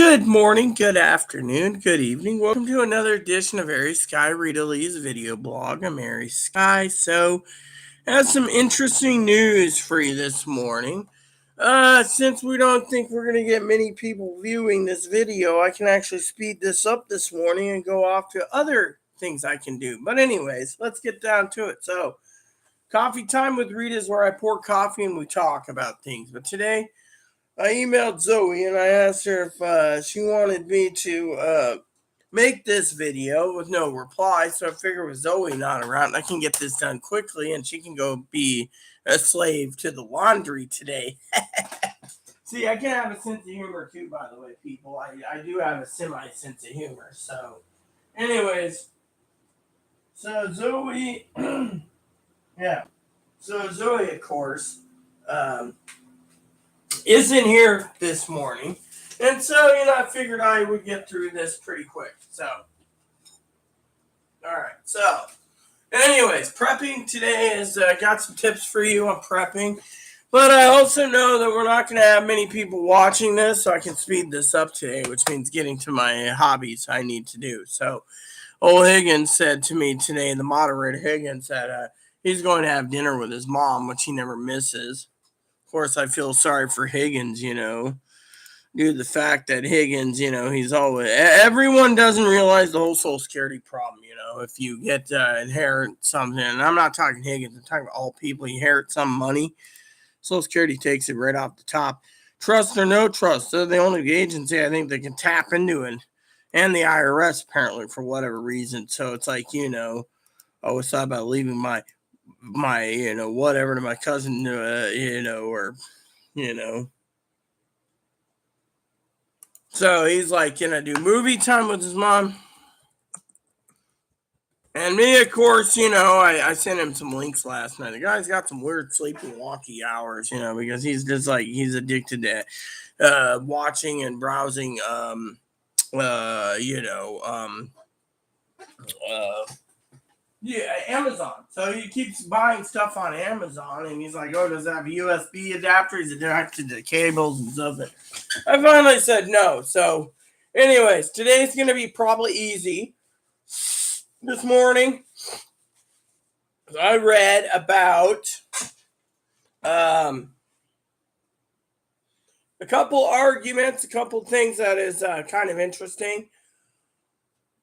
Good morning, good afternoon, good evening. Welcome to another edition of Airy Sky Rita Lee's video blog. I'm Airy Sky. So, I have some interesting news for you this morning. Since we don't think we're going to get many people viewing this video, I can actually speed this up this morning and go off to other things I can do. But anyways, let's get down to it. So, coffee time with Rita is where I pour coffee and we talk about things. But today, I emailed Zoe and I asked her if she wanted me to make this video with no reply. So I figured with Zoe not around, I can get this done quickly and she can go be a slave to the laundry today. See, I can have a sense of humor too, by the way, people. I do have a semi-sense of humor. So, anyways, so Zoe, yeah. So Zoe, of course, isn't here this morning. And so, I figured I would get through this pretty quick. So, all right. So, anyways, prepping today is got some tips for you on prepping. But I also know that we're not going to have many people watching this, so I can speed this up today, which means getting to my hobbies I need to do. So, old Higgins said to me today, the moderator Higgins, that he's going to have dinner with his mom, which he never misses. Of course, I feel sorry for Higgins, due to the fact that Higgins, he's always, everyone doesn't realize the whole Social Security problem, if you get inherit something, and I'm not talking Higgins, I'm talking about all people, you inherit some money, Social Security takes it right off the top. Trust or no trust, they're the only agency I think that can tap into it, and the IRS apparently for whatever reason. So it's like, I always thought about leaving my whatever to my cousin, or so he's like gonna do movie time with his mom, and me, of course, I sent him some links last night. The guy's got some weird sleeping wonky hours, because he's just like he's addicted to watching and browsing uh yeah, Amazon. So he keeps buying stuff on Amazon, and he's like, "Oh, does it have a USB adapter? Is it connected to cables and stuff?" I finally said no. So, anyways, today's gonna be probably easy. This morning, I read about a couple arguments, a couple things that is kind of interesting.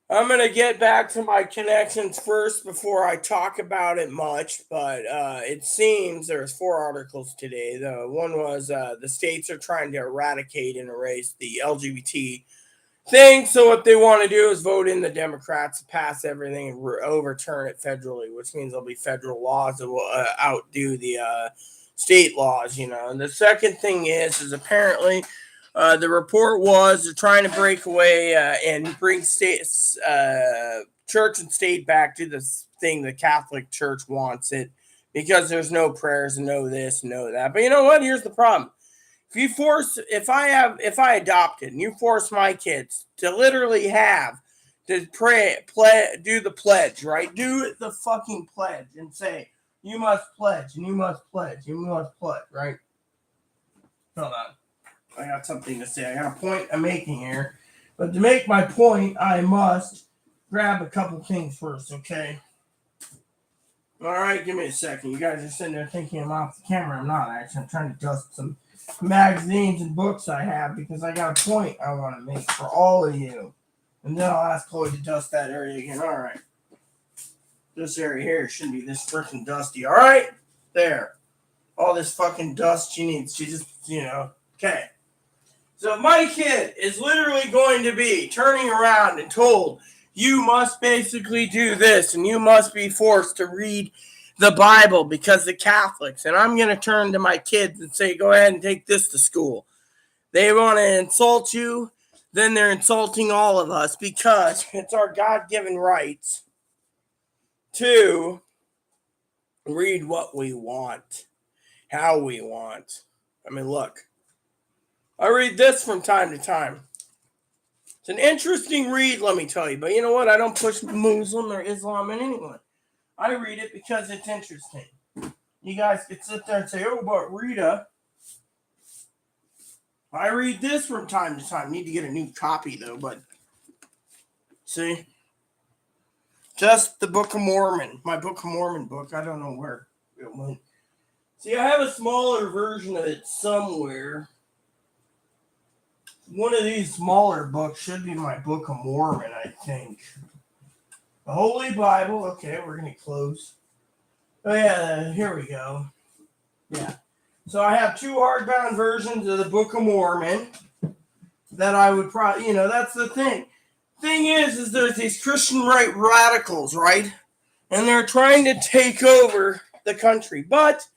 I'm going to get back to my connections first before I talk about it much, but it seems there's 4 articles today. The one was the states are trying to eradicate and erase the LGBT thing. So what they want to do is vote in the Democrats to pass everything and overturn it federally, which means there'll be federal laws that will outdo the state laws, And the second thing is apparently the report was they're trying to break away and bring states, church and state back to this thing the Catholic Church wants it because there's no prayers and no this, no that. But you know what? Here's the problem. If I adopted and you force my kids to literally have to do the pledge, right? Do the fucking pledge and say, you must pledge and you must pledge and you must pledge, right? Hold on. I got something to say. I got a point I'm making here. But to make my point, I must grab a couple things first, okay? All right, give me a second. You guys are sitting there thinking I'm off the camera. I'm not, actually. I'm trying to dust some magazines and books I have because I got a point I want to make for all of you. And then I'll ask Chloe to dust that area again. All right. This area here shouldn't be this freaking dusty. All right? There. All this fucking dust she needs. She just, okay. So my kid is literally going to be turning around and told, you must basically do this and you must be forced to read the Bible because the Catholics. And I'm going to turn to my kids and say, go ahead and take this to school. They want to insult you, then they're insulting all of us because it's our God-given rights to read what we want, how we want. I mean, look. I read this from time to time. It's an interesting read, let me tell you. But you know what? I don't push Muslim or Islam in anyone. I read it because it's interesting. You guys could sit there and say, oh, but Rita I read this from time to time. Need to get a new copy though, but see, just the Book of Mormon, my Book of Mormon book. I don't know where it went. See, I have a smaller version of it somewhere. One of these smaller books should be my Book of Mormon, I think. The Holy Bible. Okay, we're gonna close. Oh yeah, here we go. Yeah. So I have two hardbound versions of the Book of Mormon that I would probably, that's the thing. Thing is there's these Christian right radicals, right? And they're trying to take over the country. But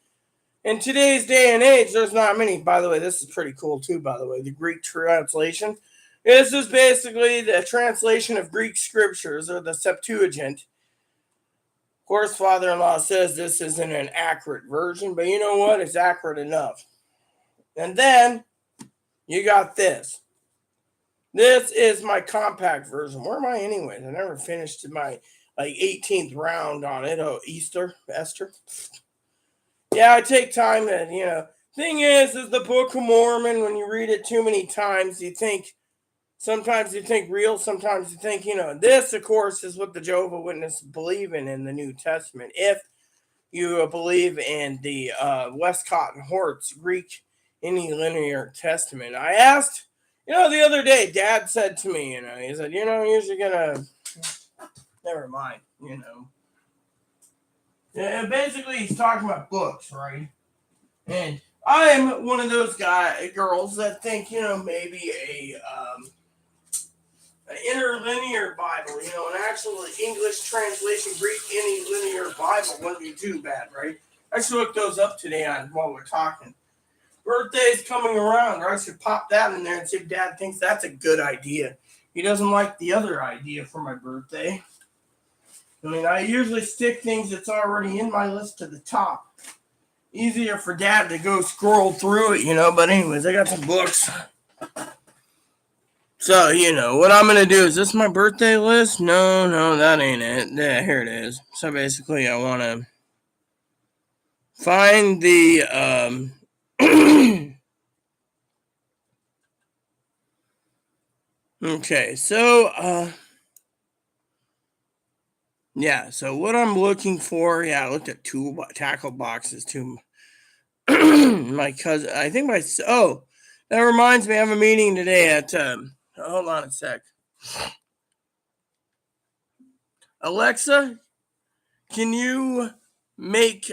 in today's day and age, there's not many. By the way, this is pretty cool too, by the way. The Greek translation. This is basically the translation of Greek scriptures, or the Septuagint. Of course, father-in-law says this isn't an accurate version, but you know what? It's accurate enough. And then you got this. This is my compact version. Where am I anyways? I never finished my 18th round on it. Oh, Esther. Yeah, I take time to, thing is the Book of Mormon, when you read it too many times, sometimes you think real, sometimes you think, this, of course, is what the Jehovah's Witnesses believe in the New Testament. If you believe in the Westcott and Hort's Greek Interlinear Testament. I asked, the other day, Dad said to me, he said, usually gonna, never mind, Yeah, basically, he's talking about books, right? And I'm one of those girls that think, maybe an interlinear Bible, an actual English translation, Greek interlinear Bible wouldn't be too bad, right? I should look those up today while we're talking. Birthday's coming around, or I should pop that in there and see if Dad thinks that's a good idea. He doesn't like the other idea for my birthday. I mean, I usually stick things that's already in my list to the top. Easier for Dad to go scroll through it, but anyways, I got some books. So, what I'm going to do, is this my birthday list? No, that ain't it. Yeah, here it is. So basically, I want to find the, okay, so, yeah, so what I'm looking for, I looked at two tackle boxes too. My cousin, I think that reminds me, I have a meeting today at, hold on a sec. Alexa, can you make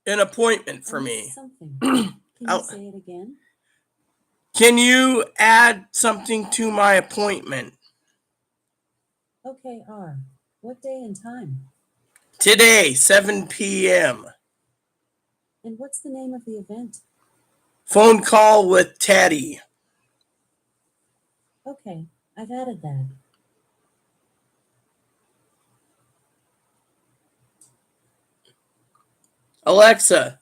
an appointment for me? Can you say it again? Can you add something to my appointment? Okay, R. What day and time? Today, 7 p.m. And what's the name of the event? Phone call with Teddy. Okay, I've added that. Alexa,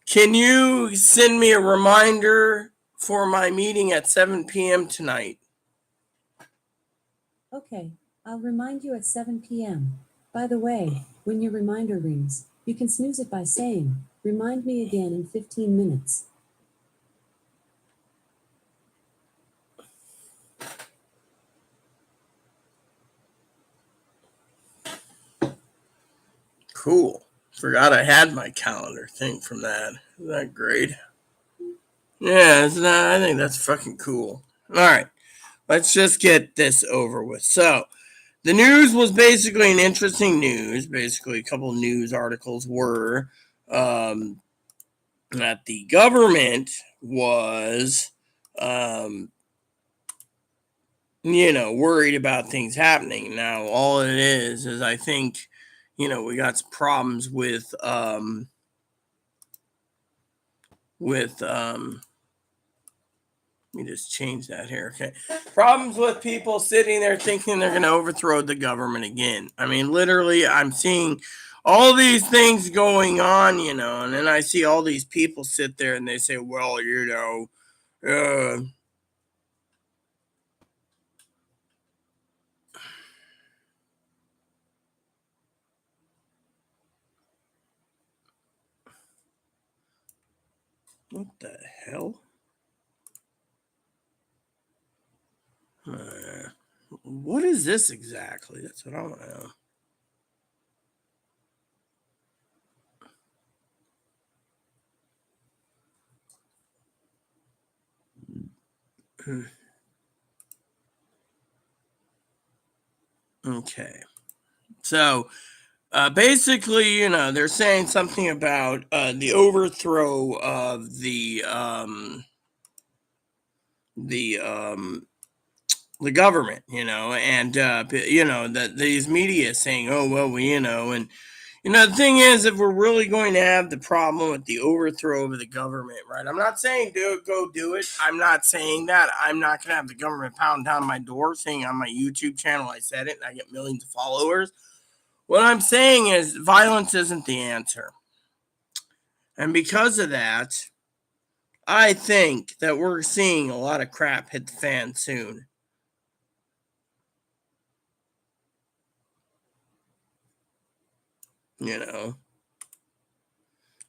can you send me a reminder for my meeting at 7 p.m. tonight? Okay, I'll remind you at 7 p.m. By the way, when your reminder rings, you can snooze it by saying, "Remind me again in 15 minutes." Cool. Forgot I had my calendar thing from that. Isn't that great? Yeah, I think that's fucking cool. All right, let's just get this over with. So, the news was basically an interesting news. Basically, a couple news articles were that the government was, worried about things happening. Now, all it is I think, we got some problems with let me just change that here. Okay. Problems with people sitting there thinking they're going to overthrow the government again. I mean, literally, I'm seeing all these things going on, and then I see all these people sit there and they say, well, what the hell? What is this exactly? That's what I want to know. Okay. So basically, they're saying something about the overthrow of the government, and that these media saying, oh well, and the thing is, if we're really going to have the problem with the overthrow of the government, right? I'm not saying go do it. I'm not saying that. I'm not going to have the government pound down my door saying on my YouTube channel I said it and I get millions of followers. What I'm saying is violence isn't the answer. And because of that, I think that we're seeing a lot of crap hit the fan soon.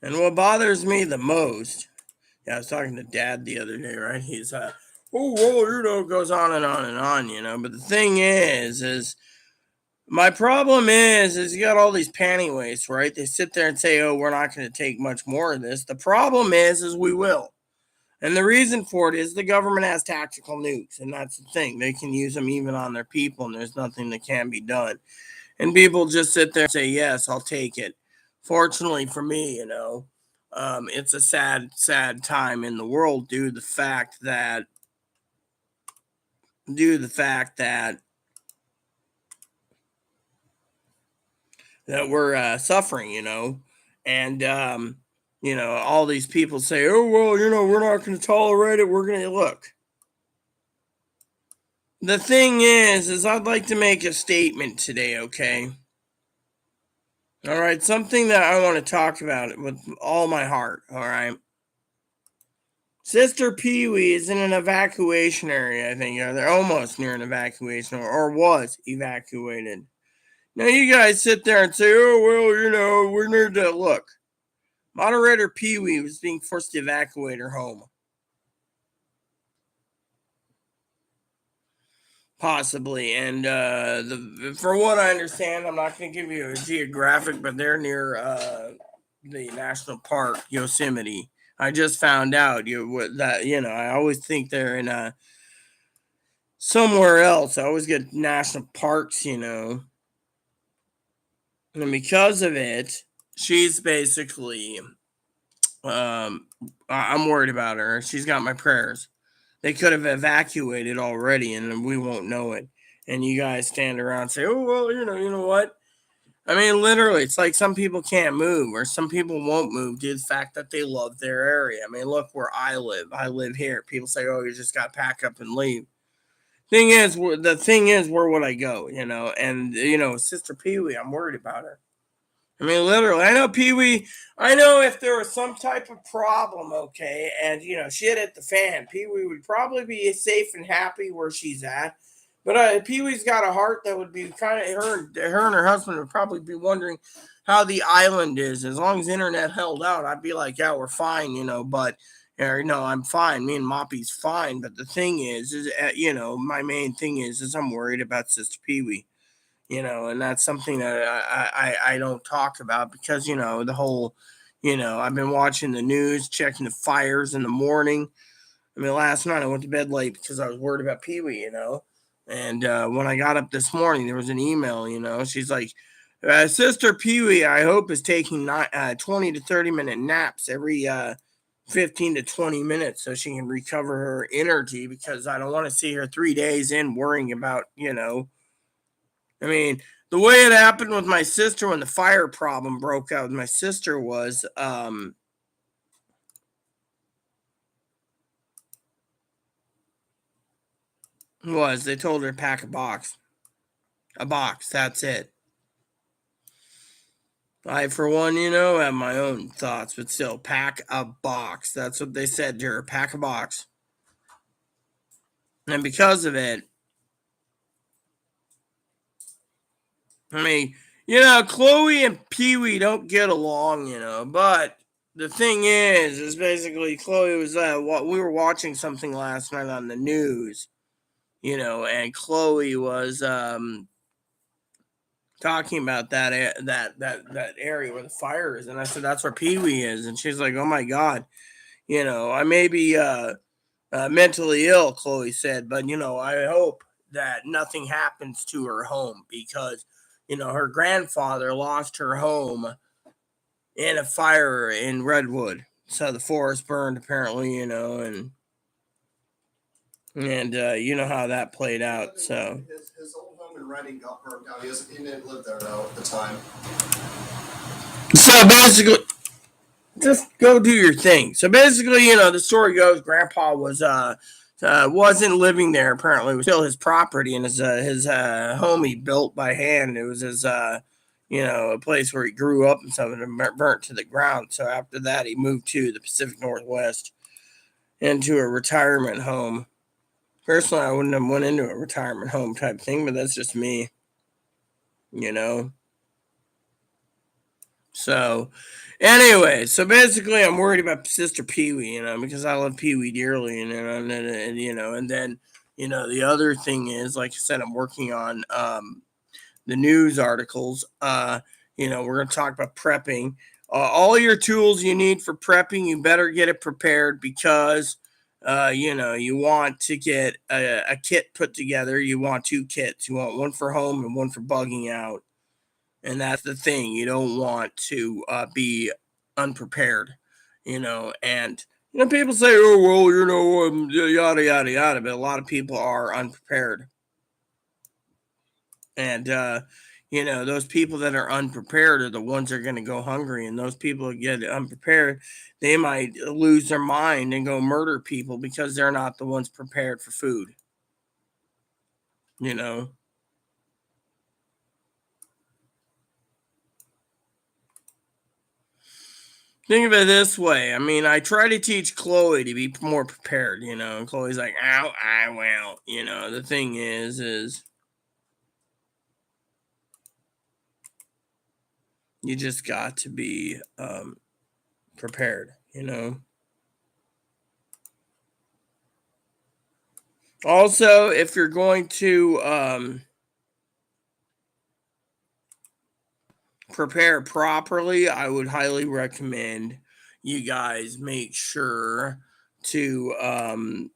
And what bothers me the most, yeah, I was talking to Dad the other day, right? He's oh well, goes on and on and on, but the thing is my problem is you got all these panty wastes, right? They sit there and say, oh, we're not going to take much more of this. The problem is we will. And the reason for it is the government has tactical nukes, and that's the thing. They can use them even on their people, and there's nothing that can be done. And people just sit there and say, yes, I'll take it. Fortunately for me, it's a sad, sad time in the world due to the fact that we're suffering, and all these people say, oh well, we're not going to tolerate it. We're going to look. The thing is I'd like to make a statement today, okay? All right, something that I want to talk about with all my heart, all right? Sister Pee-wee is in an evacuation area, I think. They're almost near an evacuation or was evacuated. Now you guys sit there and say, oh, well, we're near to look. Moderator Pee-wee was being forced to evacuate her home. Possibly. And for what I understand, I'm not going to give you a geographic, but they're near the national park, Yosemite. I just found out I always think they're in somewhere else. I always get national parks, And because of it, she's basically, I'm worried about her. She's got my prayers. They could have evacuated already, and we won't know it. And you guys stand around and say, "Oh well, you know what?" I mean, literally, it's like some people can't move, or some people won't move due to the fact that they love their area. I mean, look where I live. I live here. People say, "Oh, you just got to pack up and leave." The thing is, where would I go? And Sister Pee Wee, I'm worried about her. I mean, literally, I know Pee Wee. I know if there was some type of problem, okay, and shit at the fan, Pee Wee would probably be safe and happy where she's at. But Pee Wee's got a heart that would be kind of her and her husband would probably be wondering how the island is. As long as internet held out, I'd be like, yeah, we're fine, But I'm fine. Me and Moppy's fine. But the thing is my main thing is I'm worried about Sister Pee Wee. And that's something that I don't talk about because, the whole, I've been watching the news, checking the fires in the morning. I mean, last night I went to bed late because I was worried about Pee Wee, And when I got up this morning, there was an email, she's like, Sister Pee Wee, I hope, is taking 20 to 30-minute naps every 15 to 20 minutes so she can recover her energy because I don't want to see her 3 days in worrying about, I mean, the way it happened with my sister when the fire problem broke out with my sister was they told her to pack a box. That's it. I, for one, have my own thoughts, but still, pack a box. That's what they said to her, pack a box. And because of it, I mean, Chloe and Pee Wee don't get along, but the thing is basically Chloe was we were watching something last night on the news, and Chloe was talking about that area where the fire is, and I said that's where Pee Wee is, and she's like, "Oh my God, I may be mentally ill," Chloe said, "but I hope that nothing happens to her home because her grandfather lost her home in a fire in Redwood, so the forest burned apparently, and you know how that played out, so." His old home in Reading got burnt down. He didn't live there now at the time. So basically, just go do your thing. So basically, the story goes, Grandpa wasn't living there. Apparently, it was still his property and his home he built by hand. It was his a place where he grew up and something and burnt to the ground. So after that, he moved to the Pacific Northwest into a retirement home. Personally, I wouldn't have went into a retirement home type thing, but that's just me. So, anyway, so basically, I'm worried about Sister Pee Wee, because I love Pee Wee dearly, and then, the other thing is, like I said, I'm working on the news articles. We're going to talk about prepping. All your tools you need for prepping, you better get it prepared because, you want to get a kit put together. You want 2 kits. You want one for home and one for bugging out. And that's the thing. You don't want to be unprepared, and, people say, oh, well, yada, yada, yada. But a lot of people are unprepared. And, those people that are unprepared are the ones that are going to go hungry. And those people that get unprepared, they might lose their mind and go murder people because they're not the ones prepared for food. Think of it this way. I mean, I try to teach Chloe to be more prepared, and Chloe's like, "Ow, I will." The thing is you just got to be prepared, Also, if you're going to prepare properly, I would highly recommend you guys make sure to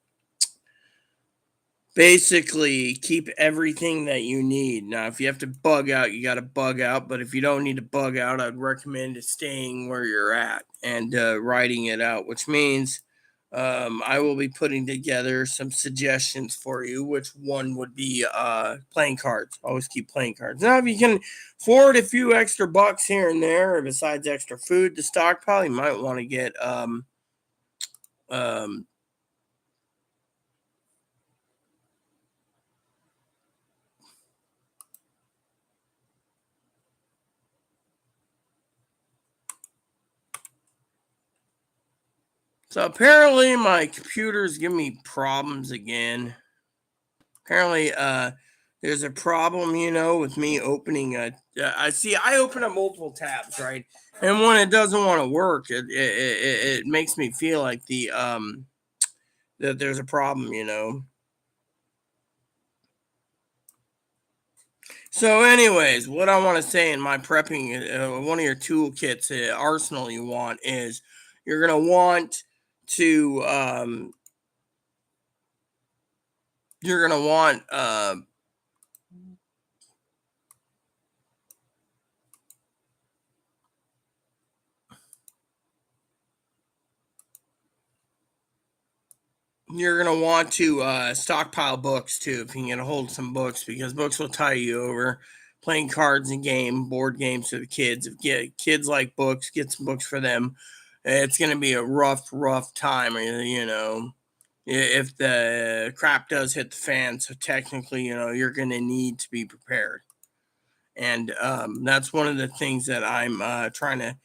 basically keep everything that you need. Now, if you have to bug out, you got to bug out. But if you don't need to bug out, I'd recommend staying where you're at and writing it out, which means I will be putting together some suggestions for you, which one would be playing cards. Always keep playing cards. Now, if you can afford a few extra bucks here and there, besides extra food to stockpile, you might want to get um, so apparently my computer's giving me problems again. Apparently, there's a problem, with me opening I open up multiple tabs, right? And when it doesn't want to work, it makes me feel like that there's a problem. So, anyways, what I want to say in my prepping, one of your toolkits, arsenal you want is you're gonna want to you're gonna want you're gonna want to stockpile books too if you can get a hold of some books because books will tie you over. Playing cards and board games for the kids. If kids like books, get some books for them. It's gonna be a rough time, if the crap does hit the fan. So technically, you're gonna need to be prepared, and that's one of the things that I'm trying to,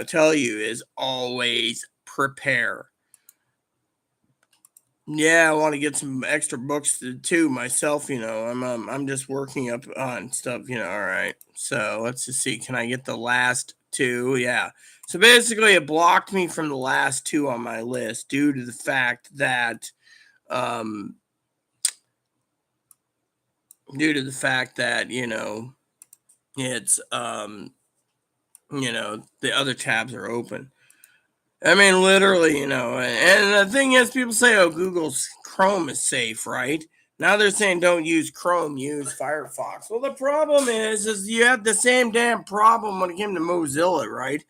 tell you is always prepare. Yeah, I want to get some extra books too myself. I'm just working up on stuff. All right. So let's just see. Can I get the last 2? Yeah. So basically, it blocked me from the last 2 on my list due to the fact that due to the fact that, it's, the other tabs are open. I mean, literally, and the thing is, people say, oh, Google's Chrome is safe, right? Now they're saying don't use Chrome, use Firefox. Well, the problem is you have the same damn problem when it came to Mozilla, right?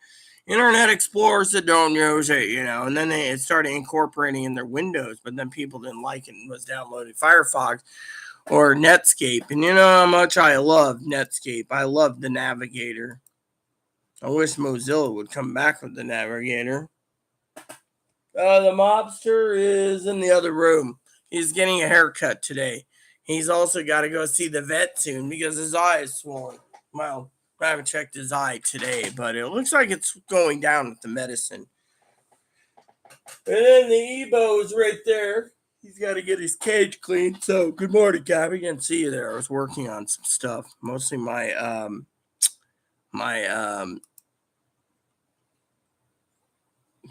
Internet Explorer said don't use it, and then they started incorporating in their Windows, but then people didn't like it and was downloading Firefox or Netscape. And you know how much I love Netscape. I love the Navigator. I wish Mozilla would come back with the Navigator. The mobster is in the other room. He's getting a haircut today. He's also got to go see the vet soon because his eye is swollen. Well, I haven't checked his eye today, but it looks like it's going down with the medicine. And then the Ebo's right there. He's got to get his cage cleaned. So, good morning, Gabby. I didn't see you there. I was working on some stuff, mostly my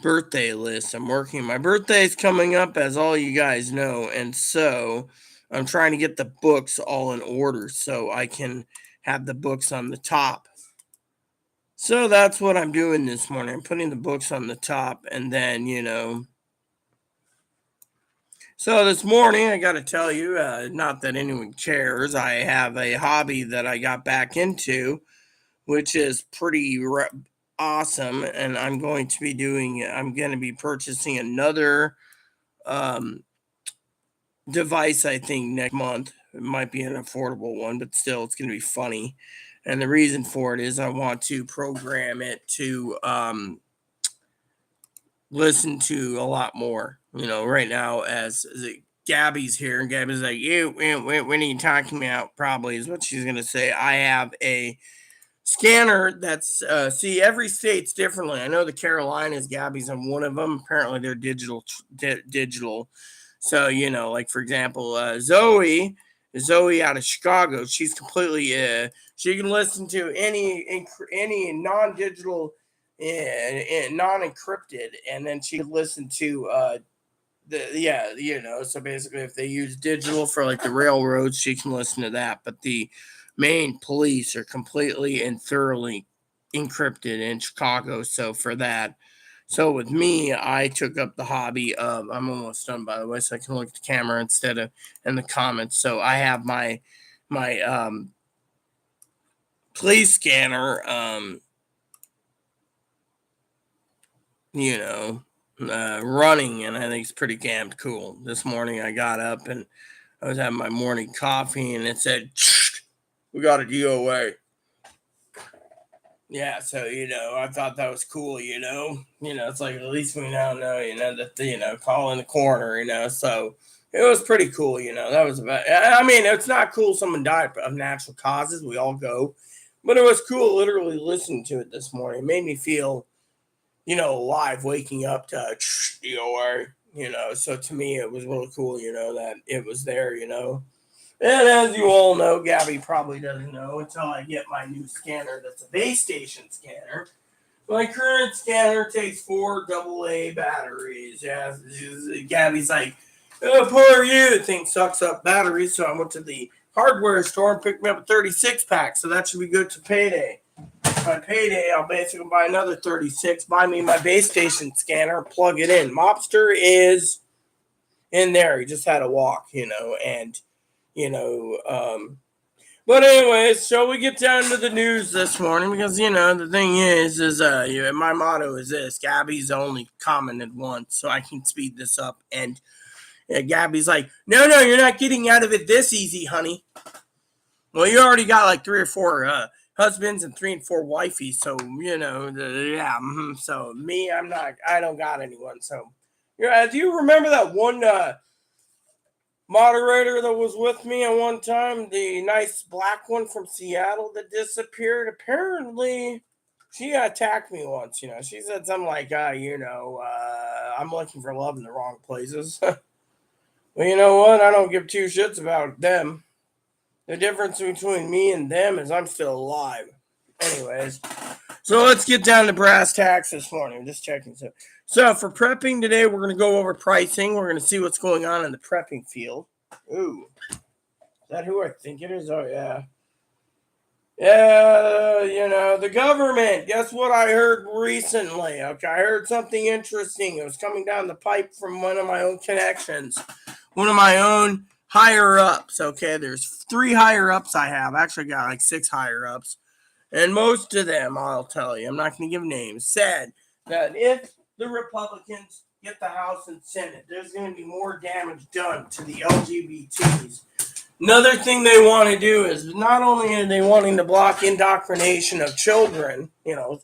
birthday list. I'm working. My birthday's coming up, as all you guys know, and so I'm trying to get the books all in order so I can have the books on the top. So that's what I'm doing this morning. I'm putting the books on the top, and then, So this morning, I got to tell you, not that anyone cares, I have a hobby that I got back into, which is pretty awesome, and I'm going to be purchasing another device, I think, next month. It might be an affordable one, but still, it's going to be funny. And the reason for it is I want to program it to listen to a lot more. Right now, as Gabby's here, and Gabby's like, when are you talking about? Probably is what she's going to say. I have a scanner that's see, every state's differently. I know the Carolinas, Gabby's on one of them. Apparently they're digital. So like for example, Zoe out of Chicago, she's completely she can listen to any non-digital non-encrypted, and then she can listen to so basically if they use digital for like the railroads, she can listen to that, but the main police are completely and thoroughly encrypted in Chicago. So for that, so with me, I took up the hobby of, I'm almost done, by the way, so I can look at the camera instead of in the comments. So I have my police scanner, running, and I think it's pretty damn cool. This morning I got up and I was having my morning coffee, and it said, we got a DOA. Yeah, so, I thought that was cool, it's like, at least we now know, that, call in the corner, so it was pretty cool, that was about, I mean, it's not cool someone died of natural causes, we all go, but it was cool literally listening to it this morning. It made me feel, alive, waking up to DOA, so to me, it was really cool, that it was there, And as you all know, Gabby probably doesn't know until I get my new scanner that's a base station scanner. My current scanner takes 4 AA batteries. Yeah, Gabby's like, oh, poor you. The thing sucks up batteries. So I went to the hardware store and picked me up a 36 pack. So that should be good to payday. My payday, I'll basically buy another 36, buy me my base station scanner, plug it in. Mobster is in there. He just had a walk, and but anyways, shall we get down to the news this morning? Because, the thing is my motto is this: Gabby's only commented once, so I can speed this up. And Gabby's like, no, you're not getting out of it this easy, honey. Well, you already got like 3 or 4 husbands and 3 and 4 wifeys, so, so me, I don't got anyone, so. Do you remember that one, moderator that was with me at one time, the nice black one from Seattle that disappeared? Apparently, she attacked me once. She said something like, I'm looking for love in the wrong places. Well, you know what? I don't give 2 shits about them. The difference between me and them is I'm still alive. Anyways, so let's get down to brass tacks this morning. I'm just checking. So for prepping today, we're going to go over pricing. We're going to see what's going on in the prepping field. Ooh. that who I think it is? Oh, yeah. Yeah, the government. Guess what I heard recently? Okay, I heard something interesting. It was coming down the pipe from one of my own connections, one of my own higher ups. Okay, there's 3 higher ups I have. Actually, got like 6 higher ups. And most of them, I'll tell you, I'm not going to give names, said that if the Republicans get the House and Senate, there's going to be more damage done to the LGBTs. Another thing they want to do is not only are they wanting to block indoctrination of children,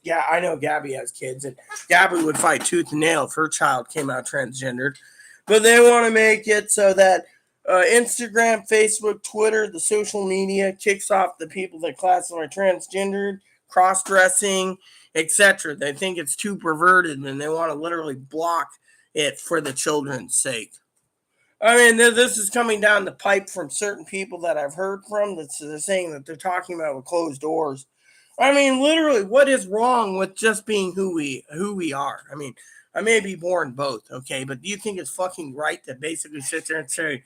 yeah, I know Gabby has kids, and Gabby would fight tooth and nail if her child came out transgendered, but they want to make it so that Instagram, Facebook, Twitter, the social media kicks off the people that classify transgendered, cross-dressing, etc. They think it's too perverted, and they want to literally block it for the children's sake. I mean, this is coming down the pipe from certain people that I've heard from. They're saying that they're talking about with closed doors. I mean, literally, what is wrong with just being who we are? I mean, I may be born both, okay, but do you think it's fucking right to basically sit there and say,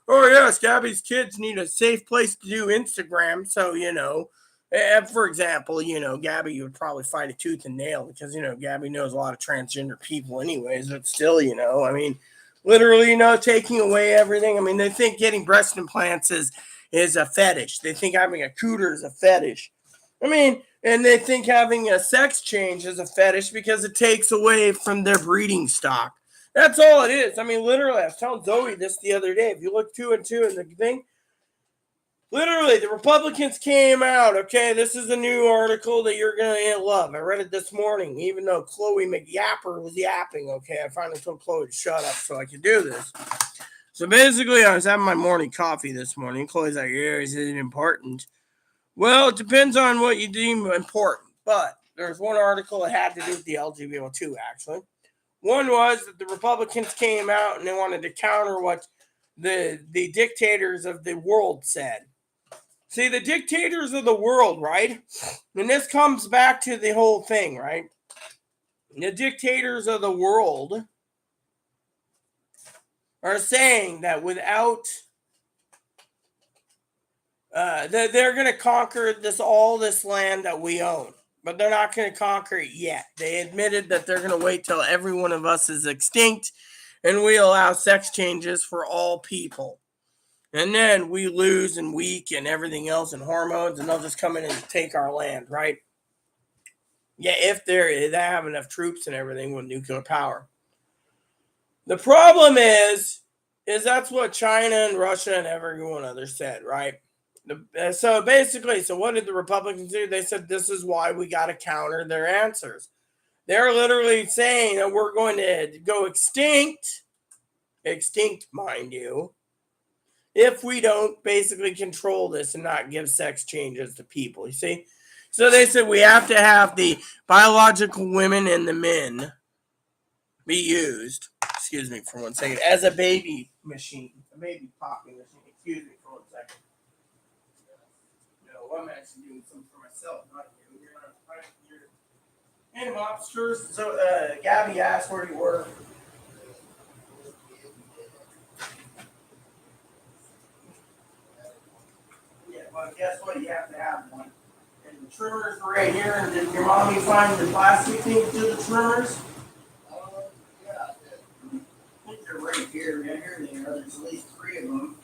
"Oh yes, Gabby's kids need a safe place to do Instagram"? So for example, Gabby would probably fight a tooth and nail because Gabby knows a lot of transgender people, anyways. But still, I mean. Literally, taking away everything. I mean, they think getting breast implants is a fetish. They think having a cooter is a fetish. I mean, and they think having a sex change is a fetish because it takes away from their breeding stock. That's all it is. I mean, literally, I was telling Zoe this the other day. If you look 2 and 2 in the thing, literally, the Republicans came out. Okay, this is a new article that you're going to love. I read it this morning, even though Chloe McYapper was yapping. Okay, I finally told Chloe to shut up so I could do this. So basically, I was having my morning coffee this morning. Chloe's like, "Yeah, is it important?" Well, it depends on what you deem important. But there's one article that had to do with the LGBT, actually. One was that the Republicans came out and they wanted to counter what the dictators of the world said. See, the dictators of the world, right? And this comes back to the whole thing, right? The dictators of the world are saying that without that they're going to conquer all this land that we own, but they're not going to conquer it yet. They admitted that they're going to wait till every one of us is extinct, and we allow sex changes for all people. And then we lose and weak and everything else and hormones, and they'll just come in and take our land, right? Yeah, if they have enough troops and everything with nuclear power. The problem is that's what China and Russia and everyone others said, right? So basically, what did the Republicans do? They said this is why we got to counter their answers. They're literally saying that we're going to go extinct, mind you, if we don't basically control this and not give sex changes to people, you see? So they said we have to have the biological women and the men be used, excuse me for 1 second, as a baby machine, a baby popping machine. Excuse me for 1 second. I'm actually doing something for myself, not you. Hey, mobsters. So, Gabby asked where you were. Yeah, well, guess what? You have to have one. And the trimmers are right here. And did your mommy find the plastic things to the trimmers? Yeah. I think they're right here. Yeah, here they are. There's at least 3 of them.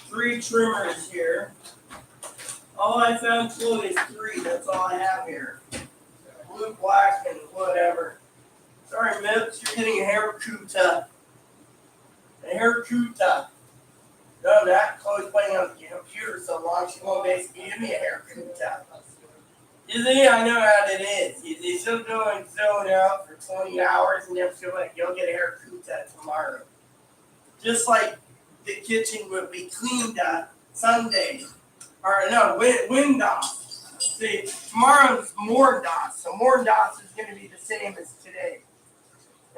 3 trimmers here. All I found, Chloe, is 3. That's all I have here. Blue, black, and whatever. Sorry, Mips, you're getting a haircut. A haircut. Done that. Chloe's playing on the computer so long, she won't basically give me a haircut. You see, I know how it is. You're still going zone out for 20 hours, and then feel like you'll get a haircut tomorrow. Just like the kitchen will be cleaned up Sunday. Or no, Windows. See, tomorrow's Mordos, so Mordos is going to be the same as today.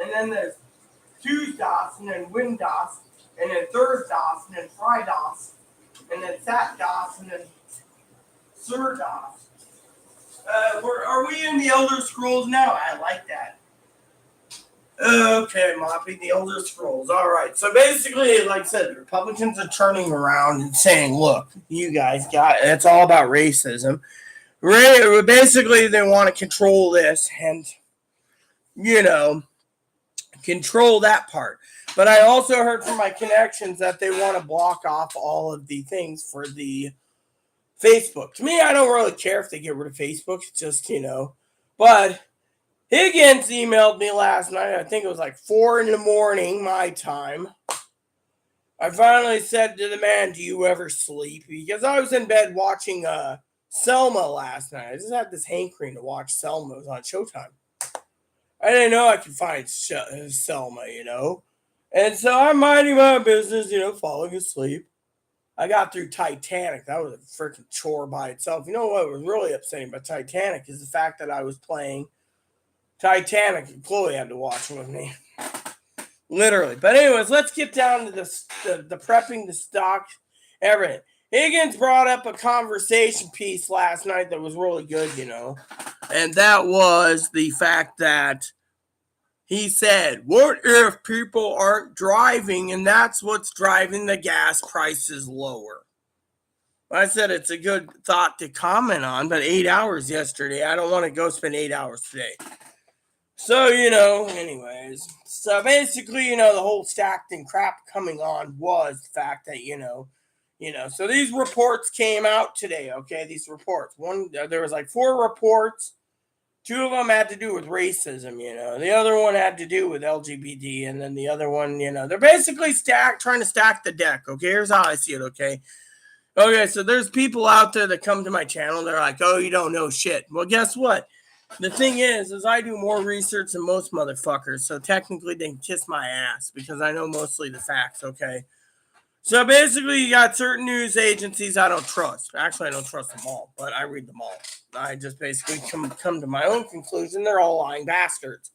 And then there's Tuesdos, and then Windos, and then Thursdos, and then Fridos, and then Satdos, and then Surdos. Are we in the Elder Scrolls now? I like that. Okay, Moppy, the Elder Scrolls. All right. So basically, like I said, the Republicans are turning around and saying, look, you guys it's all about racism. Basically, they want to control this and, you know, control that part. But I also heard from my connections that they want to block off all of the things for the Facebook. To me, I don't really care if they get rid of Facebook. It's just, but Higgins emailed me last night. I think it was like 4 a.m. my time. I finally said to the man, do you ever sleep? Because I was in bed watching Selma last night. I just had this hankering to watch Selma. It was on Showtime. I didn't know I could find Selma, And so I'm minding my business, falling asleep. I got through Titanic. That was a freaking chore by itself. You know what was really upsetting about Titanic is the fact that I was playing Titanic and Chloe had to watch with me. Literally. But anyways, let's get down to the prepping, the stock, everything. Higgins brought up a conversation piece last night that was really good, And that was the fact that he said, what if people aren't driving and that's what's driving the gas prices lower? I said it's a good thought to comment on, but 8 hours yesterday. I don't want to go spend 8 hours today. So, anyways. So basically, the whole stacked and crap coming on was the fact that, so these reports came out today, okay? These reports. There was like 4 reports. 2 of them had to do with racism, The other one had to do with LGBT, and then the other one, they're basically trying to stack the deck, okay? Here's how I see it, okay? Okay, so there's people out there that come to my channel. They're like, oh, you don't know shit. Well, guess what? The thing is I do more research than most motherfuckers, so technically they can kiss my ass because I know mostly the facts, okay? So basically, you got certain news agencies I don't trust. Actually, I don't trust them all, but I read them all. I just basically come to my own conclusion. They're all lying bastards.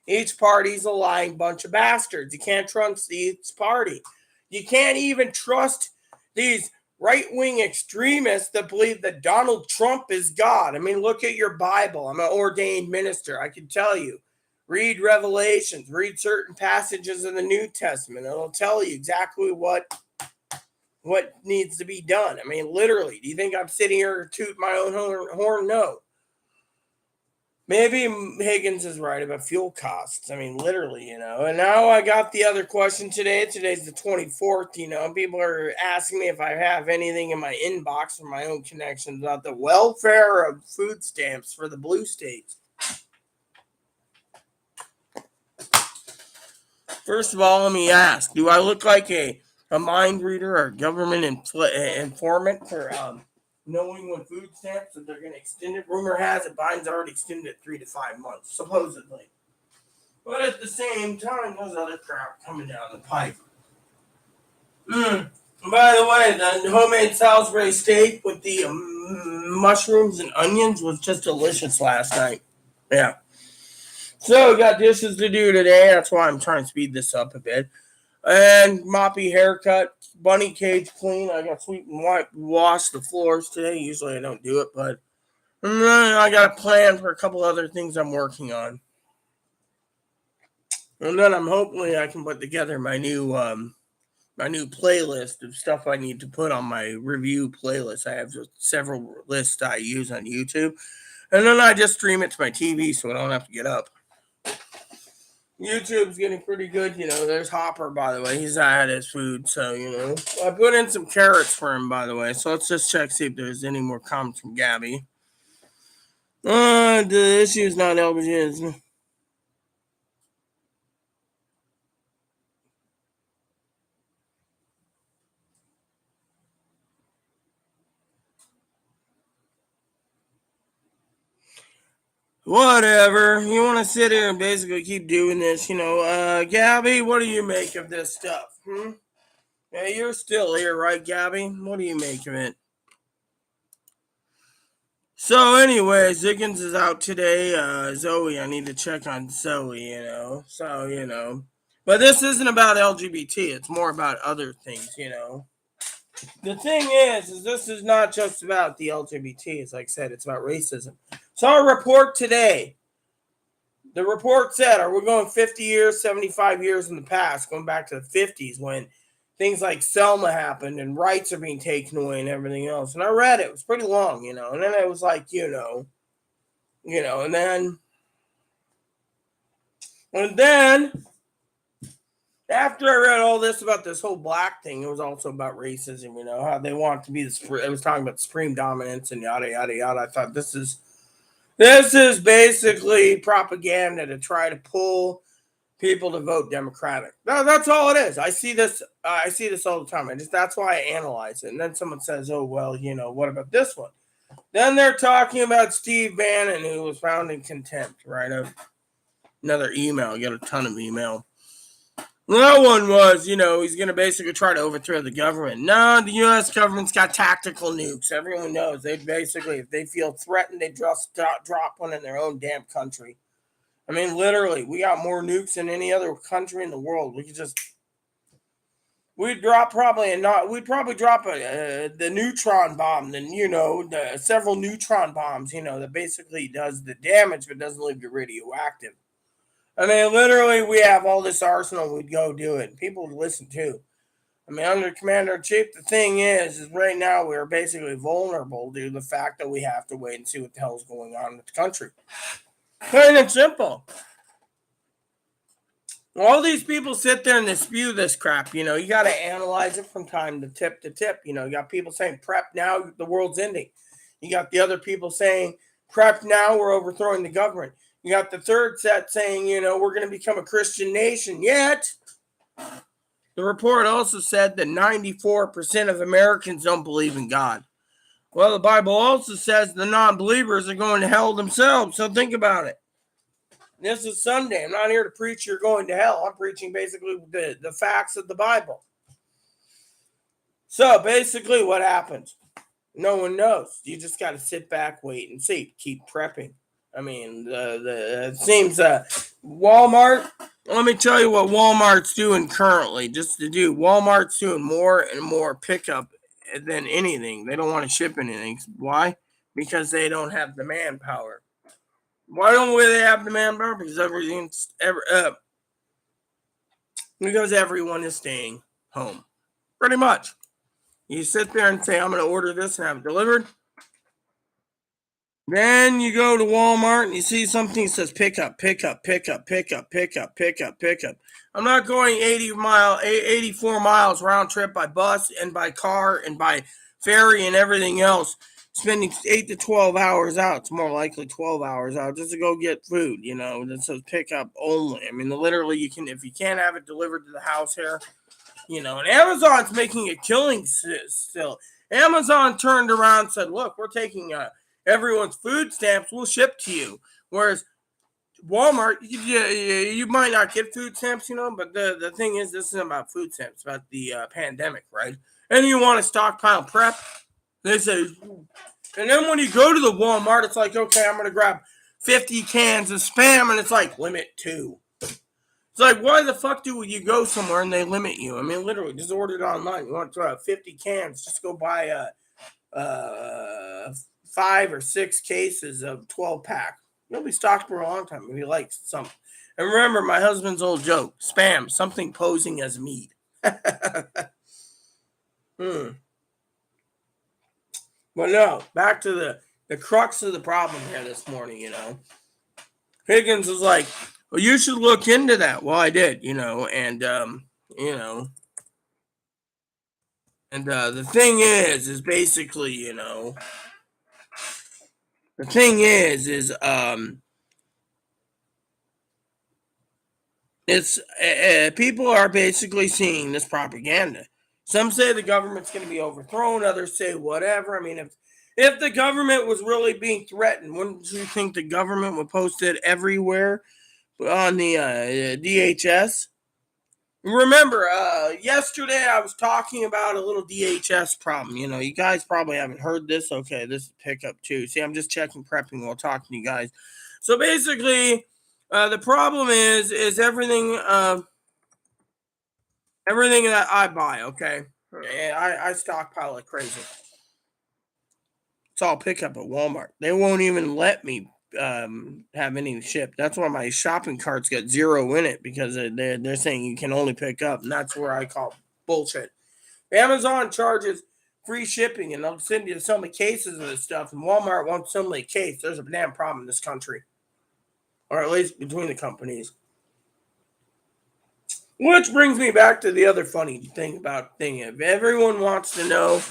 Each party's a lying bunch of bastards. You can't trust each party. You can't even trust these right-wing extremists that believe that Donald Trump is God. I mean, look at your Bible. I'm an ordained minister. I can tell you. Read Revelations. Read certain passages in the New Testament. It'll tell you exactly what needs to be done. I mean, literally. Do you think I'm sitting here to toot my own horn? No. Maybe Higgins is right about fuel costs. I mean, literally, And now I got the other question today. Today's the 24th, People are asking me if I have anything in my inbox from my own connections about the welfare of food stamps for the blue states. First of all, let me ask, do I look like a mind reader or government informant for knowing when food stamps that they're going to extend it? Rumor has it Biden's already extended it 3 to 5 months, supposedly. But at the same time, there's other crap coming down the pipe. By the way, the homemade Salisbury steak with the mushrooms and onions was just delicious last night. Yeah. So, got dishes to do today. That's why I'm trying to speed this up a bit. And moppy haircut, bunny cage clean. I got sweep and wash the floors today. Usually I don't do it, but I got a plan for a couple other things I'm working on. And then I'm hopefully I can put together my new playlist of stuff I need to put on my review playlist. I have several lists I use on YouTube. And then I just stream it to my TV so I don't have to get up. YouTube's getting pretty good, There's Hopper, by the way. He's had his food, so, I put in some carrots for him, by the way. So let's just check, see if there's any more comments from Gabby. The issue is not LBJ. Whatever. You want to sit here and basically keep doing this, Gabby, what do you make of this stuff? Yeah, you're still here, right, Gabby? What do you make of it? So, anyways, Higgins is out today. Zoe, I need to check on Zoe, So, But this isn't about LGBT. It's more about other things, The thing is this is not just about the LGBT. As like I said, it's about racism. So, a report today. The report said, are we going 50 years, 75 years in the past, going back to the 50s when things like Selma happened and rights are being taken away and everything else. And I read it. It was pretty long, and then it was like, and then after I read all this about this whole black thing, it was also about racism, how they want to be it was talking about supreme dominance and yada, yada, yada. I thought this is basically propaganda to try to pull people to vote Democratic. That's all it is. I see this all the time. That's why I analyze it. And then someone says, oh, well, what about this one? Then they're talking about Steve Bannon, who was found in contempt, right? Another email. I got a ton of email. That one was, he's going to basically try to overthrow the government. No, the U.S. government's got tactical nukes. Everyone knows. They basically, if they feel threatened, they just drop one in their own damn country. I mean, literally, we got more nukes than any other country in the world. We'd probably drop the neutron bomb, then, the several neutron bombs, that basically does the damage but doesn't leave you radioactive. I mean, literally, we have all this arsenal. We'd go do it. People would listen too. I mean, under Commander-in-Chief, the thing is right now we're basically vulnerable due to the fact that we have to wait and see what the hell is going on with the country. Plain and simple. All these people sit there and they spew this crap. You got to analyze it from time to tip to tip. You got people saying, prep now, the world's ending. You got the other people saying, prep now, we're overthrowing the government. You got the third set saying, we're going to become a Christian nation. Yet, the report also said that 94% of Americans don't believe in God. Well, the Bible also says the non-believers are going to hell themselves. So think about it. This is Sunday. I'm not here to preach you're going to hell. I'm preaching basically the facts of the Bible. So basically what happens? No one knows. You just got to sit back, wait, and see. Keep prepping. I mean, it seems Walmart, let me tell you what Walmart's doing currently. Walmart's doing more and more pickup than anything. They don't want to ship anything. Why? Because they don't have the manpower. Why don't they have the manpower? Because everyone is staying home. Pretty much. You sit there and say, I'm going to order this and have it delivered. Then you go to Walmart and you see something that says pick up. I'm not going 84 miles round trip by bus and by car and by ferry and everything else, spending 8 to 12 hours out. It's more likely 12 hours out just to go get food, that says pick up only. I mean, literally, if you can't have it delivered to the house here, and Amazon's making a killing still. Amazon turned around and said, look, we're taking everyone's food stamps, we'll ship to you. Whereas Walmart, you might not get food stamps, but the thing is, this isn't about food stamps, it's about the pandemic, right? And you want to stockpile prep, they say, and then when you go to the Walmart, it's like, okay, I'm going to grab 50 cans of Spam, and it's like, limit 2. It's like, why the fuck do you go somewhere and they limit you? I mean, literally, just order it online. You want to throw out 50 cans, just go buy 5 or 6 cases of 12-pack. You'll be stocked for a long time if you like some. And remember, my husband's old joke, Spam, something posing as meat. But no, back to the crux of the problem here this morning, Higgins was like, well, you should look into that. Well, I did, and, the thing is basically, the thing is it's people are basically seeing this propaganda. Some say the government's going to be overthrown. Others say whatever. I mean, if the government was really being threatened, wouldn't you think the government would post it everywhere on the DHS? Remember, yesterday I was talking about a little DHS problem. You guys probably haven't heard this. Okay, this is pickup too. See, I'm just checking prepping while talking to you guys. So basically, the problem is everything that I buy. Okay, and I stockpile like crazy. It's all pickup at Walmart. They won't even let me have any shipped. That's why my shopping cart's got 0 in it, because they're saying you can only pick up, and that's where I call bullshit. Amazon charges free shipping, and they'll send you so many cases of this stuff, and Walmart won't send me a case. There's a damn problem in this country, or at least between the companies. Which brings me back to the other funny thing about thing. If everyone wants to know,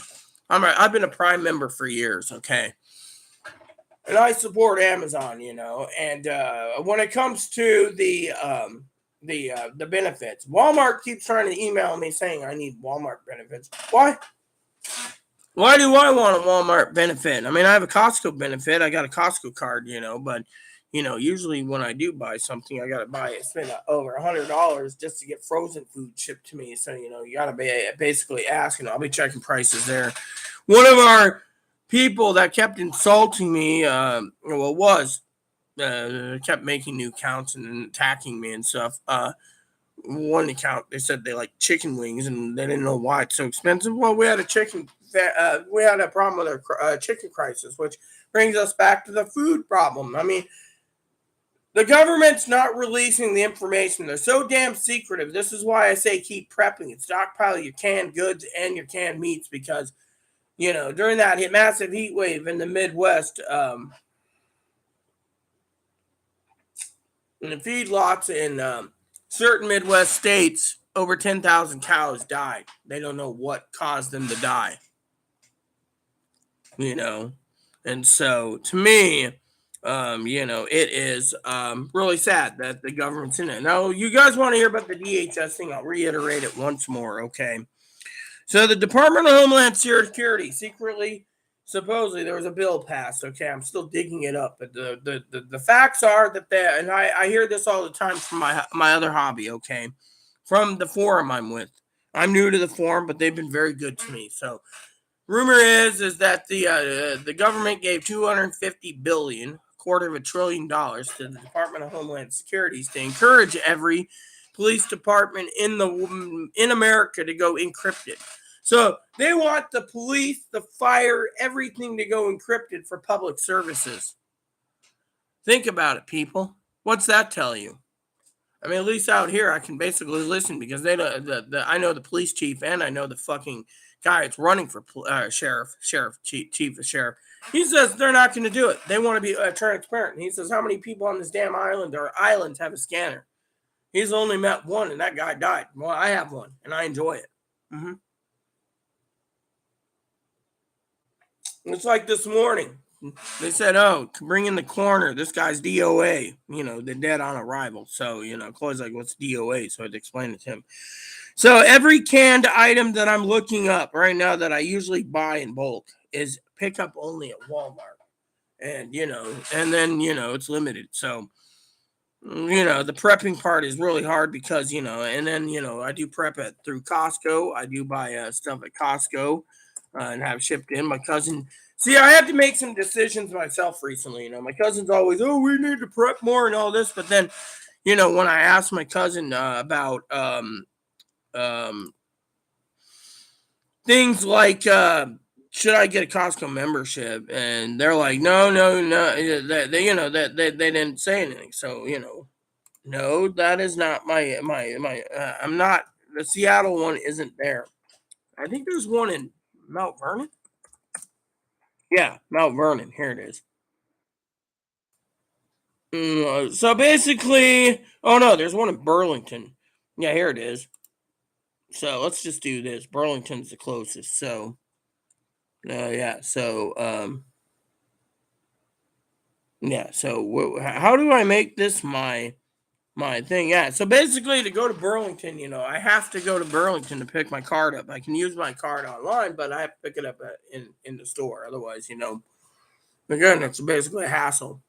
I've been a Prime member for years, okay? And I support Amazon, and when it comes to the benefits, Walmart keeps trying to email me saying I need Walmart benefits. Why? Why do I want a Walmart benefit? I mean, I have a Costco benefit. I got a Costco card, but usually when I do buy something, I got to spend over $100 just to get frozen food shipped to me. So, you got to basically ask, and I'll be checking prices there. One of our people that kept insulting me, kept making new accounts and attacking me and stuff. One account, they said they like chicken wings, and they didn't know why it's so expensive. Well, we had a problem with our chicken crisis, which brings us back to the food problem. I mean, the government's not releasing the information. They're so damn secretive. This is why I say keep prepping and stockpile your canned goods and your canned meats, because during that massive heat wave in the Midwest, in the feedlots in certain Midwest states, over 10,000 cows died. They don't know what caused them to die. And so to me, it is really sad that the government's in it. Now, you guys want to hear about the DHS thing? I'll reiterate it once more, okay? So the Department of Homeland Security supposedly there was a bill passed, okay? I'm still digging it up, but the facts are that and I hear this all the time from my other hobby, okay? From the forum I'm with. I'm new to the forum, but they've been very good to me. So rumor is that the government gave $250 billion, $250 billion, to the Department of Homeland Security to encourage every police department in America to go encrypted. So they want the police, the fire, everything to go encrypted for public services. Think about it, people. What's that tell you? I mean, at least out here, I can basically listen, because they I know the police chief, and I know the fucking guy that's running for chief of sheriff. He says they're not going to do it. They want to be transparent. And he says, how many people on this damn island or islands have a scanner? He's only met one, and that guy died. Well, I have one, and I enjoy it. Mm-hmm. It's like this morning. They said, oh, bring in the coroner. This guy's DOA, the dead on arrival. So, Chloe's like, what's DOA? So I had to explain it to him. So every canned item that I'm looking up right now that I usually buy in bulk is pick up only at Walmart. And, and then, it's limited. So, the prepping part is really hard because, and then, I do prep it through Costco. I do buy stuff at Costco and have shipped in. My cousin, I had to make some decisions myself recently. My cousin's always, oh, we need to prep more and all this. But then, when I asked my cousin about things like, should I get a Costco membership? And they're like, no. They didn't say anything. So, no, that is not my I'm not, the Seattle one isn't there. I think there's one in Mount Vernon. Yeah, Mount Vernon. Here it is. So basically, oh no, there's one in Burlington. Yeah, here it is. So let's just do this. Burlington's the closest. So, yeah. So, yeah. So, how do I make this my thing? Yeah. So basically, to go to Burlington, I have to go to Burlington to pick my card up. I can use my card online, but I have to pick it up in the store. Otherwise, again, it's basically a hassle.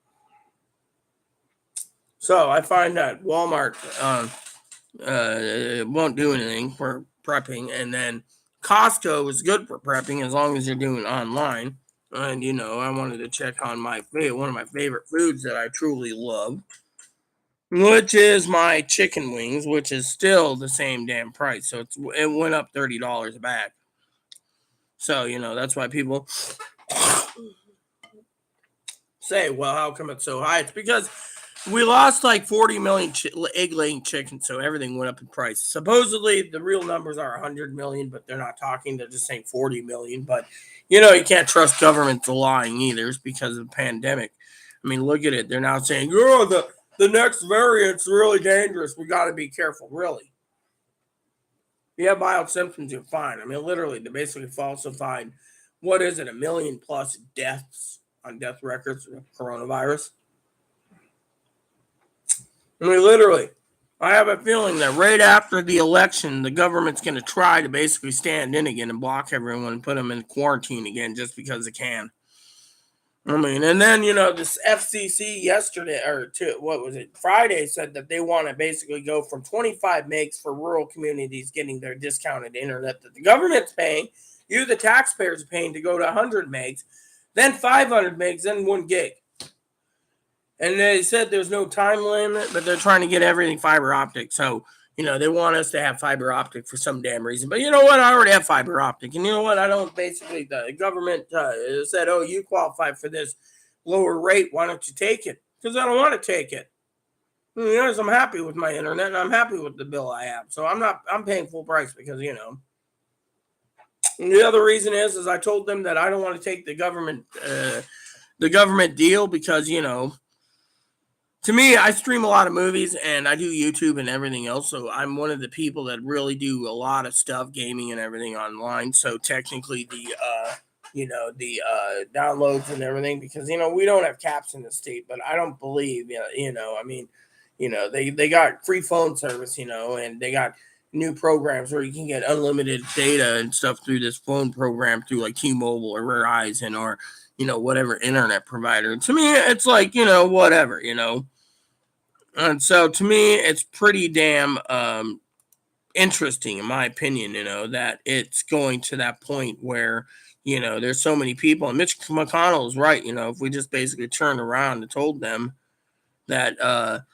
So I find that Walmart won't do anything for prepping, and then Costco is good for prepping as long as you're doing online. And I wanted to check on one of my favorite foods that I truly love, which is my chicken wings, which is still the same damn price. So it went up $30 a bag. So that's why people. say, well, how come it's so high? It's because we lost like 40 million egg-laying chickens, so everything went up in price. Supposedly, the real numbers are 100 million, but they're not talking. They're just saying 40 million. But, you can't trust governments lying either. It's because of the pandemic. I mean, look at it. They're now saying, oh, the next variant's really dangerous. We got to be careful. Really? If you have mild symptoms, you're fine. I mean, literally, they basically falsified, what is it, 1 million plus deaths on death records of coronavirus. I mean, literally, I have a feeling that right after the election, the government's going to try to basically stand in again and block everyone and put them in quarantine again just because it can. I mean, and then, this FCC yesterday, Friday, said that they want to basically go from 25 megs for rural communities getting their discounted internet that the government's paying, you, the taxpayers, are paying to go to 100 megs, then 500 megs, then 1 gig. And they said there's no time limit, but they're trying to get everything fiber optic. So, they want us to have fiber optic for some damn reason. But you know what? I already have fiber optic. And you know what? I don't basically, the government said, oh, you qualify for this lower rate. Why don't you take it? Because I don't want to take it. I'm happy with my internet and I'm happy with the bill I have. So I'm paying full price because, And the other reason is I told them that I don't want to take the government deal because, to me, I stream a lot of movies and I do YouTube and everything else. So I'm one of the people that really do a lot of stuff, gaming and everything online. So technically the downloads and everything, because, we don't have caps in the state, but I don't believe, they got free phone service, and they got new programs where you can get unlimited data and stuff through this phone program through like T-Mobile or Verizon or, whatever internet provider. To me, it's like, whatever, And so to me, it's pretty damn interesting, in my opinion, that it's going to that point where, there's so many people. And Mitch McConnell is right. If we just basically turned around and told them that, to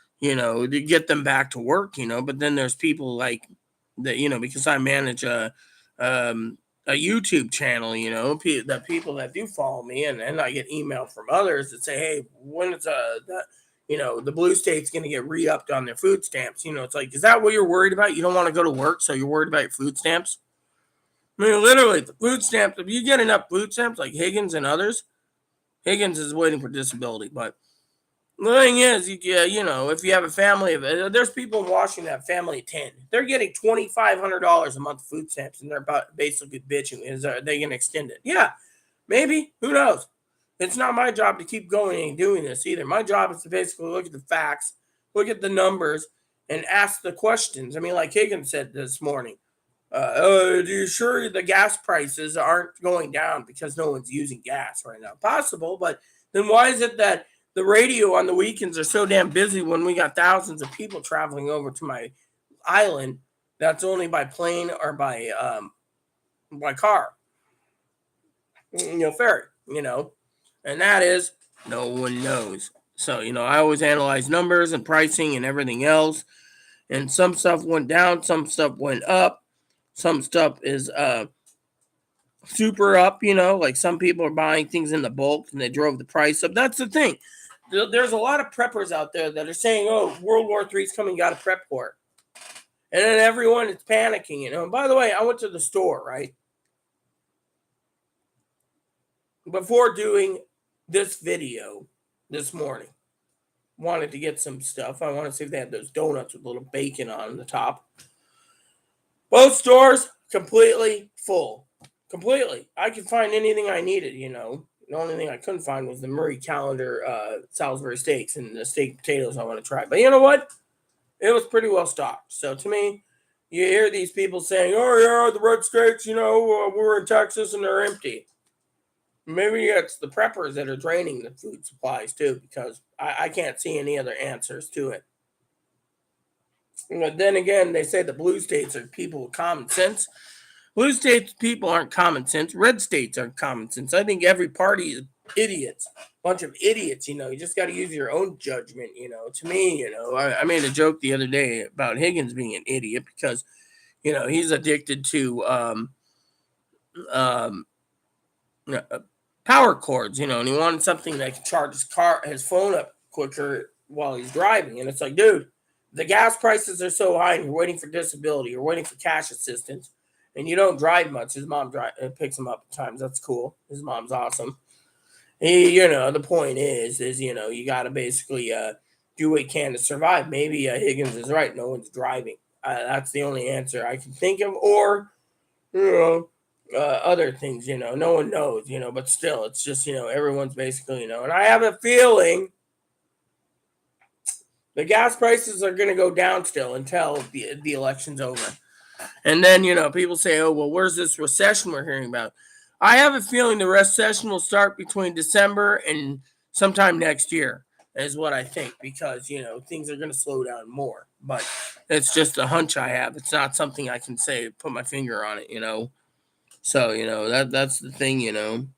get them back to work, but then there's people like that, because I manage a YouTube channel, the people that do follow me, and I get email from others that say, hey, when it's the blue state's going to get re-upped on their food stamps. It's like, is that what you're worried about? You don't want to go to work, so you're worried about your food stamps? I mean, literally, the food stamps, if you get enough food stamps like Higgins and others, Higgins is waiting for disability, but the thing is, if you have a family of, there's people in Washington that have family of 10. They're getting $2,500 a month of food stamps, and they're about basically bitching. Are they going to extend it? Yeah, maybe. Who knows? It's not my job to keep going and doing this either. My job is to basically look at the facts, look at the numbers, and ask the questions. I mean, like Higgins said this morning, are you sure the gas prices aren't going down because no one's using gas right now? Possible, but then why is it that the radio on the weekends are so damn busy when we got thousands of people traveling over to my island that's only by plane or by car, ferry, and that is no one knows. So, I always analyze numbers and pricing and everything else, and some stuff went down, some stuff went up, some stuff is super up, like some people are buying things in the bulk and they drove the price up. That's the thing. There's a lot of preppers out there that are saying, oh, World War III is coming, got to prep for it. And then everyone is panicking, And by the way, I went to the store, right? Before doing this video this morning. Wanted to get some stuff. I want to see if they had those donuts with a little bacon on the top. Both stores completely full. Completely. I could find anything I needed, The only thing I couldn't find was the Murray Calendar Salisbury steaks and the steak potatoes I want to try. But you know what? It was pretty well stocked. So to me, you hear these people saying, oh, yeah, the red steaks, we're in Texas and they're empty. Maybe it's the preppers that are draining the food supplies too, because I can't see any other answers to it. Then again, they say the blue states are people with common sense. Blue states people aren't common sense. Red states aren't common sense. I think every party is idiots. Bunch of idiots, you just got to use your own judgment, To me, I made a joke the other day about Higgins being an idiot because, he's addicted to power cords, and he wanted something that could charge his phone up quicker while he's driving. And it's like, dude, the gas prices are so high, and you're waiting for disability, you're waiting for cash assistance, and you don't drive much. His mom picks him up at times. That's cool. His mom's awesome. The point is you got to basically do what you can to survive. Maybe Higgins is right. No one's driving. That's the only answer I can think of. Or, other things, no one knows, but still, it's just, everyone's basically, and I have a feeling the gas prices are going to go down still until the election's over. And then, people say, oh, well, where's this recession we're hearing about? I have a feeling the recession will start between December and sometime next year, is what I think, because, things are going to slow down more. But it's just a hunch I have. It's not something I can say, put my finger on it, So, that's the thing,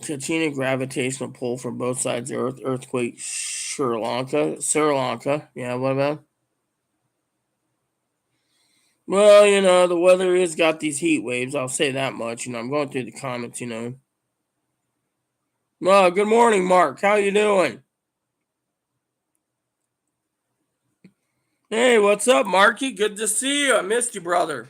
Katrina gravitational pull from both sides of the Earth, earthquake, Sri Lanka. Yeah, what about? Well, the weather has got these heat waves. I'll say that much. I'm going through the comments, Well, good morning, Mark. How you doing? Hey, what's up, Marky? Good to see you. I missed you, brother.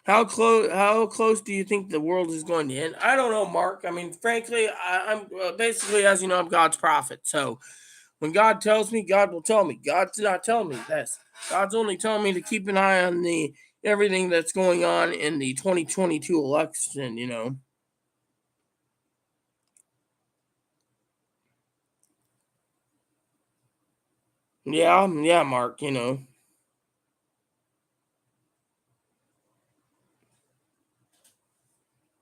How close do you think the world is going to end? I don't know, Mark. I mean, frankly, I'm basically, as you know, I'm God's prophet. So when God tells me, God will tell me. God's not telling me this. God's only telling me to keep an eye on everything that's going on in the 2022 election, Yeah, Mark,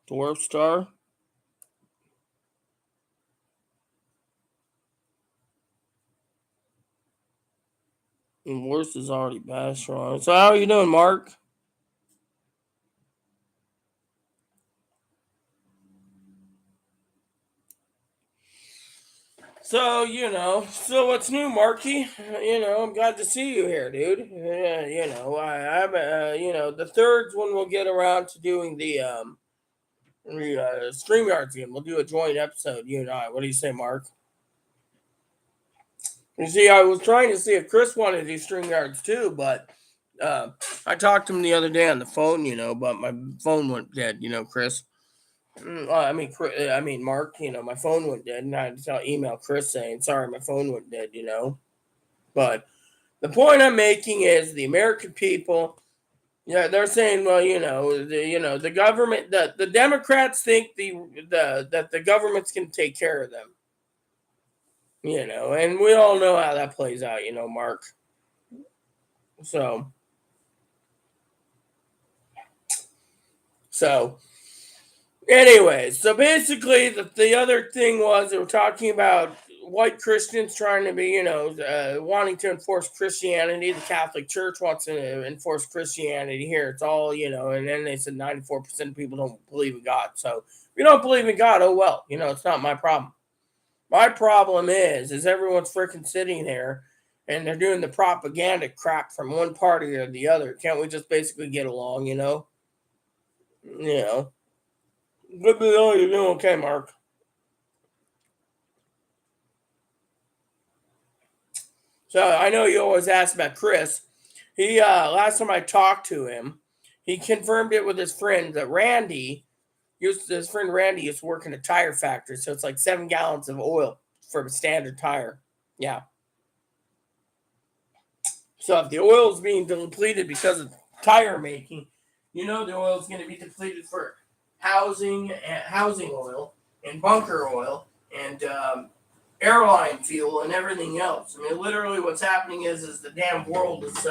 Dwarf Star. And worst is already passed wrong. So how are you doing, Mark? So what's new, Marky? I'm glad to see you here, dude. I'm, the third one we'll get around to doing the StreamYards again. We'll do a joint episode, you and I. What do you say, Mark? You see, I was trying to see if Chris wanted to do StreamYards too, but I talked to him the other day on the phone, but my phone went dead, Chris. Mark, my phone went dead, and I had to email Chris saying, sorry, my phone went dead, But the point I'm making is the American people, they're saying, well, the government, the Democrats think that the government's going to take care of them, and we all know how that plays out, Mark. So anyways, so basically the other thing was they were talking about white Christians trying to be, wanting to enforce Christianity. The Catholic Church wants to enforce Christianity here. It's all, and then they said 94% of people don't believe in God. So if you don't believe in God, oh well, it's not my problem. My problem is everyone's freaking sitting there and they're doing the propaganda crap from one party or the other. Can't we just basically get along, Good to know you're doing okay, Mark. So I know you always ask about Chris. He last time I talked to him, he confirmed it with his friend that his friend Randy used to work in a tire factory, so it's like 7 gallons of oil for a standard tire. Yeah. So if the oil is being depleted because of tire making, the oil is going to be depleted for housing oil and bunker oil and airline fuel and everything else. I mean, literally what's happening is the damn world is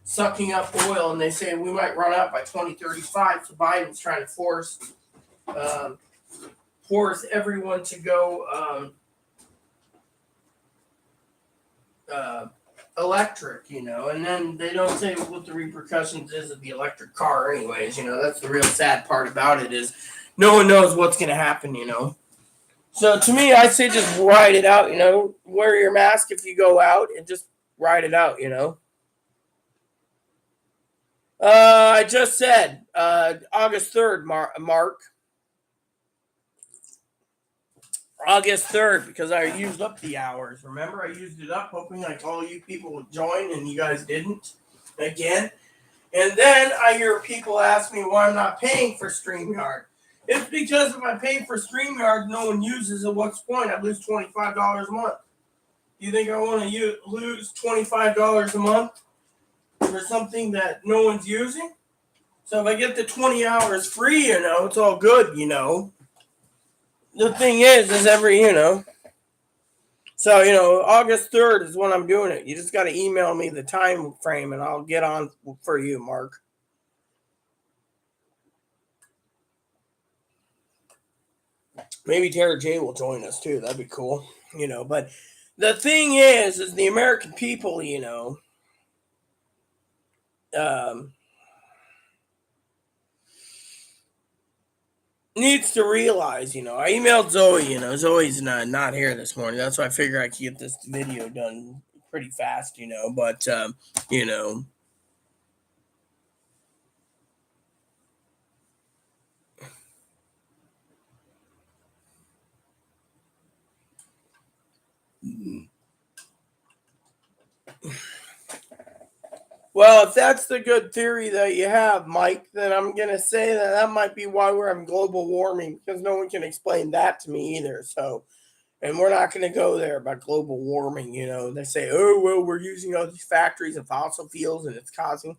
sucking up oil, and they say we might run out by 2035. So Biden's trying to force everyone to go electric, and then they don't say what the repercussions is of the electric car anyways. That's the real sad part about it is no one knows what's going to happen, So to me, I say just ride it out, wear your mask if you go out and just ride it out, you know. I just said August 3rd, Mark. August 3rd, because I used up the hours. Remember, I used it up hoping like all you people would join, and you guys didn't again. And then I hear people ask me why I'm not paying for StreamYard. It's because if I pay for StreamYard, no one uses it. What's the point? I lose $25 a month. Do you think I want to lose $25 a month for something that no one's using? So if I get the 20 hours free, you know, it's all good, you know. The thing is every, you know. So, you know, August 3rd is when I'm doing it. You just got to email me the time frame and I'll get on for you, Mark. Maybe Tara J will join us too. That'd be cool, you know. But the thing is the American people, you know, needs to realize, you know, I emailed Zoe, you know, Zoe's not here this morning. That's why I figure I could get this video done pretty fast, you know, but, you know, well, if that's the good theory that you have, Mike, then I'm going to say that might be why we're having global warming, because no one can explain that to me either. So, and we're not going to go there about global warming. You know, they say, oh, well, we're using all these factories and fossil fuels and it's causing.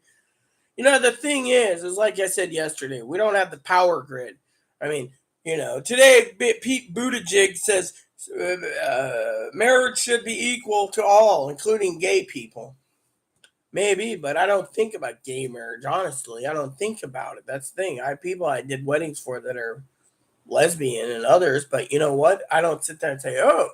You know, the thing is like I said yesterday, we don't have the power grid. I mean, you know, today Pete Buttigieg says marriage should be equal to all, including gay people. Maybe, but I don't think about gay marriage, honestly. I don't think about it. That's the thing. I have people I did weddings for that are lesbian and others, but you know what? I don't sit there and say, oh,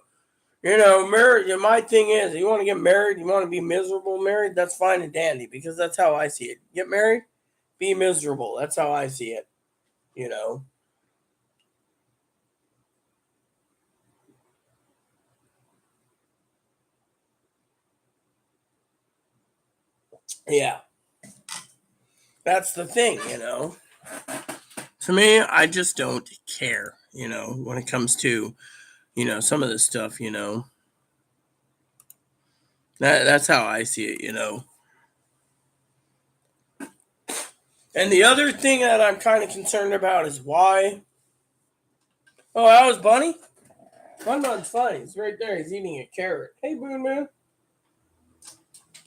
you know, marriage. My thing is, you want to get married, you want to be miserable married, that's fine and dandy, because that's how I see it. Get married, be miserable. That's how I see it, you know. Yeah. That's the thing, you know. To me, I just don't care, you know, when it comes to, you know, some of this stuff, you know. That's how I see it, you know. And the other thing that I'm kind of concerned about is why. Oh, that was Bunny? Bun's fine. He's right there. He's eating a carrot. Hey, Boon Man.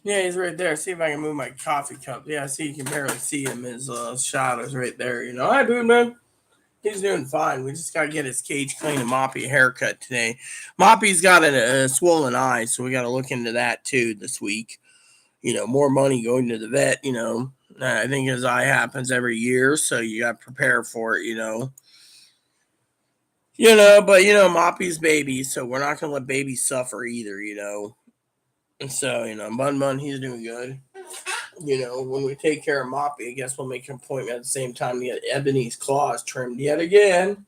Yeah, he's right there. See if I can move my coffee cup. Yeah, I see you can barely see him. His shadow's right there. You know, hi, Boon Man. He's doing fine. We just got to get his cage clean and Moppy a haircut today. Moppy's got a swollen eye, so we got to look into that too this week. You know, more money going to the vet, you know. I think his eye happens every year, so you got to prepare for it, you know. You know, but, you know, Moppy's baby, so we're not going to let babies suffer either, you know. And so, you know, Bun, he's doing good. You know, when we take care of Moppy, I guess we'll make an appointment at the same time to get Ebony's claws trimmed yet again.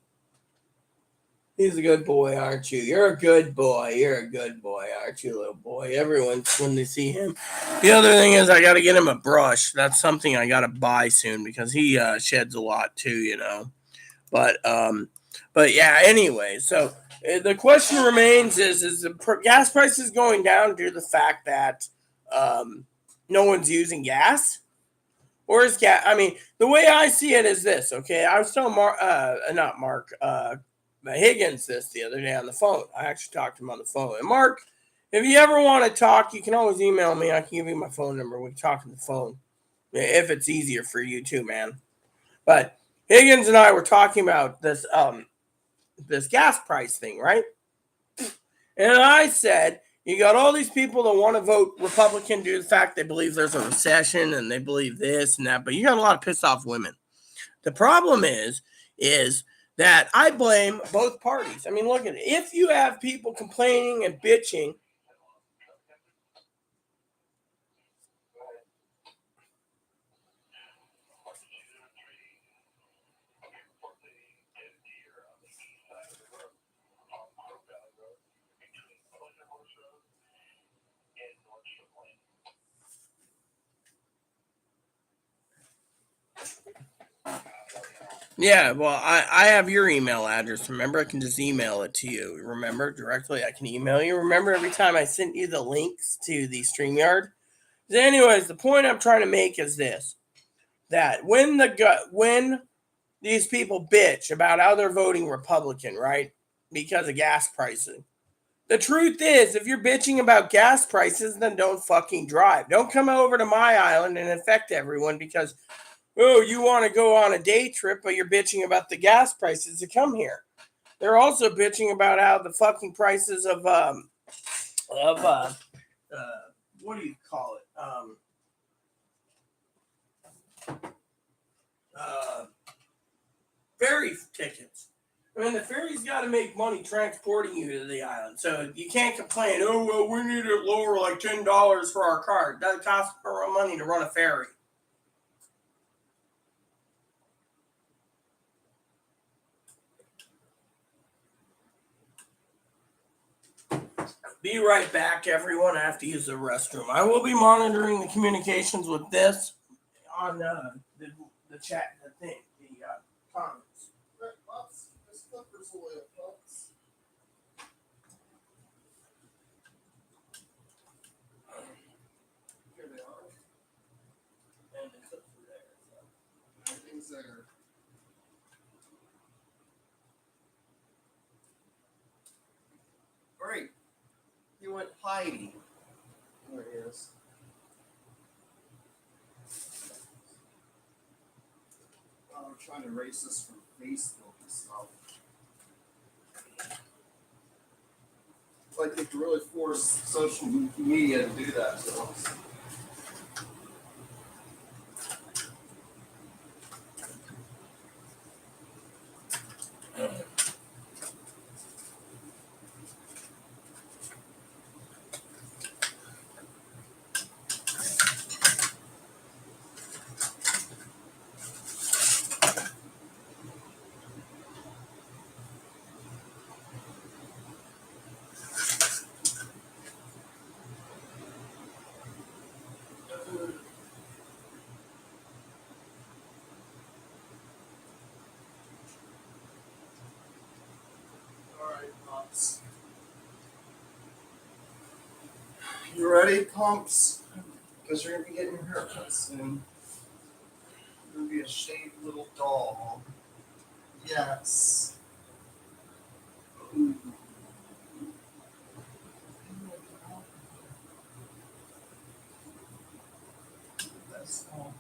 He's a good boy, aren't you? You're a good boy. You're a good boy, aren't you, little boy? Everyone, when they see him. The other thing is I got to get him a brush. That's something I got to buy soon because he sheds a lot too, you know. But yeah, anyway, so the question remains is the gas prices going down due to the fact that no one's using gas? Or is gas, I mean, the way I see it is this, okay? I was telling Higgins this the other day on the phone. I actually talked to him on the phone. And Mark, if you ever want to talk, you can always email me. I can give you my phone number. We can talk on the phone if it's easier for you too, man. But Higgins and I were talking about this gas price thing, right? And I said, you got all these people that want to vote Republican due to the fact they believe there's a recession and they believe this and that, but you got a lot of pissed off women. The problem is that I blame both parties. I mean, look at it. If you have people complaining and bitching, Yeah, well, I have your email address. Remember, I can just email it to you. Remember, directly, I can email you. Remember, every time I sent you the links to the StreamYard? Anyways, the point I'm trying to make is this: that when these people bitch about how they're voting Republican, right, because of gas prices. The truth is, if you're bitching about gas prices, then don't fucking drive. Don't come over to my island and infect everyone because, oh, you want to go on a day trip, but you're bitching about the gas prices to come here. They're also bitching about how the fucking prices of what do you call it? Uh, Ferry tickets. I mean, the ferry's got to make money transporting you to the island, so you can't complain. Oh well, we need it lower, like $10 for our car. It doesn't cost more money to run a ferry. Be right back, everyone. I have to use the restroom. I will be monitoring the communications with this on the chat, the thing, the comments. Right, Pops, this clipper's oil, Pops. Here they are. And the clips are there. So. Everything's there. Great. You went Heidi. There he is. I'm trying to erase this from Facebook and stuff. It's like they could really force social media to do that to us. Alright, Pops. You ready, Pumps? Because you're going to be getting your haircut soon. You're going to be a shaved little doll. Yes. Ooh. That's all.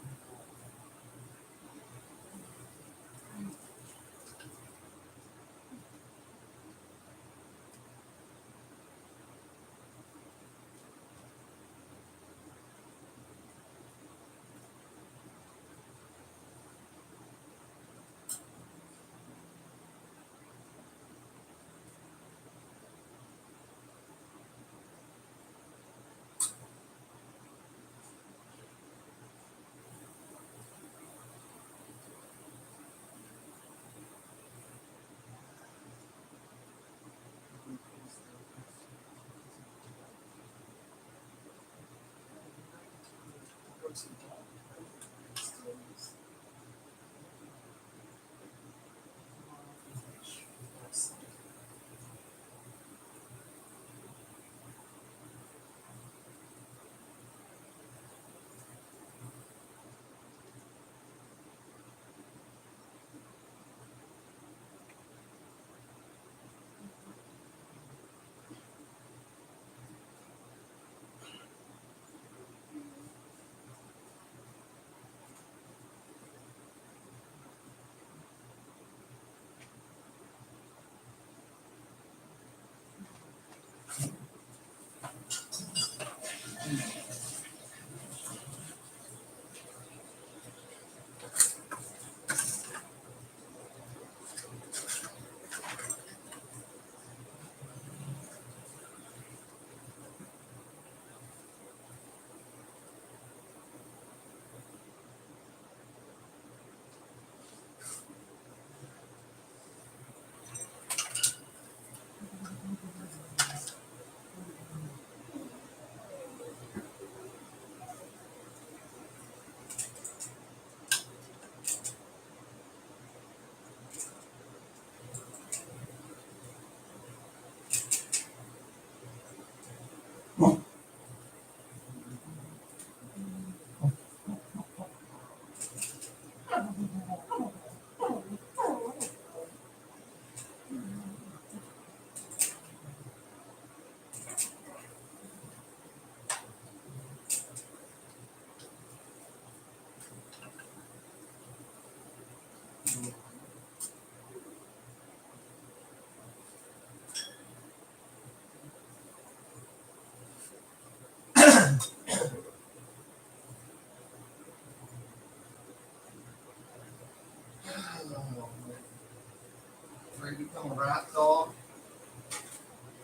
become a rat dog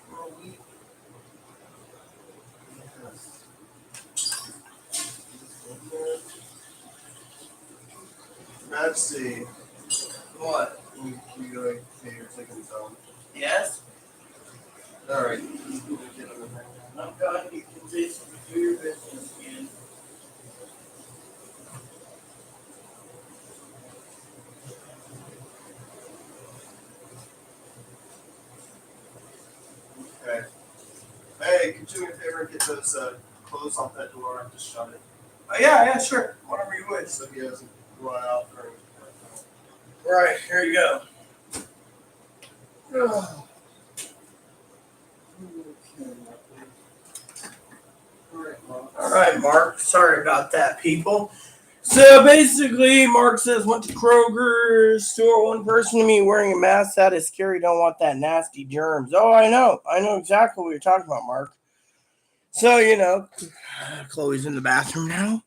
for a week. Yes. Let's see. What? You going to say you're taking some? Yes? Alright. I'm done. You can just do your business again. Okay. Hey, could you do me a favor and get those clothes off that door and just shut it? Yeah, sure. Whatever you wish. So he doesn't run out or anything. Right, here you go. All right, Mark. Sorry about that, people. So basically, Mark says, went to Kroger's store. One person to me wearing a mask. That is scary. Don't want that nasty germs. Oh, I know. I know exactly what you're talking about, Mark. So, Chloe's in the bathroom now.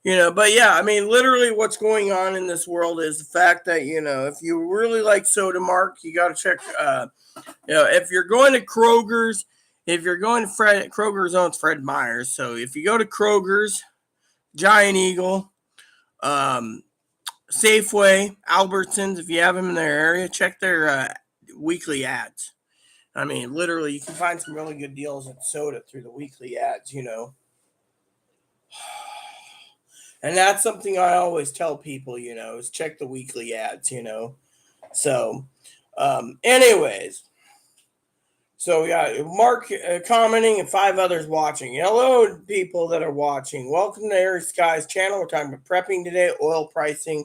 But yeah, I mean, literally what's going on in this world is the fact that, if you really like soda, Mark, you got to check, if you're going to Kroger's, if you're going to Kroger's owns Fred Meyer's. So if you go to Kroger's, Giant Eagle, Safeway, Albertsons, if you have them in their area, check their weekly ads. I mean, literally, you can find some really good deals in soda through the weekly ads, And that's something I always tell people, is check the weekly ads, So, anyways, so we got Mark commenting and 5 others watching. Hello, people that are watching. Welcome to Airy Skies channel. We're talking about prepping today, oil pricing.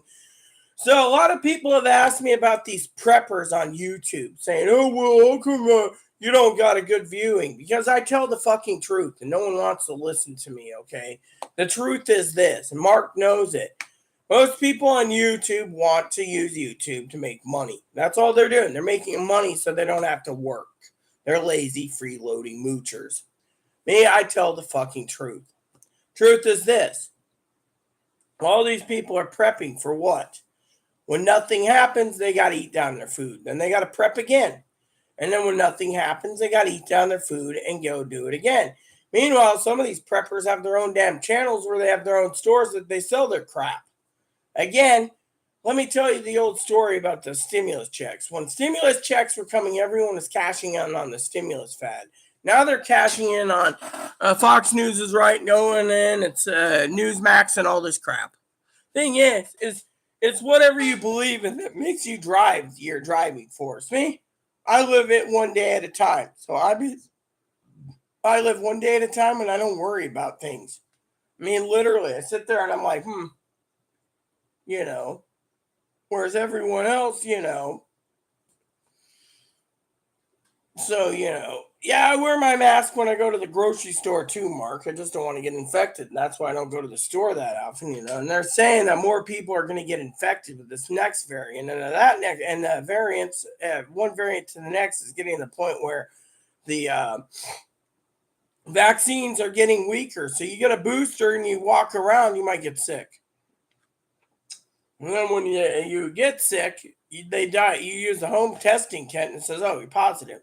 So a lot of people have asked me about these preppers on YouTube, saying, "Oh well, how come you don't got a good viewing?" Because I tell the fucking truth, and no one wants to listen to me. Okay, the truth is this, and Mark knows it. Most people on YouTube want to use YouTube to make money. That's all they're doing. They're making money so they don't have to work. They're lazy, freeloading moochers. Me, I tell the fucking truth. Truth is this. All these people are prepping for what? When nothing happens, they got to eat down their food. Then they got to prep again. And then when nothing happens, they got to eat down their food and go do it again. Meanwhile, some of these preppers have their own damn channels where they have their own stores that they sell their crap. Again, let me tell you the old story about the stimulus checks. When stimulus checks were coming, everyone was cashing in on the stimulus fad. Now they're cashing in on Fox News is right going in. It's Newsmax and all this crap. Thing is it's whatever you believe in that makes you drive your driving force. Me, I live it one day at a time. So I live one day at a time and I don't worry about things. I mean, literally, I sit there and I'm like, whereas everyone else, so, yeah, I wear my mask when I go to the grocery store too, Mark. I just don't want to get infected. And that's why I don't go to the store that often, And they're saying that more people are going to get infected with this next variant. And the variants, one variant to the next is getting to the point where the vaccines are getting weaker. So you get a booster and you walk around, you might get sick. And then when you get sick, they die. You use the home testing kit and it says, "Oh, you're positive."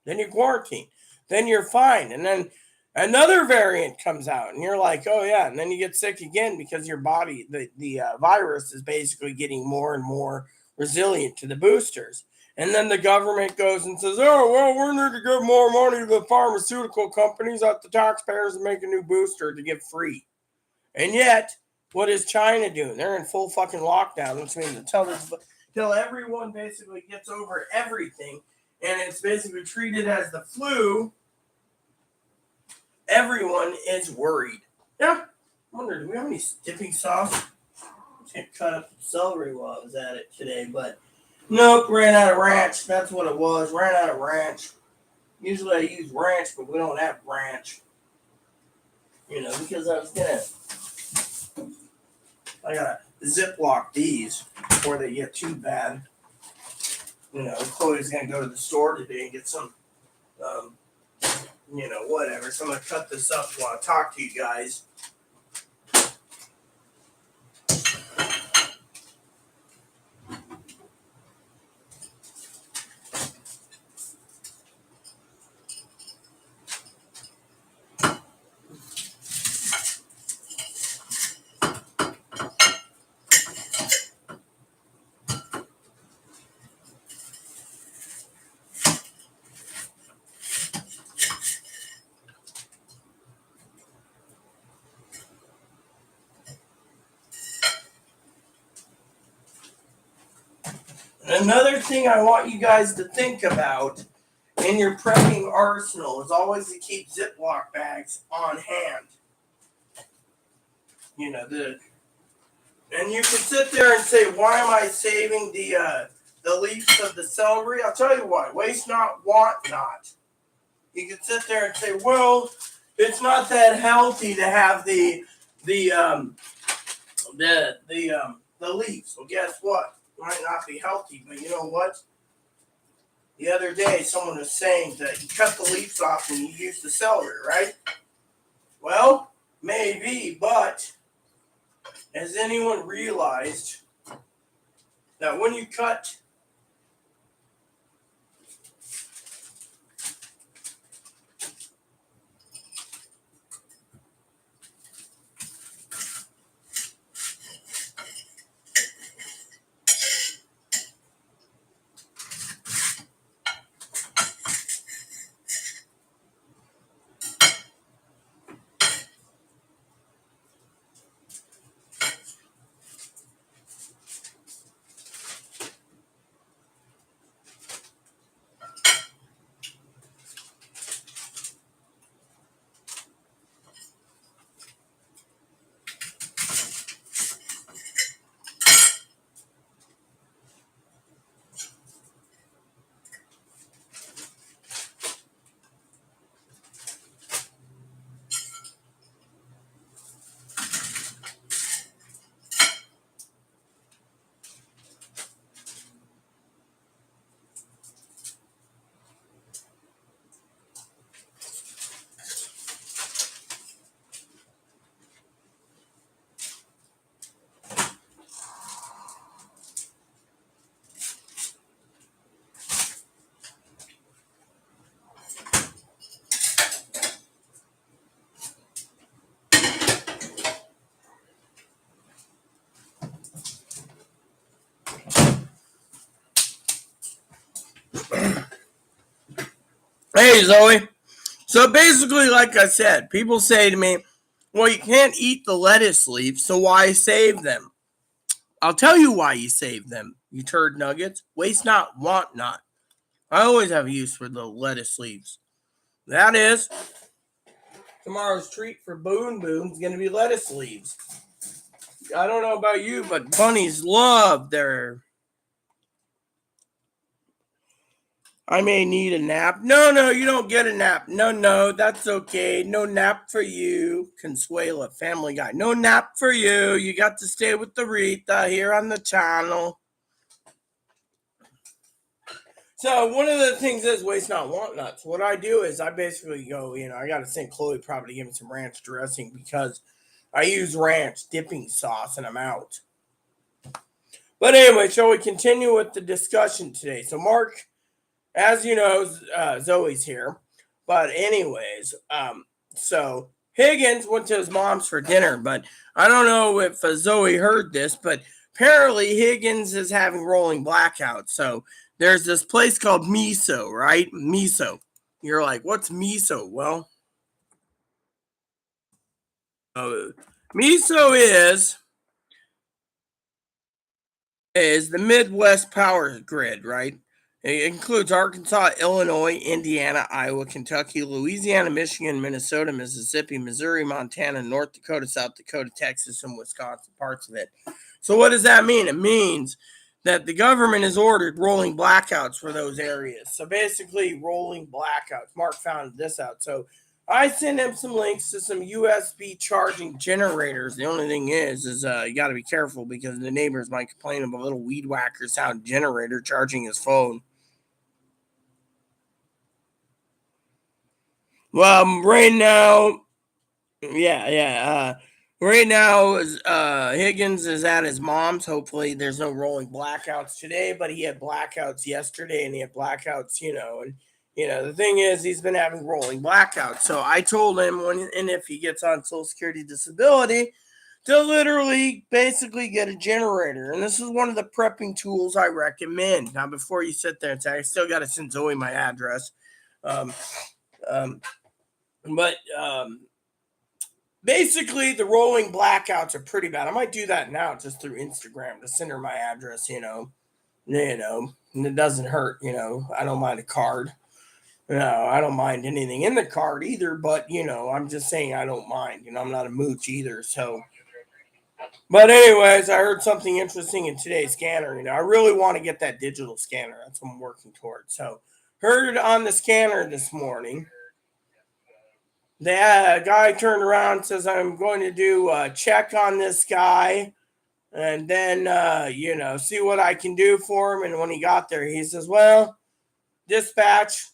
Then you're quarantined. Then you're fine. And then another variant comes out and you're like, "Oh yeah." And then you get sick again because your body, the virus is basically getting more and more resilient to the boosters. And then the government goes and says, "Oh, well, we need to give more money to the pharmaceutical companies at the taxpayers and make a new booster to give free." And yet, what is China doing? They're in full fucking lockdown, which means until everyone basically gets over everything and it's basically treated as the flu, everyone is worried. Yeah. I wonder, do we have any dipping sauce? I was going to cut up some celery while I was at it today, but nope, ran out of ranch. That's what it was. Ran out of ranch. Usually I use ranch, but we don't have ranch. Because I gotta Ziploc these before they get too bad. Chloe's gonna go to the store today and get some, whatever. So I'm gonna cut this up while I talk to you guys. Another thing I want you guys to think about in your prepping arsenal is always to keep Ziploc bags on hand. You know, and you can sit there and say, why am I saving the leaves of the celery? I'll tell you why. Waste not, want not. You can sit there and say, well, it's not that healthy to have the leaves. Well, guess what? It might not be healthy, but you know what? The other day, someone was saying that you cut the leaves off and you use the celery, right? Well, maybe, but has anyone realized that when you cut Hey, Zoe. So basically, like I said, people say to me, well, you can't eat the lettuce leaves, so why save them? I'll tell you why you save them, you turd nuggets. Waste not, want not. I always have use for the lettuce leaves. That is, tomorrow's treat for Boon is going to be lettuce leaves. I don't know about you, but bunnies love their... I may need a nap. No, you don't get a nap. No, that's okay. No nap for you. Consuela, Family Guy. No nap for you. You got to stay with the Rita here on the channel. So one of the things is waste not, want not. So what I do is I basically go, I got to send Chloe probably to give me some ranch dressing because I use ranch dipping sauce and I'm out. But anyway, shall we continue with the discussion today? So Mark, as you know, Zoe's here. But anyways, so Higgins went to his mom's for dinner, but I don't know if Zoe heard this, but apparently Higgins is having rolling blackouts. So there's this place called Miso, right? Miso. You're like, what's Miso? Well, Miso is the Midwest power grid, right? It includes Arkansas, Illinois, Indiana, Iowa, Kentucky, Louisiana, Michigan, Minnesota, Mississippi, Missouri, Montana, North Dakota, South Dakota, Texas, and Wisconsin, parts of it. So what does that mean? It means that the government has ordered rolling blackouts for those areas. So basically rolling blackouts. Mark found this out. So I sent him some links to some USB charging generators. The only thing is you got to be careful because the neighbors might complain of a little weed whacker sound generator charging his phone. Well, right now, right now, Higgins is at his mom's. Hopefully, there's no rolling blackouts today, but he had blackouts yesterday, and he had blackouts, and the thing is, he's been having rolling blackouts. So I told him and if he gets on Social Security disability, to literally basically get a generator. And this is one of the prepping tools I recommend. Now, before you sit there and say, I still got to send Zoe my address. But basically, the rolling blackouts are pretty bad. I might do that now just through Instagram to send her my address, and it doesn't hurt. I don't mind a card. No, I don't mind anything in the card either, but I'm just saying I don't mind. I'm not a mooch either. So, but anyways, I heard something interesting in today's scanner. I really want to get that digital scanner. That's what I'm working towards. So, heard on the scanner this morning. The guy turned around and says, I'm going to do a check on this guy and then, see what I can do for him. And when he got there, he says, well, dispatch,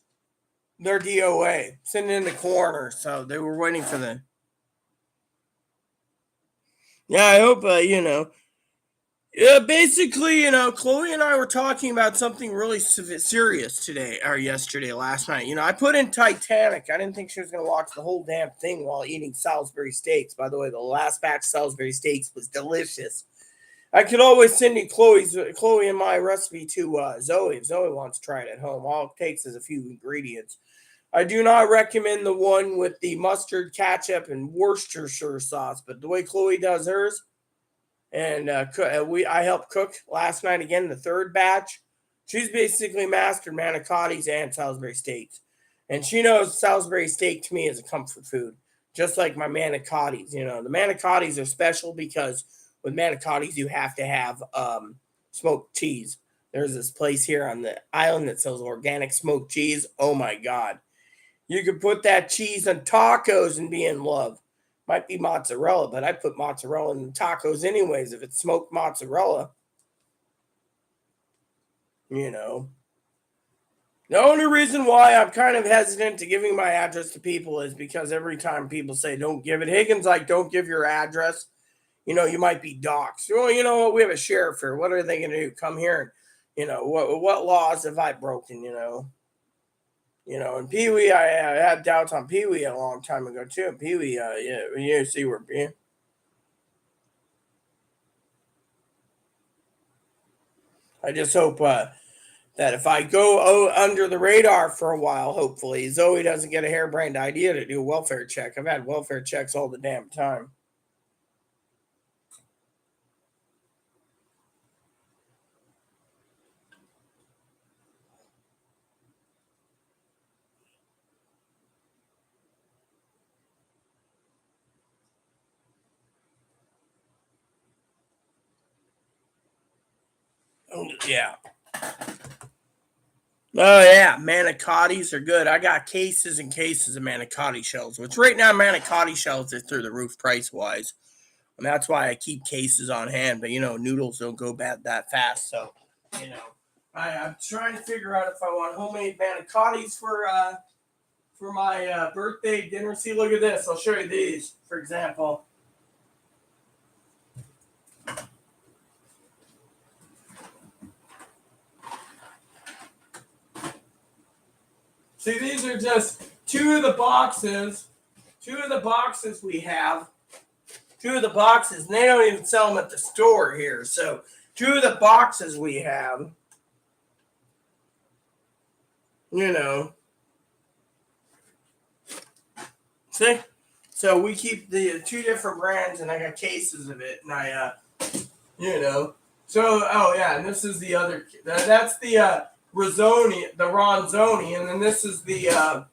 they're DOA, sitting in the corner. So they were waiting for the. Yeah, I hope, Yeah, basically, Chloe and I were talking about something really serious today or yesterday, last night. I put in Titanic. I didn't think she was going to watch the whole damn thing while eating Salisbury steaks. By the way, the last batch of Salisbury steaks was delicious. I could always send you Chloe and my recipe to Zoe if Zoe wants to try it at home. All it takes is a few ingredients. I do not recommend the one with the mustard, ketchup, and Worcestershire sauce, but the way Chloe does hers, and I helped cook last night again, the third batch. She's basically mastered manicottis and Salisbury steaks. And she knows Salisbury steak to me is a comfort food, just like my manicottis. The manicottis are special because with manicottis, you have to have smoked cheese. There's this place here on the island that sells organic smoked cheese. Oh, my God. You could put that cheese on tacos and be in love. Might be mozzarella, but I put mozzarella in the tacos anyways. If it's smoked mozzarella, The only reason why I'm kind of hesitant to giving my address to people is because every time people say don't give it, Higgins don't give your address. You might be doxxed. Well, you know what? We have a sheriff here. What are they going to do? Come here and what laws have I broken? And Pee Wee, I had doubts on Pee Wee a long time ago too. Pee Wee, you see where. I just hope that if I go under the radar for a while, hopefully Zoe doesn't get a harebrained idea to do a welfare check. I've had welfare checks all the damn time. Yeah. Oh, yeah. Manicottis are good. I got cases and cases of manicotti shells, which right now manicotti shells are through the roof price-wise. And that's why I keep cases on hand. But, noodles don't go bad that fast. So, I'm trying to figure out if I want homemade manicottis for my birthday dinner. See, look at this. I'll show you these, for example. See, these are just two of the boxes we have. Two of the boxes, and they don't even sell them at the store here. So, two of the boxes we have, See? So, we keep the two different brands, and I got cases of it, and So, oh, yeah, and this is the other, that's the Rizzoni, the Ronzoni, and then this is the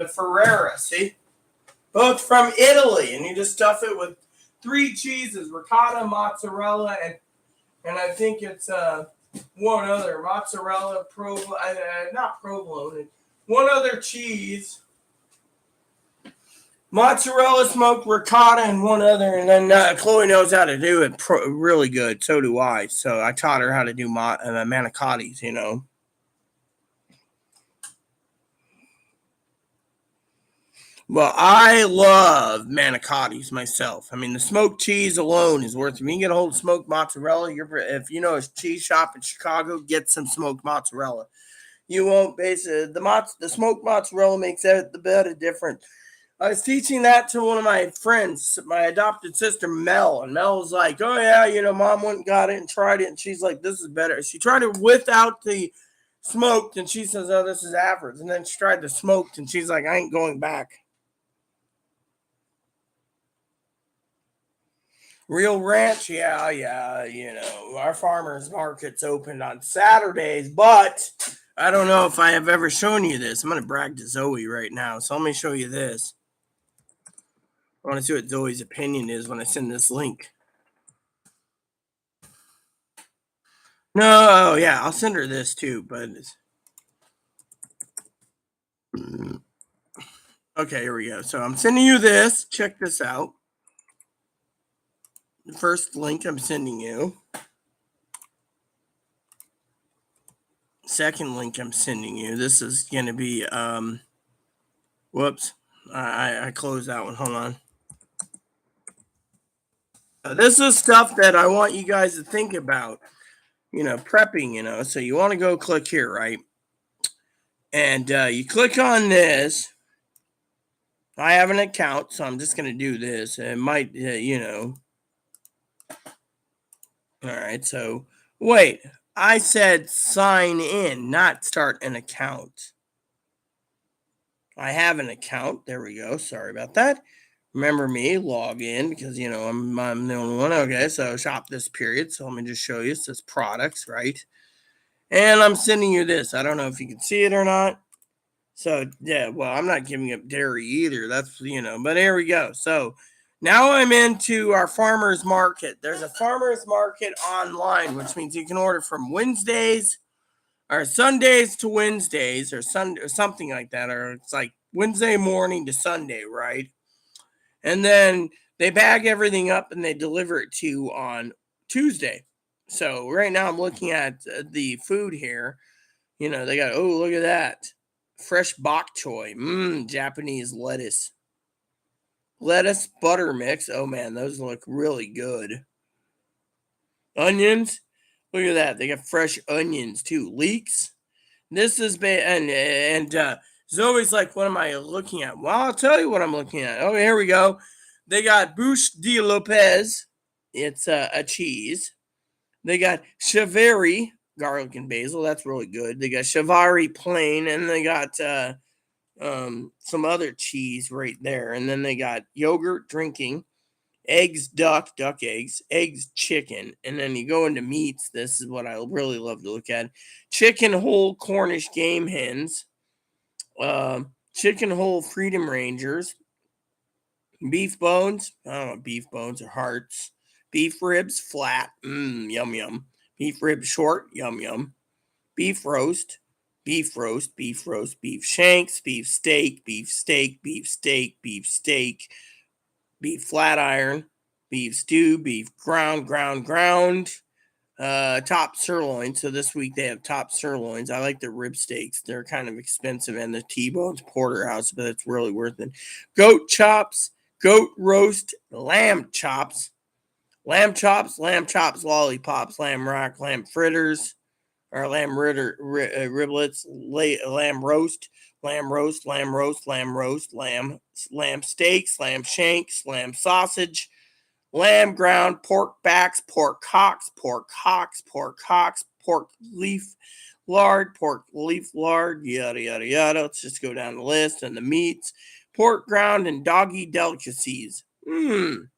Ferrera, see? Both from Italy, and you just stuff it with 3 cheeses, ricotta, mozzarella, and I think it's one other, mozzarella, not provolone, one other cheese, mozzarella, smoked ricotta, and one other, and then Chloe knows how to do it really good, so do I, so I taught her how to do manicottis, Well, I love manicottis myself. I mean, the smoked cheese alone is worth it. If you can get a hold of smoked mozzarella, if you know a cheese shop in Chicago, get some smoked mozzarella. You won't the smoked mozzarella makes the bit of difference. I was teaching that to one of my friends, my adopted sister, Mel, and Mel was like, oh, yeah, Mom went and got it and tried it, and she's like, this is better. She tried it without the smoked, and she says, oh, this is average. And then she tried the smoked, and she's like, I ain't going back. Real Ranch, yeah, our farmers market's open on Saturdays, but I don't know if I have ever shown you this. I'm going to brag to Zoe right now, so let me show you this. I want to see what Zoe's opinion is when I send this link. No, yeah, I'll send her this too, but okay, here we go. So I'm sending you this. Check this out. The first link I'm sending you. Second link I'm sending you. This is going to be, whoops. I closed that one. Hold on. This is stuff that I want you guys to think about, prepping, so you want to go click here, right? And you click on this. I have an account, so I'm just going to do this. It might, All right, so wait, I said sign in, not start an account. I have an account. There we go. Sorry about that. Remember me, log in because, I'm the only one. Okay, so shop this period. So let me just show you. It says products, right? And I'm sending you this. I don't know if you can see it or not. So, yeah, well, I'm not giving up dairy either. That's, but here we go. So now I'm into our farmer's market. There's a farmer's market online, which means you can order from Wednesdays or Sundays to Wednesdays or Sunday or something like that. Or it's like Wednesday morning to Sunday, right? And then they bag everything up and they deliver it to you on Tuesday. So right now I'm looking at the food here. They got, oh, look at that. Fresh bok choy. Japanese lettuce. Lettuce butter mix. Oh, man, those look really good. Onions. Look at that. They got fresh onions, too. Leeks. This is and Zoe's like, what am I looking at? Well, I'll tell you what I'm looking at. Oh, here we go. They got Bouche de Lopez. It's a cheese. They got Chiavari, garlic and basil. That's really good. They got Chiavari plain, and they got some other cheese right there. And then they got yogurt drinking, eggs, duck eggs, chicken. And then you go into meats. This is what I really love to look at. Chicken whole Cornish game hens, chicken whole Freedom Rangers, beef bones. I don't know what beef bones or hearts. Beef ribs flat. Yum, yum. Beef ribs short. Yum, yum. Beef roast. Beef roast, beef roast, beef shanks, beef steak, beef steak, beef steak, beef steak, beef flat iron, beef stew, beef ground, top sirloin. So this week they have top sirloins. I like the rib steaks. They're kind of expensive, and the T-bones porterhouse, but it's really worth it. Goat chops, goat roast, lamb chops, lollipops, lamb rack, lamb fritters, or lamb riblets, lamb roast, lamb steaks, lamb shanks, lamb sausage, lamb ground, pork backs, pork hocks, pork leaf lard, yada, yada, yada. Let's just go down the list and the meats, pork ground, and doggy delicacies. There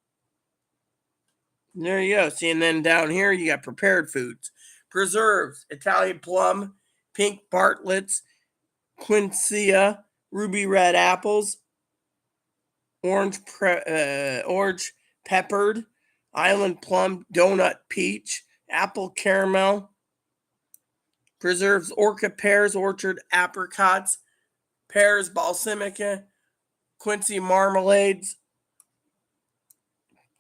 you go. See, and then down here you got prepared foods. Preserves, Italian plum, pink Bartlett's, quinceañera, ruby red apples, orange peppered, island plum, donut peach, apple caramel. Preserves, orca pears, orchard apricots, pears balsamica, quincy marmalades,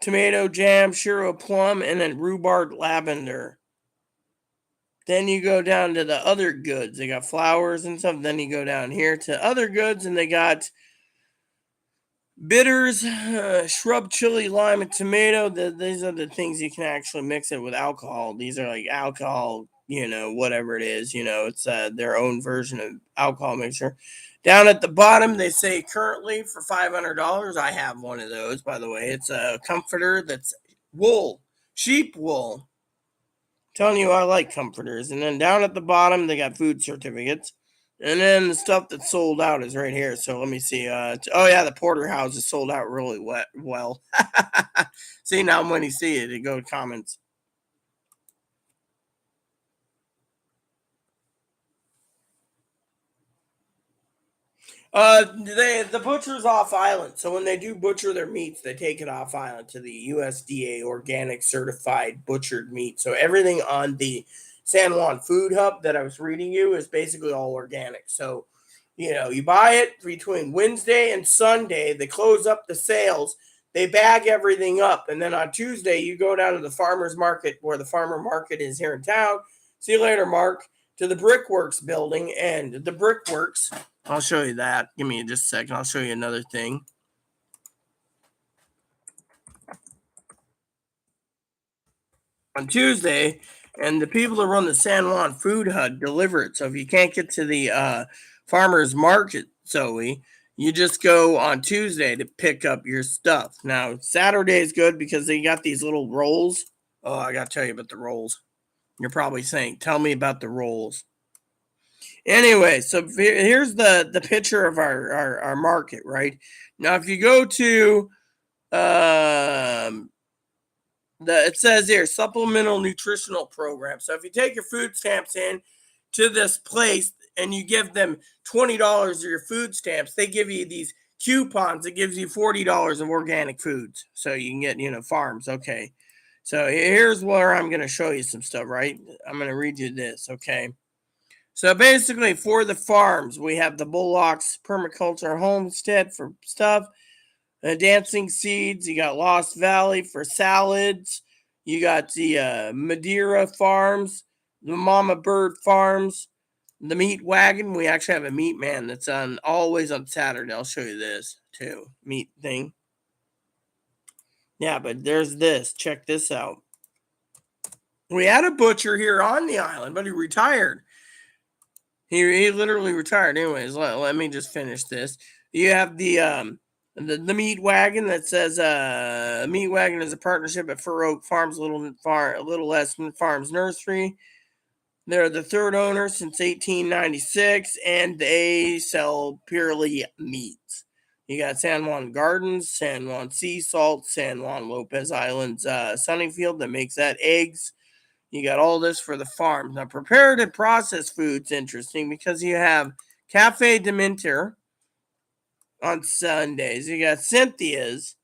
tomato jam, shiro plum, and then rhubarb lavender. Then you go down to the other goods. They got flowers and stuff. Then you go down here to other goods, and they got bitters, shrub chili, lime, and tomato. These are the things you can actually mix it with alcohol. These are like alcohol, whatever it is. It's their own version of alcohol mixture. Down at the bottom, they say currently for $500. I have one of those, by the way. It's a comforter that's wool, sheep wool. Telling you I like comforters. And then down at the bottom, they got food certificates. And then the stuff that's sold out is right here. So let me see. Oh yeah, the porterhouse is sold out really well. See, now when you see it, go to comments. The butcher's off island. So when they do butcher their meats, they take it off island to the USDA organic certified butchered meat. So everything on the San Juan Food Hub that I was reading you is basically all organic. So, you buy it between Wednesday and Sunday. They close up the sales. They bag everything up. And then on Tuesday, you go down to the farmer's market where the farmer market is here in town. See you later, Mark. To the Brickworks building. And the Brickworks, I'll show you that. Give me just a second. I'll show you another thing. On Tuesday, and the people that run the San Juan Food Hub deliver it. So if you can't get to the farmer's market, Zoe, you just go on Tuesday to pick up your stuff. Now, Saturday is good because they got these little rolls. Oh, I got to tell you about the rolls. You're probably saying, tell me about the rolls. Anyway, so here's the picture of our market, right? Now, if you go to it says here supplemental nutritional program. So if you take your food stamps in to this place and you give them $20 of your food stamps, they give you these coupons that gives you $40 of organic foods. So you can get, farms. Okay. So here's where I'm going to show you some stuff, right? I'm going to read you this. Okay. So basically for the farms, we have the Bullocks Permaculture Homestead for stuff. Dancing Seeds, you got Lost Valley for salads, you got the Madeira Farms, the Mama Bird Farms, the Meat Wagon. We actually have a meat man that's always on Saturday. I'll show you this too, meat thing. Yeah, but there's this. Check this out. We had a butcher here on the island, but he retired. He literally retired. Anyways, let me just finish this. You have the meat wagon that says meat wagon is a partnership at Fur Oak Farms, a little less than Farms Nursery. They're the third owner since 1896, and they sell purely meats. You got San Juan Gardens, San Juan Sea Salt, San Juan Lopez Islands Sunnyfield that makes that eggs. You got all this for the farms. Now, prepared and processed food's interesting because you have Cafe Dementor on Sundays. You got Cynthia's.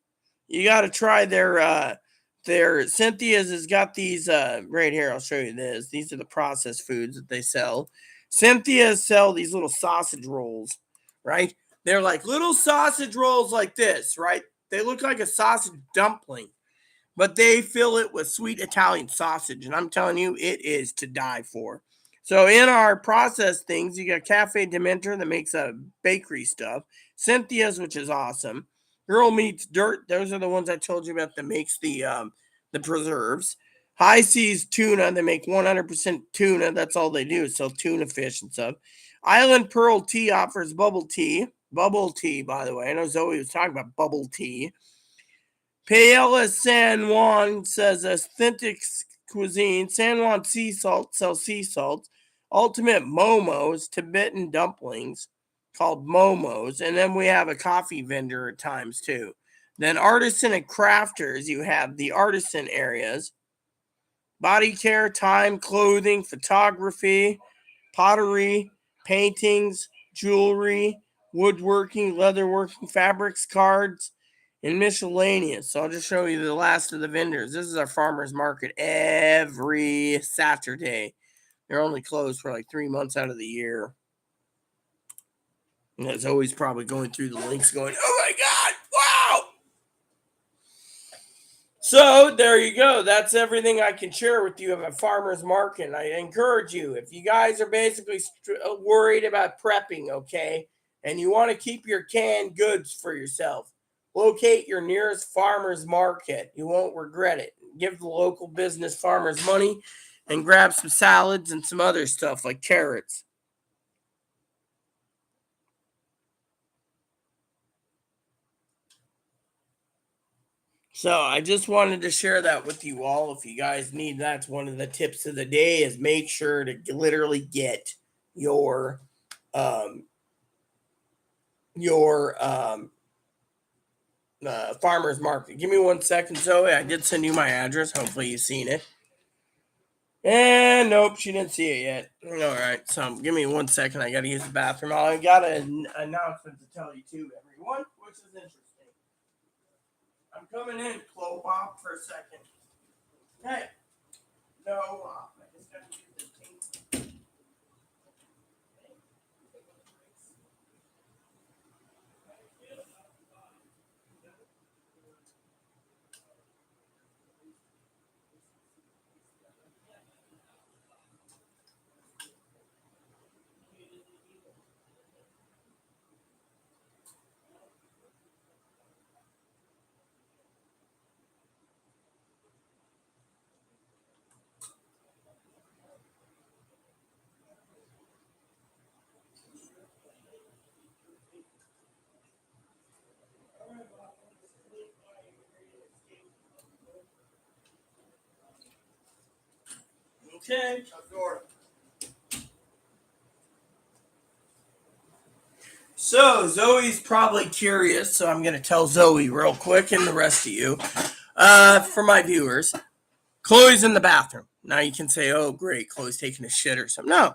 You got to try their Cynthia's has got these right here. I'll show you this. These are the processed foods that they sell. Cynthia's sell these little sausage rolls, right? They're like little sausage rolls like this, right? They look like a sausage dumpling, but they fill it with sweet Italian sausage. And I'm telling you, it is to die for. So in our processed things, you got Cafe Dementor that makes bakery stuff. Cynthia's, which is awesome. Girl Meets Dirt. Those are the ones I told you about that makes the preserves. High Seas Tuna. They make 100% tuna. That's all they do. Sell tuna fish and stuff. Island Pearl Tea offers bubble tea. Bubble tea, by the way. I know Zoe was talking about bubble tea. Paella San Juan says authentic cuisine. San Juan Sea Salt sells sea salt. Ultimate Momos, Tibetan dumplings called Momos. And then we have a coffee vendor at times too. Then artisan and crafters, you have the artisan areas. Body care, time, clothing, photography, pottery, paintings, jewelry, woodworking, leatherworking, fabrics, cards, and miscellaneous. So I'll just show you the last of the vendors. This is our farmer's market every Saturday. They're only closed for like 3 months out of the year. And it's always probably going through the links going, oh my God, wow. So there you go. That's everything I can share with you about farmer's market. I encourage you, if you guys are basically worried about prepping, okay, and you want to keep your canned goods for yourself, locate your nearest farmer's market. You won't regret it. Give the local business farmers money and grab some salads and some other stuff like carrots. So I just wanted to share that with you all. If you guys need, that's one of the tips of the day is make sure to literally get your your farmer's market. Give me 1 second, Zoe. I did send you my address. Hopefully you've seen it. And nope, she didn't see it yet. All right, so give me 1 second. I got to use the bathroom. I got an announcement to tell you too, everyone, which is interesting. I'm coming in, Chloe Bob, for a second. Hey, no, I just got to use this thing. Okay. So Zoe's probably curious, so I'm gonna tell Zoe real quick and the rest of you. For my viewers, Chloe's in the bathroom. Now you can say, oh great, Chloe's taking a shit or something. No.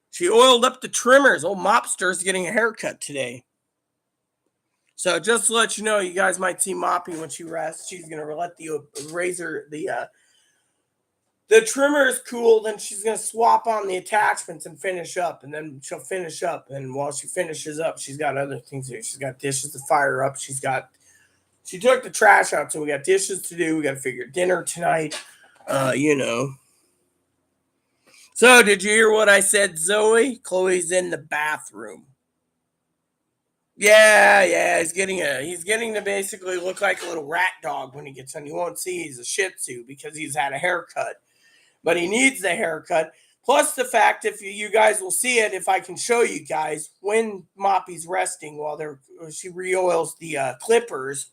She oiled up the trimmers. Old Mopster's getting a haircut today. So just to let you know, you guys might see Moppy when she rests. She's gonna let the razor, the trimmers cool, then she's going to swap on the attachments and finish up. And then she'll finish up. And while she finishes up, she's got other things to do. She's got dishes to fire up. She took the trash out, so we got dishes to do. We got to figure dinner tonight. So did you hear what I said, Zoe? Chloe's in the bathroom. Yeah, he's getting to basically look like a little rat dog when he gets on. You won't see he's a Shih Tzu because he's had a haircut. But he needs the haircut. Plus the fact, if you guys will see it, if I can show you guys, when Moppy's resting while she re-oils the clippers,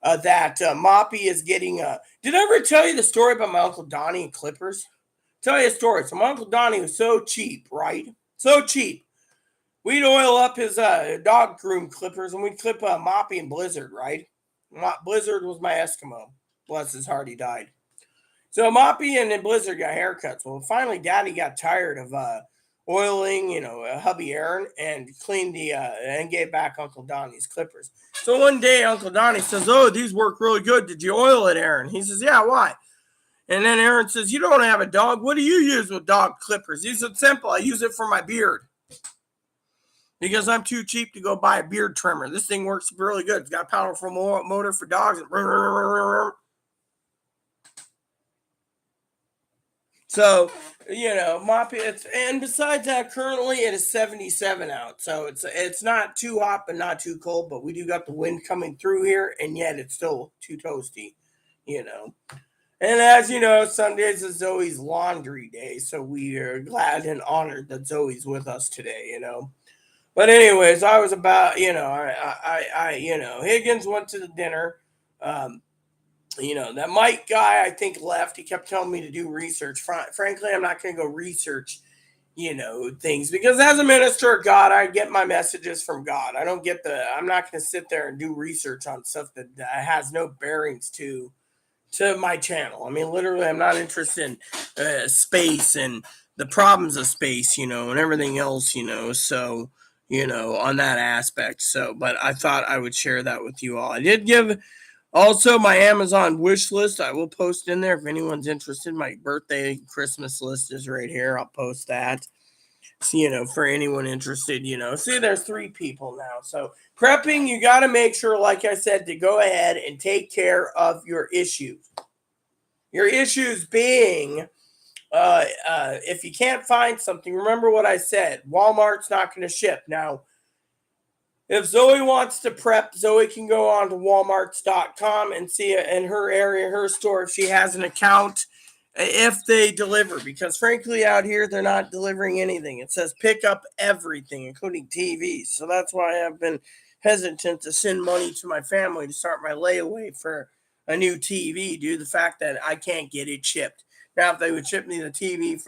that Moppy is getting. Did I ever tell you the story about my Uncle Donnie and clippers? Tell you a story. So my Uncle Donnie was so cheap, right? So cheap. We'd oil up his dog groom clippers, and we'd clip Moppy and Blizzard, right? Blizzard was my Eskimo. Bless his heart, he died. So Moppy and then Blizzard got haircuts. Well, finally, Daddy got tired of oiling, hubby Aaron, and cleaned and gave back Uncle Donnie's clippers. So one day, Uncle Donnie says, "Oh, these work really good. Did you oil it, Aaron?" He says, "Yeah, why?" And then Aaron says, "You don't have a dog. What do you use with dog clippers?" He said, "Simple. I use it for my beard because I'm too cheap to go buy a beard trimmer. This thing works really good. It's got a powerful motor for dogs." So, Moppy, and besides that, currently it is 77 out. So it's not too hot, but not too cold. But we do got the wind coming through here, and yet it's still too toasty, And as you know, Sundays is Zoe's laundry day. So we are glad and honored that Zoe's with us today, But anyways, I was about, Higgins went to the dinner. That Mike guy, I think, left. He kept telling me to do research. Frankly, I'm not going to go research, things because as a minister of God, I get my messages from God. I'm not going to sit there and do research on stuff that has no bearings to my channel. I mean, literally, I'm not interested in space and the problems of space, and everything else, so, on that aspect. So, but I thought I would share that with you all. I did give also my Amazon wish list. I will post in there if anyone's interested. My birthday Christmas list is right here. I'll post that. So, for anyone interested, see, there's 3 people now. So prepping, you got to make sure, like I said, to go ahead and take care of your issues. Your issues being, if you can't find something, remember what I said. Walmart's not going to ship. Now, if Zoe wants to prep, Zoe can go on to walmarts.com and see it in her area, her store, if she has an account, if they deliver. Because frankly, out here, they're not delivering anything. It says pick up everything, including TVs. So that's why I've been hesitant to send money to my family to start my layaway for a new TV due to the fact that I can't get it shipped. Now, if they would ship me the TV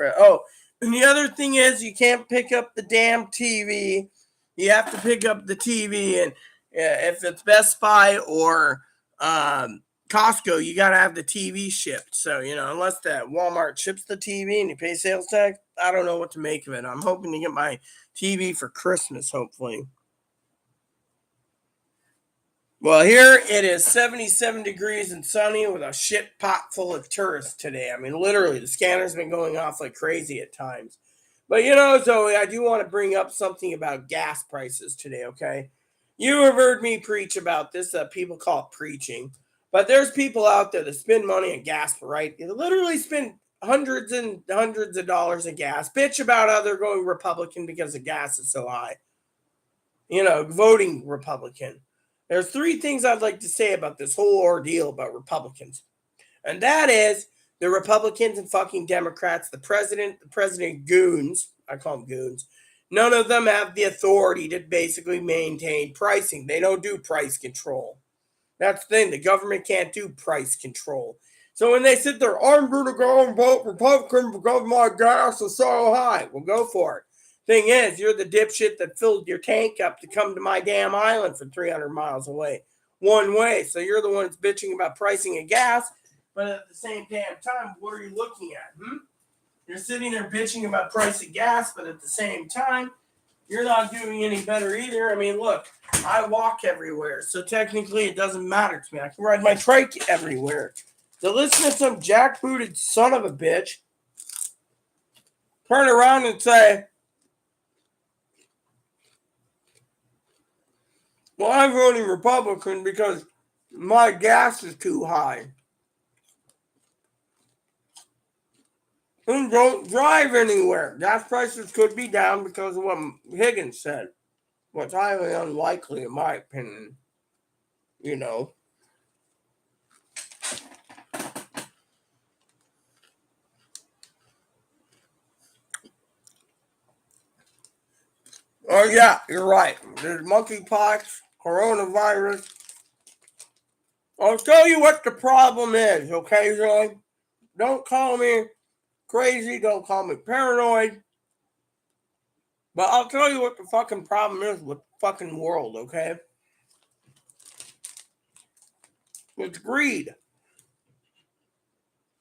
And the other thing is, you can't pick up the damn TV. You have to pick up the TV, and if it's Best Buy or Costco, you got to have the TV shipped. So, unless that Walmart ships the TV and you pay sales tax, I don't know what to make of it. I'm hoping to get my TV for Christmas, hopefully. Well, here it is 77 degrees and sunny with a shit pot full of tourists today. I mean, literally, the scanner's been going off like crazy at times. But Zoe, I do want to bring up something about gas prices today, okay? You have heard me preach about this, people call it preaching. But there's people out there that spend money on gas, right? They literally spend hundreds and hundreds of dollars of gas. Bitch about how they're going Republican because the gas is so high. Voting Republican. There's three things I'd like to say about this whole ordeal about Republicans. And that is the Republicans and fucking Democrats, the president goons, I call them goons, none of them have the authority to basically maintain pricing. They don't do price control. That's the thing. The government can't do price control. So when they sit there, I'm going to go and vote Republican because my gas is so high. Well, go for it. Thing is, you're the dipshit that filled your tank up to come to my damn island from 300 miles away, one way. So you're the one that's bitching about pricing of gas, but at the same damn time, what are you looking at? You're sitting there bitching about price of gas, but at the same time, you're not doing any better either. I mean, look, I walk everywhere, so technically it doesn't matter to me. I can ride my trike everywhere. So listen to some jackbooted son of a bitch turn around and say, well, I'm voting Republican because my gas is too high. And don't drive anywhere. Gas prices could be down because of what Higgins said. What's highly unlikely, in my opinion. Oh, yeah, you're right. There's monkeypox, coronavirus. I'll tell you what the problem is, okay, Zoe? Don't call me crazy. Don't call me paranoid. But I'll tell you what the fucking problem is with the fucking world, okay? It's greed.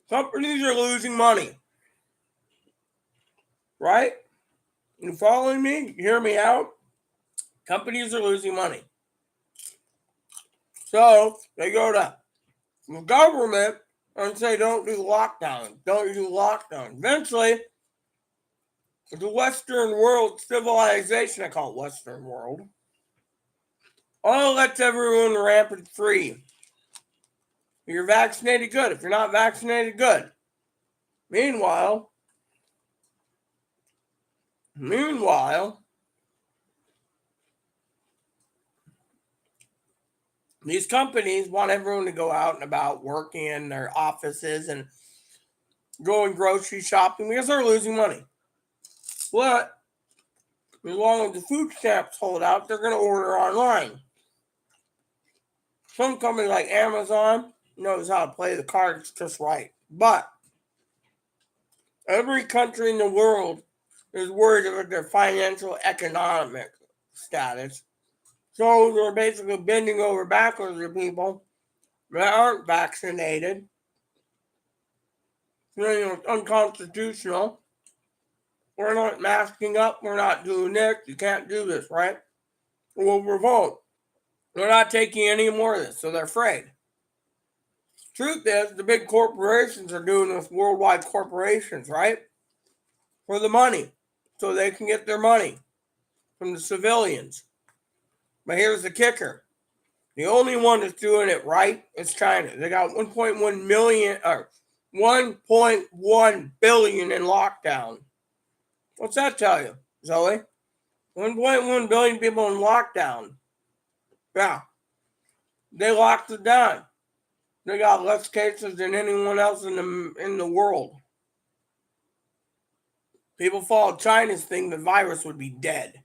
Companies are losing money. Right? You following me? You hear me out? Companies are losing money. So they go to the government and say, don't do lockdown. Don't do lockdown. Eventually, the Western world civilization, I call it Western world, all lets everyone rampant free. If you're vaccinated, good. If you're not vaccinated, good. Meanwhile, these companies want everyone to go out and about working in their offices and going grocery shopping because they're losing money. But as long as the food stamps hold out, they're going to order online. Some company like Amazon knows how to play the cards just right. But every country in the world is worried about their financial economic status. So they're basically bending over backwards to people that aren't vaccinated. It's unconstitutional. We're not masking up. We're not doing this. You can't do this, right? We'll revolt. They're not taking any more of this, so they're afraid. Truth is, the big corporations are doing this, worldwide corporations, right? For the money, so they can get their money from the civilians. But here's the kicker. The only one that's doing it right is China. They got 1.1 billion in lockdown. What's that tell you, Zoe? 1.1 billion people in lockdown. Yeah. They locked it down. They got less cases than anyone else in the world. People followed China's thing, the virus would be dead.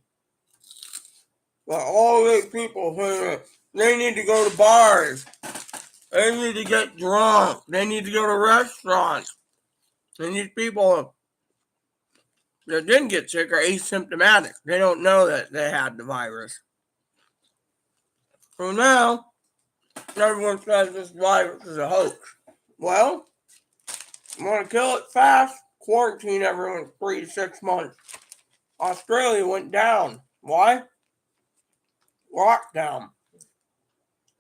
But all these people, they need to go to bars. They need to get drunk. They need to go to restaurants. And these people that didn't get sick are asymptomatic. They don't know that they had the virus. So now, everyone says this virus is a hoax. Well, you want to kill it fast? Quarantine everyone 3 to 6 months. Australia went down. Why? Lockdown.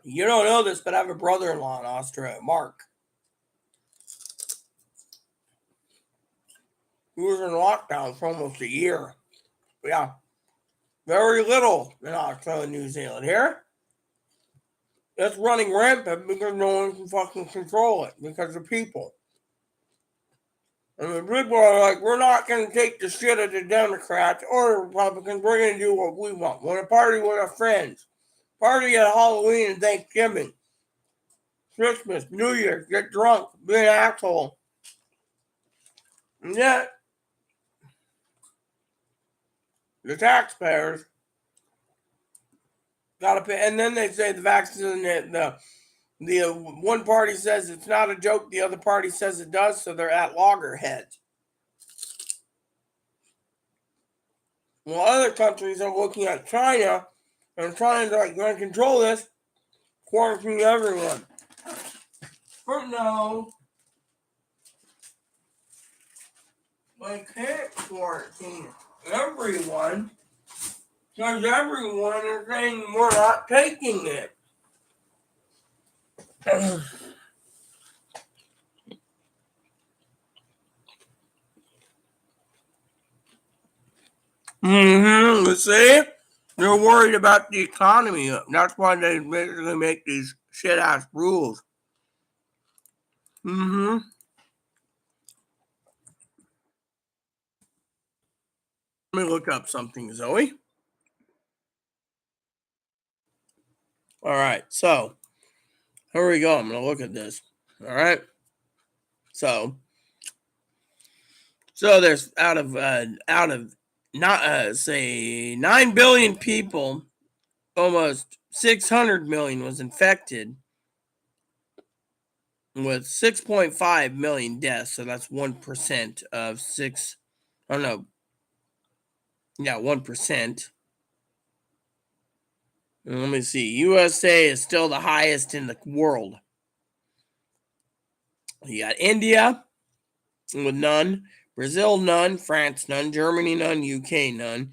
You don't know this, but I have a brother-in-law in Australia, Mark. He was in lockdown for almost a year. Yeah. Very little in Australia and New Zealand. Here, it's running rampant because no one can fucking control it because of people. And the people are like, we're not going to take the shit of the Democrats or the Republicans. We're going to do what we want. We're going to party with our friends. Party at Halloween and Thanksgiving. Christmas, New Year's, get drunk, be an asshole. And yet, the taxpayers got to pay. And then they say the vaccine, the one party says it's not a joke, the other party says it does, so they're at loggerheads. Well, other countries are looking at China and trying to like, going to control this, quarantine everyone. But no, they can't quarantine everyone because everyone is saying we're not taking it. You see? They're worried about the economy. That's why they basically make these shit-ass rules. Let me look up something, Zoe. All right, so here we go. I'm going to look at this. All right. So there's out of not say 9 billion people, almost 600 million was infected with 6.5 million deaths. So that's 1% of 6. Oh no. Yeah, 1%. Let me see. USA is still the highest in the world. You got India with none, Brazil none, France none, Germany none, UK none,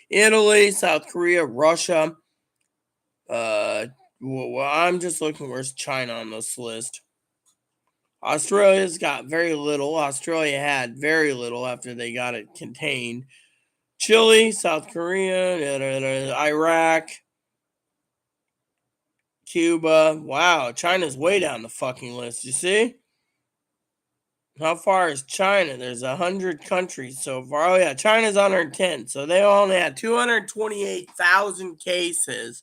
Italy, South Korea, Russia. Well, I'm just looking where's China on this list. Australia's got very little. Australia had very little after they got it contained. Chile, South Korea, Iraq, Cuba. Wow, China's way down the fucking list. You see? How far is China? There's 100 countries so far. Oh, yeah, China's 110. So they only had 228,000 cases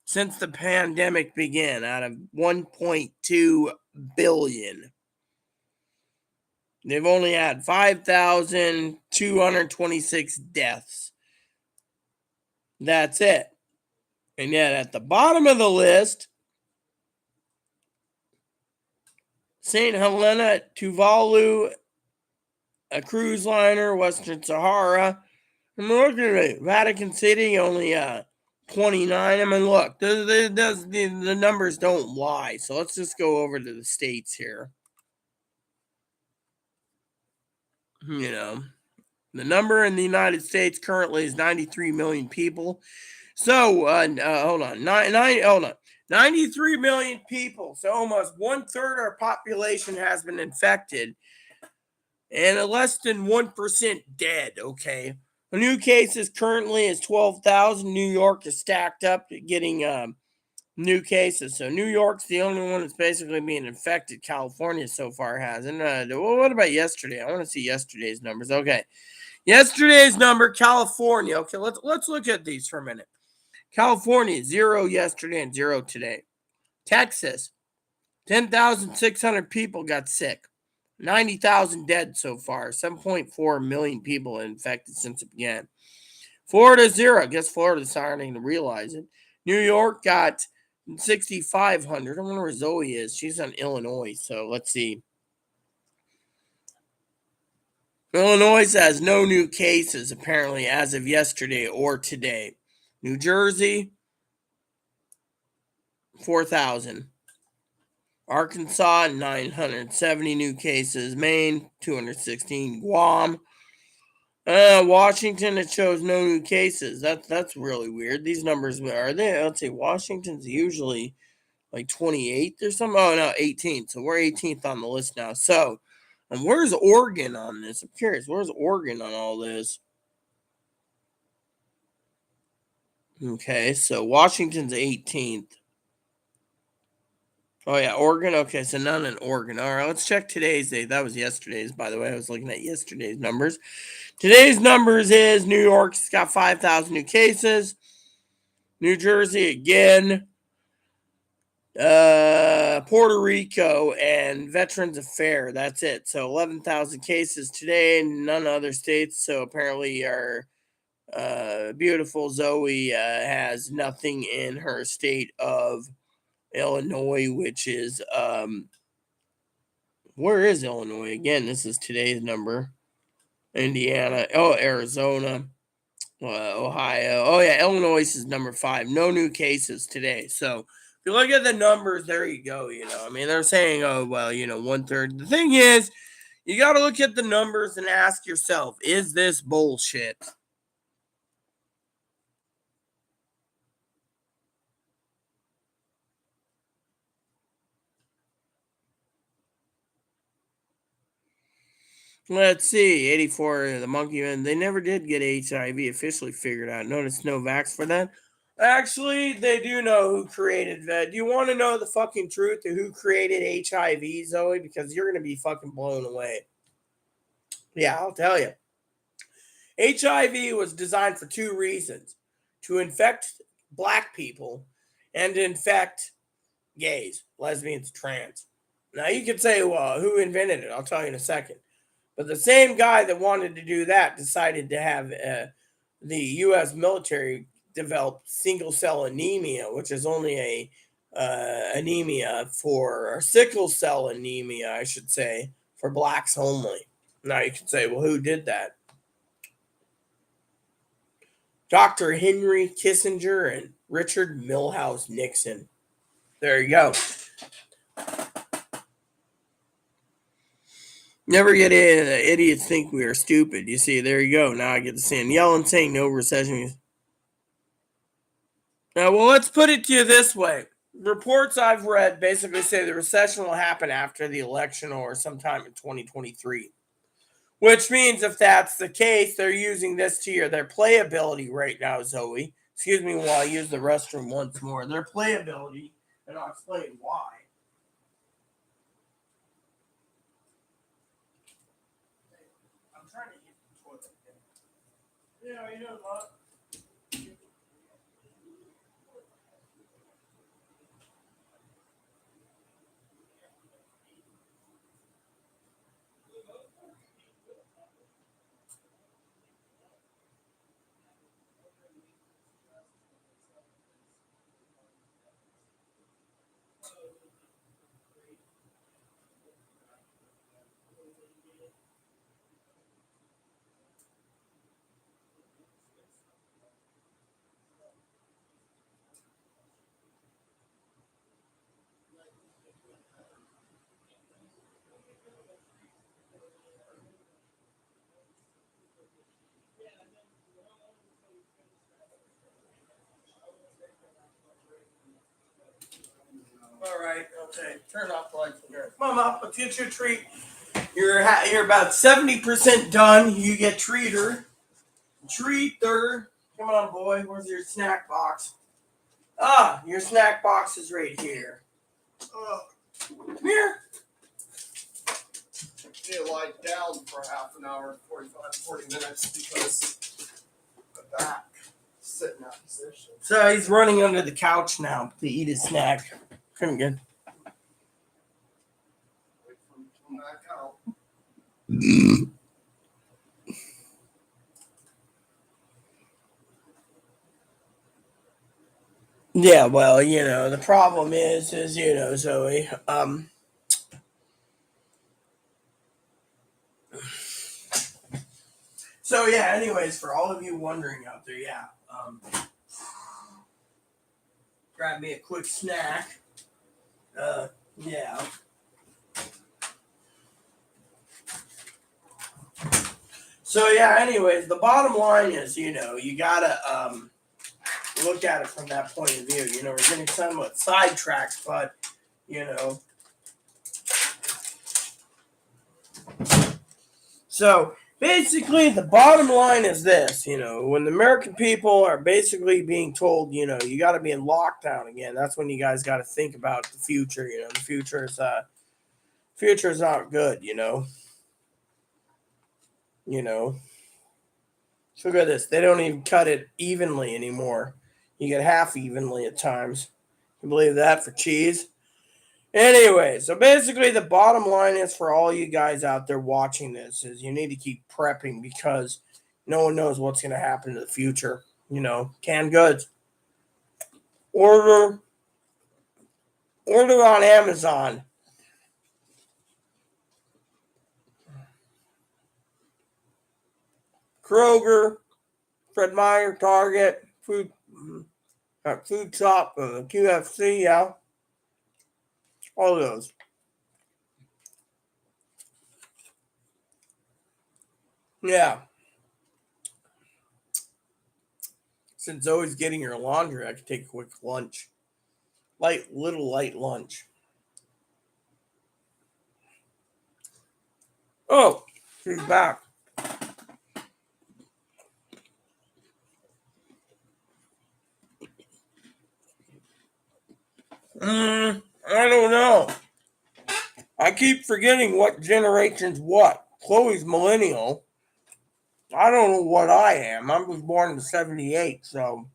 since the pandemic began out of 1.2 billion. They've only had 5,226 deaths. That's it. And yet at the bottom of the list, St. Helena, Tuvalu, a cruise liner, Western Sahara. I'm looking at it. Vatican City, only 29. I mean, look, the numbers don't lie. So let's just go over to the states here. You know, the number in the United States currently is 93 million people. So, hold on. 93 million people. So almost 1/3 of our population has been infected. And less than 1% dead, okay? The new cases currently is 12,000. New York is stacked up getting new cases. So New York's the only one that's basically being infected. California so far hasn't. What about yesterday? I want to see yesterday's numbers. Okay. Yesterday's number, California. Okay, let's look at these for a minute. California, 0 yesterday and 0 today. Texas, 10,600 people got sick. 90,000 dead so far. 7.4 million people infected since it began. Florida, 0. I guess Florida's starting to realize it. New York got 6,500. I wonder where Zoe is. She's in Illinois. So let's see. Illinois has no new cases, apparently, as of yesterday or today. New Jersey, 4,000. Arkansas, 970 new cases. Maine, 216. Guam. Washington, it shows no new cases. That's really weird. These numbers are they? Let's see. Washington's usually like 28th or something. Oh no, 18th. So we're 18th on the list now. So, and where's Oregon on this? I'm curious. Where's Oregon on all this? Okay, so Washington's 18th. Oh yeah, Oregon. Okay, so none in Oregon. All right, let's check today's date. That was yesterday's, by the way. I was looking at yesterday's numbers. Today's numbers is New York's got 5,000 new cases. New Jersey again. Puerto Rico and Veterans Affairs. That's it. So 11,000 cases today. None other states. So apparently our beautiful Zoe has nothing in her state of Illinois, which is where is Illinois again? This is today's number. Indiana, Arizona, Ohio. Oh yeah, Illinois is number 5. No new cases today. So if you look at the numbers, there you go. I mean, they're saying, oh well, 1/3. The thing is, you got to look at the numbers and ask yourself, is this bullshit? Let's see, 84, the monkey man. They never did get HIV officially figured out. Notice no vax for that. Actually, they do know who created that. Do you want to know the fucking truth of who created HIV, Zoe? Because you're going to be fucking blown away. Yeah, I'll tell you. HIV was designed for 2 reasons: to infect black people and to infect gays, lesbians, trans. Now, you could say, well, who invented it? I'll tell you in a second. But the same guy that wanted to do that decided to have the U.S. military develop single cell anemia, which is only a anemia for sickle cell anemia, I should say, for blacks only. Now you can say, well, who did that? Dr. Henry Kissinger and Richard Milhouse Nixon. There you go. Never get idiots think we are stupid. You see, there you go. Now I get to see Yellen saying no recession. Now, well, let's put it to you this way. Reports I've read basically say the recession will happen after the election or sometime in 2023. Which means if that's the case, they're using this to their playability right now, Zoe. Excuse me while I use the restroom once more. Their playability, and I'll explain why. I'm trying to get the toilet. Yeah, you know what? All right, okay. Turn off the lights from here. Come on up, let's get you a treat. You're about 70% done. You get treater. Treater. Come on, boy. Where's your snack box? Your snack box is right here. Come here. You lie down for half an hour, 40 minutes because the back sitting in that position. So he's running under the couch now to eat his snack. Come again. Wait for him to come back out. Yeah, well, the problem is, Zoe, So yeah, anyways, for all of you wondering out there, yeah, grab me a quick snack. Yeah. So yeah, anyways, the bottom line is, you gotta look at it from that point of view. We're getting somewhat sidetracked, but you know. So basically, the bottom line is this: when the American people are basically being told, you got to be in lockdown again. That's when you guys got to think about the future. The future is not good. So look at this. They don't even cut it evenly anymore. You get half evenly at times. You believe that for cheese? Anyway, so basically the bottom line is for all you guys out there watching this is you need to keep prepping because no one knows what's going to happen in the future. Canned goods. Order on Amazon. Kroger, Fred Meyer, Target, Food Shop, QFC, yeah. All those. Yeah. Since always getting your laundry, I could take a quick lunch. Light lunch. Oh, she's back. I don't know. I keep forgetting what generation's what. Chloe's millennial. I don't know what I am. I was born in '78, so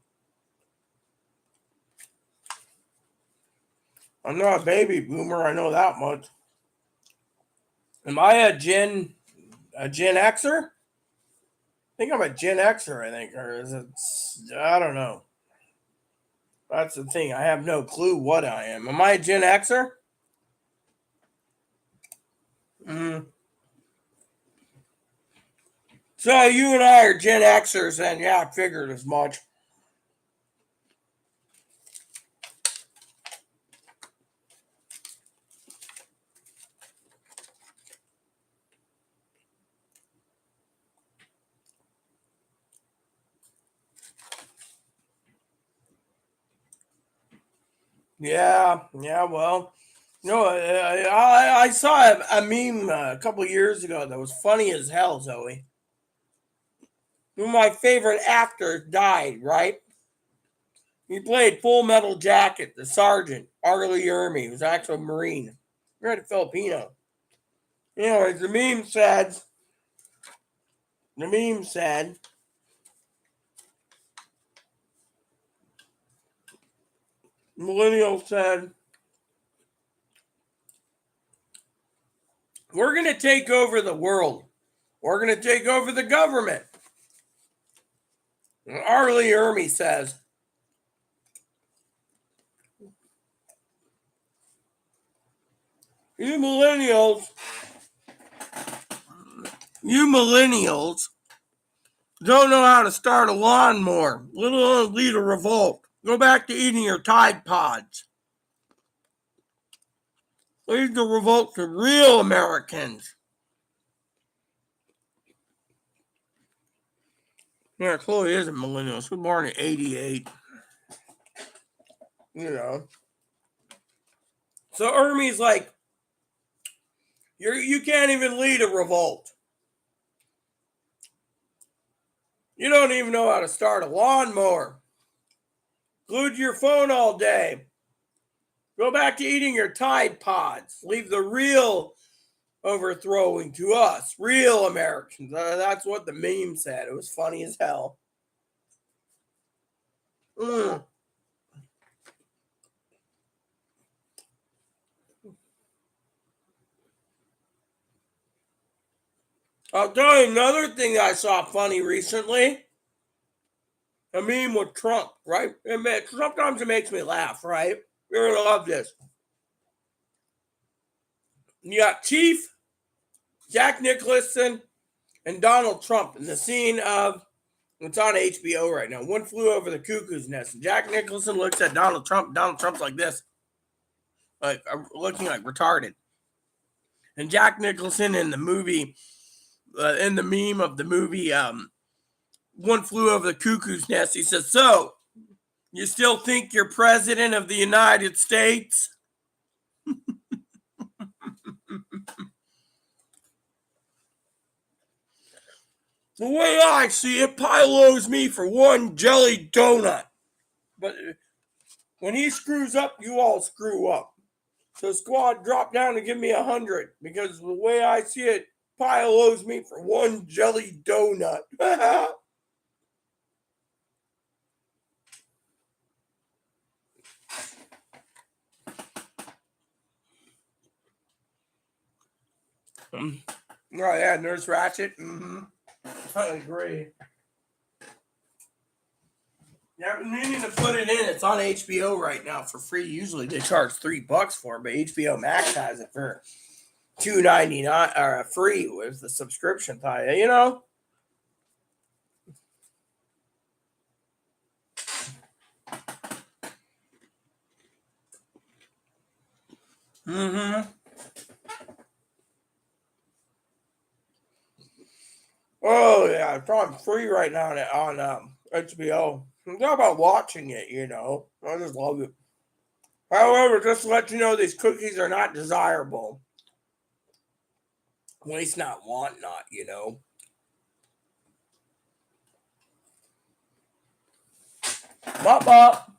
I'm not a baby boomer. I know that much. Am I a Gen Xer? I think I'm a Gen Xer. I think, or is it? I don't know. That's the thing. I have no clue what I am. Am I a Gen Xer? So you and I are Gen Xers, and yeah, I figured as much. Yeah, well, I saw a meme a couple years ago that was funny as hell, Zoe. One of my favorite actors died, right? He played Full Metal Jacket, the sergeant, Arlie Ermy, who was actually a Marine. Very Filipino. Anyways, the meme said, Millennial said, we're going to take over the world. We're going to take over the government. And Arlie Ermy says, you millennials don't know how to start a lawnmower, let alone lead a revolt. Go back to eating your Tide Pods. Lead the revolt to real Americans. Yeah, Chloe is a millennial. She was born in '88. So Ermy's like, you can't even lead a revolt. You don't even know how to start a lawnmower. Glued to your phone all day. Go back to eating your Tide Pods. Leave the real overthrowing to us, real Americans. That's what the meme said. It was funny as hell. I'll tell you another thing that I saw funny recently. A meme with Trump, right? Sometimes it makes me laugh, right? You're going to love this. You got Chief, Jack Nicholson, and Donald Trump in the scene of, it's on HBO right now, One Flew Over the Cuckoo's Nest. And Jack Nicholson looks at Donald Trump. Donald Trump's like this, like looking like retarded. And Jack Nicholson in the movie, in the meme of the movie, One Flew Over the Cuckoo's Nest, he says, "So, you still think you're president of the United States?" The way I see it, Pyle owes me for one jelly donut. But when he screws up, you all screw up. So squad, drop down and give me 100. Because the way I see it, Pyle owes me for one jelly donut. Oh yeah, Nurse Ratched. I agree. Yeah, I've been meaning to put it in. It's on HBO right now for free. Usually they charge $3 for it, but HBO Max has it for $2.99 or free with the subscription tie. You know. Oh yeah, it's on free right now on HBO. I'm not about watching it, you know. I just love it. However, just to let you know, these cookies are not desirable. At least not want not, you know. Bop bop.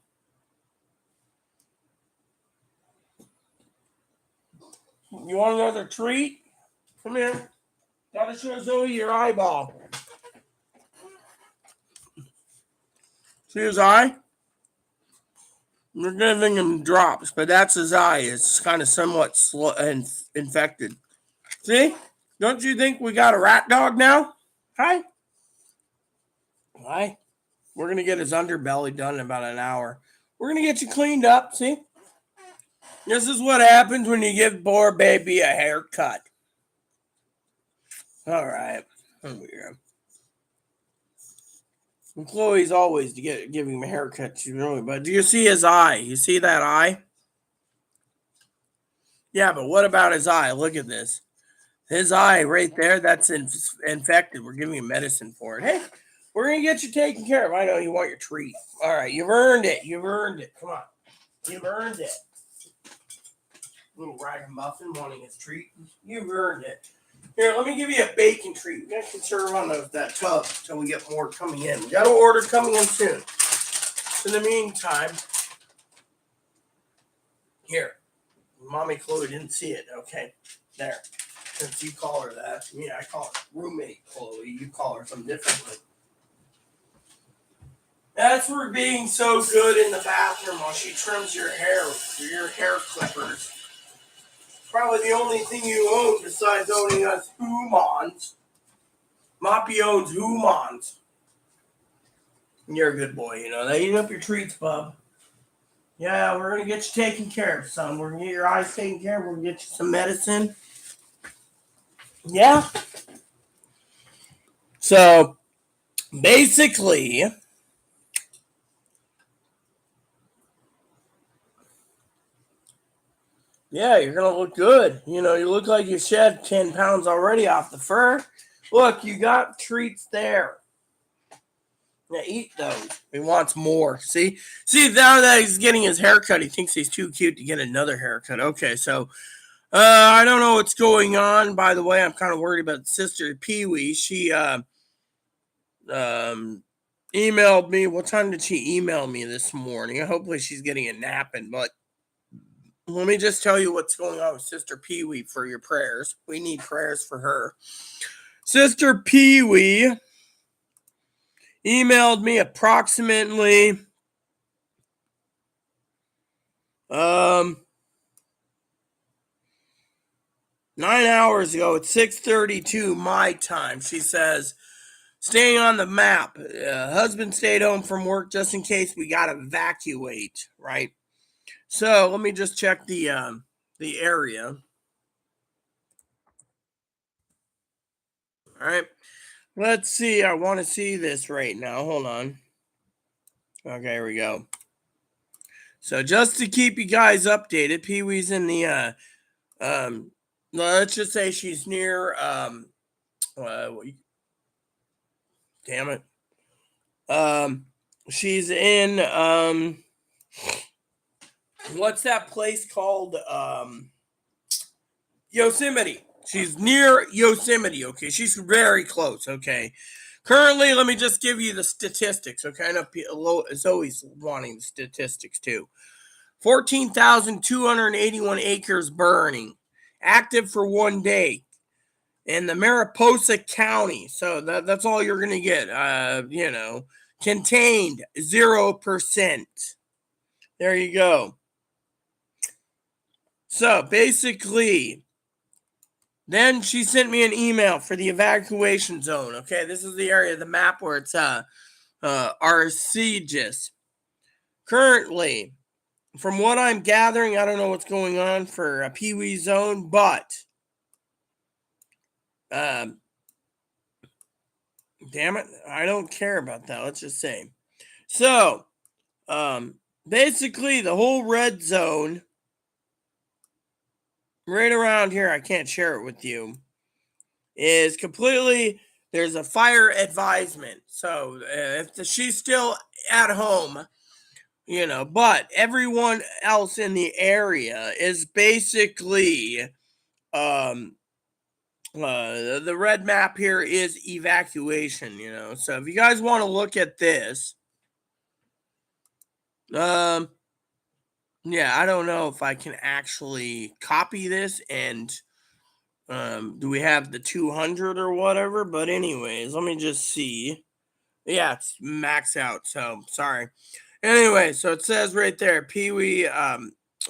You want another treat? Come here. Gotta show Zoe your eyeball. See his eye? We're giving him drops, but that's his eye. It's kind of somewhat infected. See? Don't you think we got a rat dog now? Hi. Hi. We're going to get his underbelly done in about an hour. We're going to get you cleaned up. See? This is what happens when you give poor baby a haircut. All right. And Chloe's always giving him a haircut. She's really, but do you see his eye? You see that eye? Yeah, but what about his eye? Look at this. His eye right there, that's infected. We're giving him medicine for it. Hey, we're going to get you taken care of. I know you want your treat. All right, you've earned it. You've earned it. Come on. You've earned it. Little ragamuffin wanting his treat. You've earned it. Here, let me give you a bacon treat. We got to conserve on that tub until we get more coming in. We got to order coming in soon. In the meantime, here. Mommy Chloe didn't see it. Okay, there. Since you call her that, I call her roommate Chloe. You call her something differently. That's for being so good in the bathroom while she trims your hair with your hair clippers. Probably the only thing you own besides owning us humans. Moppy owns humans. You're a good boy, you know. They eat up your treats, bub. Yeah, we're going to get you taken care of, son. We're going to get your eyes taken care of. We're going to get you some medicine. Yeah. So, basically, yeah, you're going to look good. You know, you look like you shed 10 pounds already off the fur. Look, you got treats there. Yeah, eat those. He wants more. See, now that he's getting his haircut, he thinks he's too cute to get another haircut. Okay, so I don't know what's going on. By the way, I'm kind of worried about Sister Pee Wee. She emailed me. What time did she email me this morning? Hopefully she's getting a napping. But let me just tell you what's going on with Sister Pee Wee for your prayers. We need prayers for her. Sister Pee Wee emailed me approximately 9 hours ago at 6:32 my time. She says, staying on the map. Husband stayed home from work just in case we got to evacuate, right? So let me just check the area. All right. Let's see. I want to see this right now. Hold on. Okay, here we go. So just to keep you guys updated, Pee Wee's in the let's just say she's near damn it. She's in what's that place called? Yosemite. She's near Yosemite, okay? She's very close, okay? Currently, let me just give you the statistics, okay? I know Zoe's wanting the statistics too. 14,281 acres burning, active for 1 day in the Mariposa County. So that's all you're going to get, contained 0%. There you go. So basically, then she sent me an email for the evacuation zone. Okay, this is the area of the map where it's Arcegis. Currently, from what I'm gathering, I don't know what's going on for a Pee Wee zone, but damn it, I don't care about that. Let's just say. So, basically, the whole red zone, right around here, I can't share it with you, is completely, there's a fire advisement. So if she's still at home, but everyone else in the area is basically, the red map here is evacuation, So if you guys want to look at this, yeah, I don't know if I can actually copy this and do we have the 200 or whatever? But anyways, let me just see. Yeah, it's max out. So sorry. Anyway, so it says right there, Pee Wee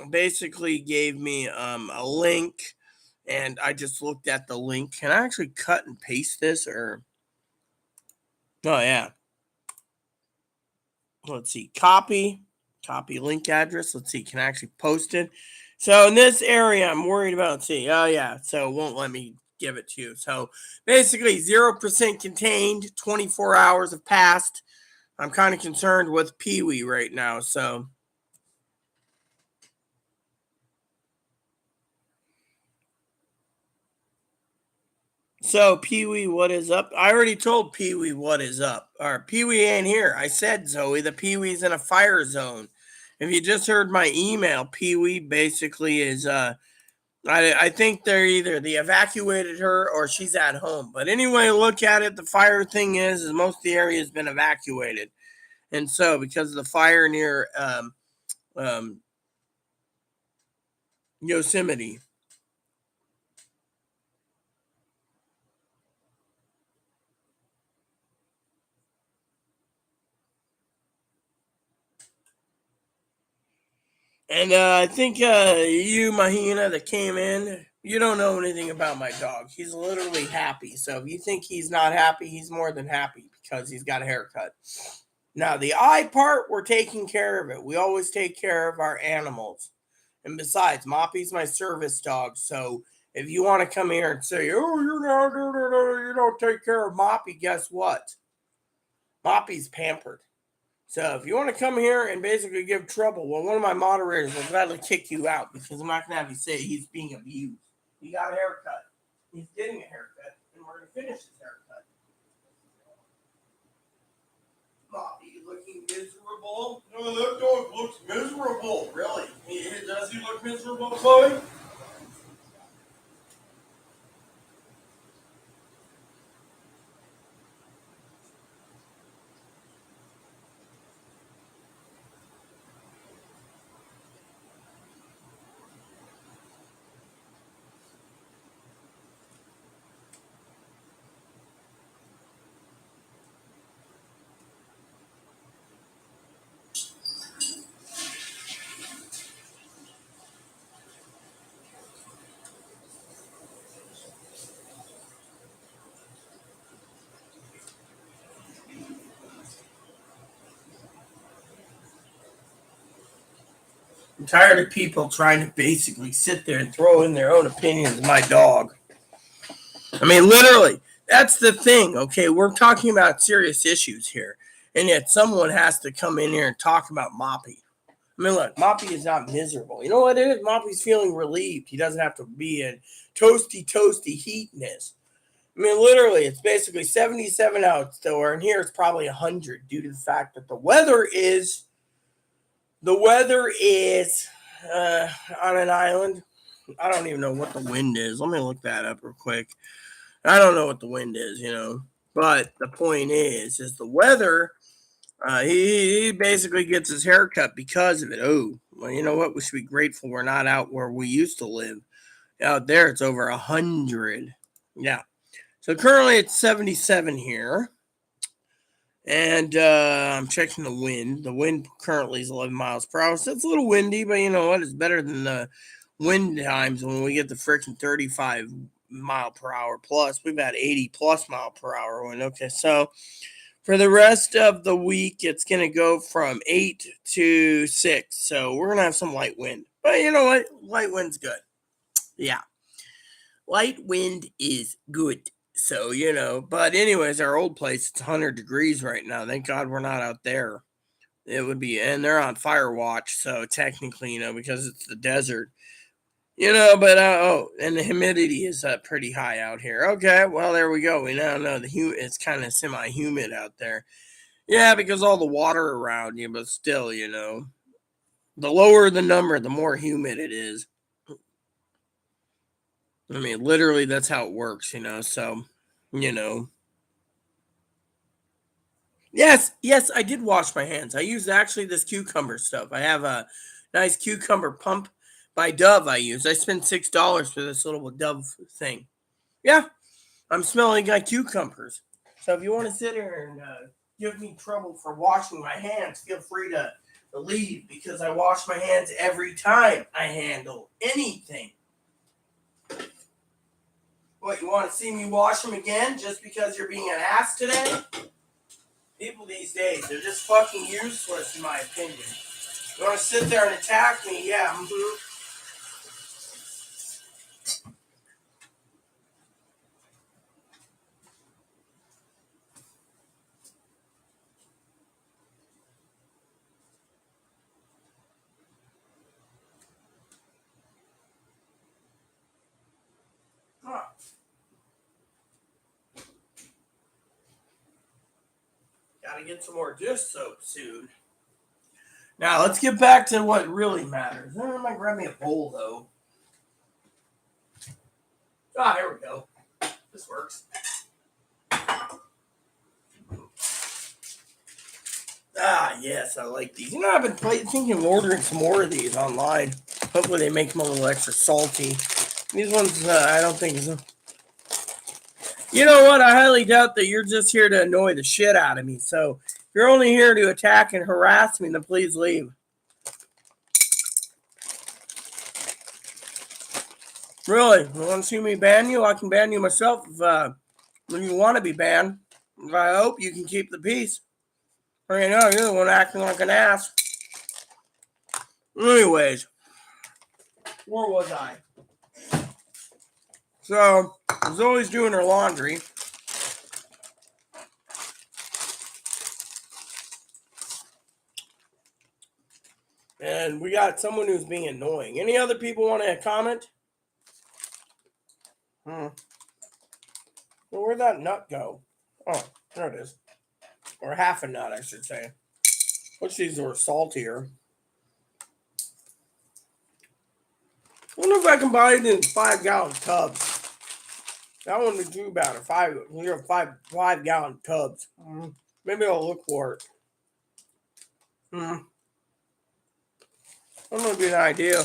basically gave me a link, and I just looked at the link. Can I actually cut and paste this or? Oh yeah. Let's see. Copy link address. Let's see. Can I actually post it? So in this area, I'm worried about. Let's see. Oh yeah. So it won't let me give it to you. So basically 0% contained. 24 hours have passed. I'm kind of concerned with Pee Wee right now. So Pee Wee, what is up? I already told Pee Wee what is up. Or Pee Wee ain't here. I said, Zoe, the Pee Wee's in a fire zone. If you just heard my email, Pee Wee basically is I think they're either they evacuated her or she's at home. But anyway, look at it. The fire thing is most of the area has been evacuated. And so because of the fire near Yosemite. And I think you, Mahina, that came in, you don't know anything about my dog. He's literally happy. So if you think he's not happy, he's more than happy because he's got a haircut. Now, the eye part, we're taking care of it. We always take care of our animals. And besides, Moppy's my service dog. So if you want to come here and say, oh, you don't take care of Moppy, guess what? Moppy's pampered. So if you want to come here and basically give trouble, well, one of my moderators will gladly kick you out because I'm not going to have you say he's being abused. He got a haircut. He's getting a haircut, and we're going to finish his haircut. Bobby looking miserable. No, that dog looks miserable. Really? Does he look miserable, Chloe? I'm tired of people trying to basically sit there and throw in their own opinions of my dog. I mean, literally, That's the thing, okay? We're talking about serious issues here. And yet someone has to come in here and talk about Moppy. I mean, look, Moppy is not miserable. You know what it is? Moppy's feeling relieved. He doesn't have to be in toasty heatness. I mean, literally, it's basically 77 outdoor, and here it's probably 100 due to the fact that the weather is on an island. I don't even know what the wind is. Let me look that up real quick. I don't know what the wind is, But the point is the weather. He basically gets his hair cut because of it. Oh, well, you know what? We should be grateful we're not out where we used to live. Out there, it's over 100. Yeah. So currently it's 77 here. And I'm checking the wind. The wind currently is 11 miles per hour. So it's a little windy, but you know what? It's better than the wind times when we get the freaking 35 mile per hour plus. We've had 80 plus mile per hour wind. Okay, so for the rest of the week, it's going to go from 8 to 6. So we're going to have some light wind. But you know what? Light wind's good. Yeah. Light wind is good. So, but anyways, our old place, it's 100 degrees right now. Thank God we're not out there. It would be, and they're on fire watch. So technically, because it's the desert, but, and the humidity is pretty high out here. Okay, well, there we go. We now know it's kind of semi-humid out there. Yeah, because all the water around you, but still, the lower the number, the more humid it is. I mean, literally, that's how it works, so, Yes, I did wash my hands. I used actually this cucumber stuff. I have a nice cucumber pump by Dove I use. I spent $6 for this little Dove thing. Yeah, I'm smelling like cucumbers. So if you want to sit here and give me trouble for washing my hands, feel free to leave because I wash my hands every time I handle anything. What, you want to see me wash them again just because you're being an ass today? People these days, they're just fucking useless in my opinion. You want to sit there and attack me? Yeah, Huh. Gotta get some more dish soap soon. Now, let's get back to what really matters. I might grab me a bowl, though. Ah, here we go. This works. Ah, yes, I like these. I've been thinking of ordering some more of these online. Hopefully they make them a little extra salty. These ones, I don't think so. You know what? I highly doubt that you're just here to annoy the shit out of me. So if you're only here to attack and harass me, then please leave. Really? You want to see me ban you? I can ban you myself if you want to be banned. I hope you can keep the peace. You're the one acting like an ass. Anyways, where was I? So, Zoe's doing her laundry. And we got someone who's being annoying. Any other people want to comment? Well, where'd that nut go? Oh, there it is. Or half a nut, I should say. Which these are saltier. I wonder if I can buy it in 5-gallon tubs. That one would do better. 5-gallon tubs. Maybe I'll look for it. That might be an idea.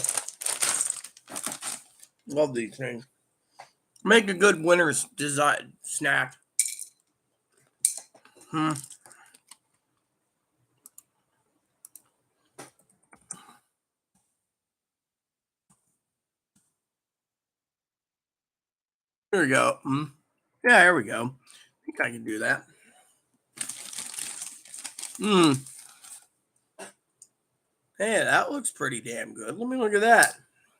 Love these things. Make a good winter's snack. There we go. Yeah, there we go. I think I can do that. Hey, that looks pretty damn good. Let me look at that.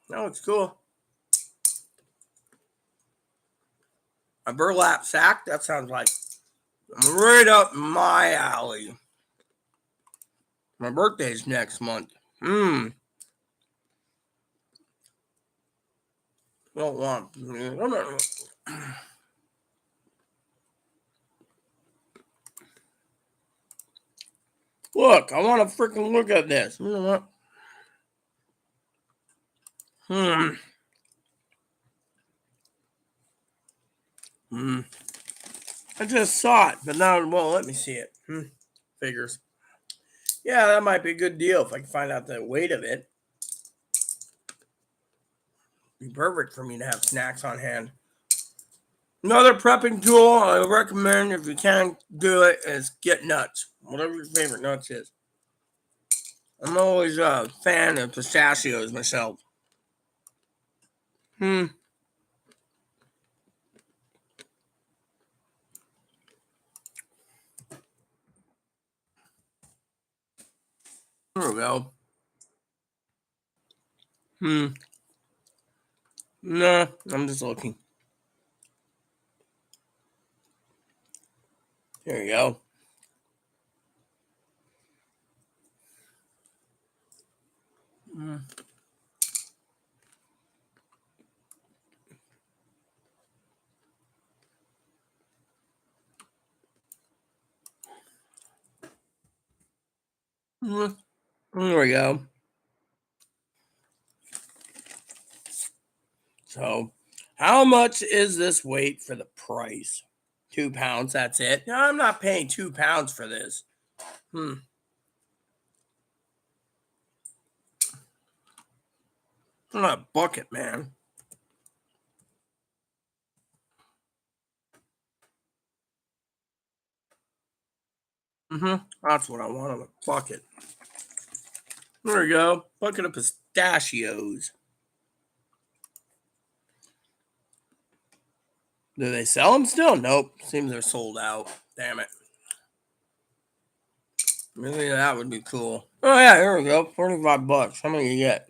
That looks cool. A burlap sack? That sounds like right up my alley. My birthday's next month. Don't want. Look, I want to freaking look at this. You know what? I just saw it, but now it won't let me see it. Figures. Yeah, that might be a good deal if I can find out the weight of it. Be perfect for me to have snacks on hand. Another prepping tool I recommend if you can't do it is get nuts. Whatever your favorite nuts is. I'm always a fan of pistachios myself. There we go. Nah, I'm just looking. There you go. There we go. So, how much is this weight for the price? 2 pounds, that's it. No, I'm not paying 2 pounds for this. I'm not a bucket, man. That's what I want, a bucket. There we go. Bucket of pistachios. Do they sell them still? Nope. Seems they're sold out. Damn it. Maybe that would be cool. Oh yeah, here we go. $45. How many you get?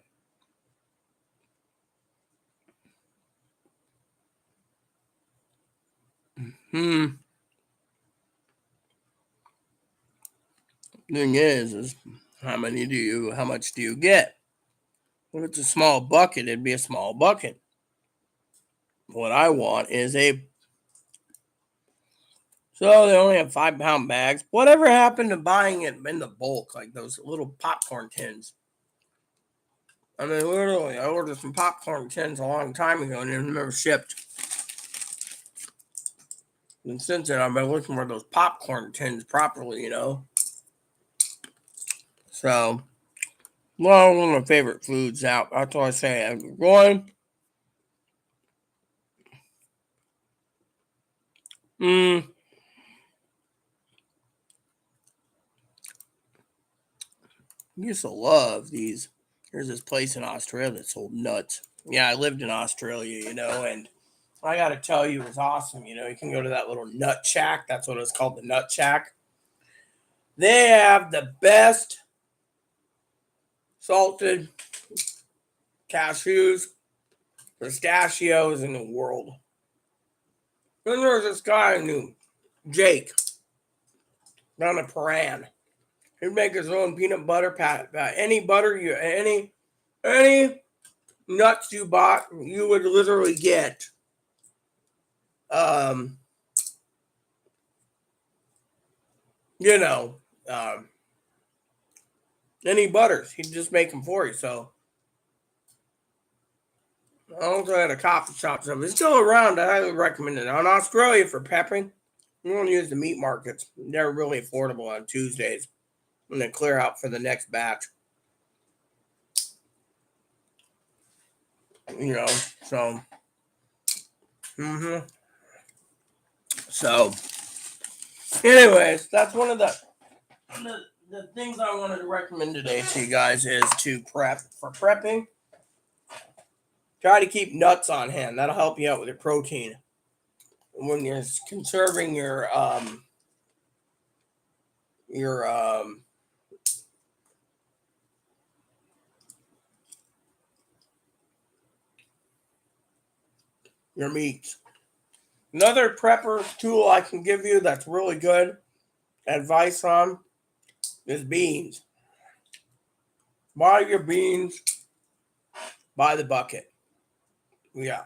Thing is how much do you get? If it's a small bucket, it'd be a small bucket. What I want is so they only have 5-pound bags. Whatever happened to buying it in the bulk, like those little popcorn tins? I mean, literally, I ordered some popcorn tins a long time ago and it never shipped. And since then, I've been looking for those popcorn tins properly, So, well, one of my favorite foods out. That's what I say. I'm going. I used to love these. There's this place in Australia that sold nuts. Yeah, I lived in Australia, and I got to tell you, it was awesome. You can go to that little nut shack. That's what it's called, the nut shack. They have the best salted cashews, pistachios in the world. Then there's this guy named Jake down in Paran. He'd make his own peanut butter pat. Any butter any nuts you bought, you would literally get um you know any butters. He'd just make them for you. So I also had a coffee shop. So if it's still around, I highly recommend it. On Australia for peppering, you want to use the meat markets. They're really affordable on Tuesdays when they clear out for the next batch. So so anyways, that's one of the things I wanted to recommend today to you guys is to prep. For prepping, try to keep nuts on hand. That'll help you out with your protein. When you're conserving your meats. Another prepper tool I can give you that's really good advice on is beans. Buy your beans by the bucket. Yeah.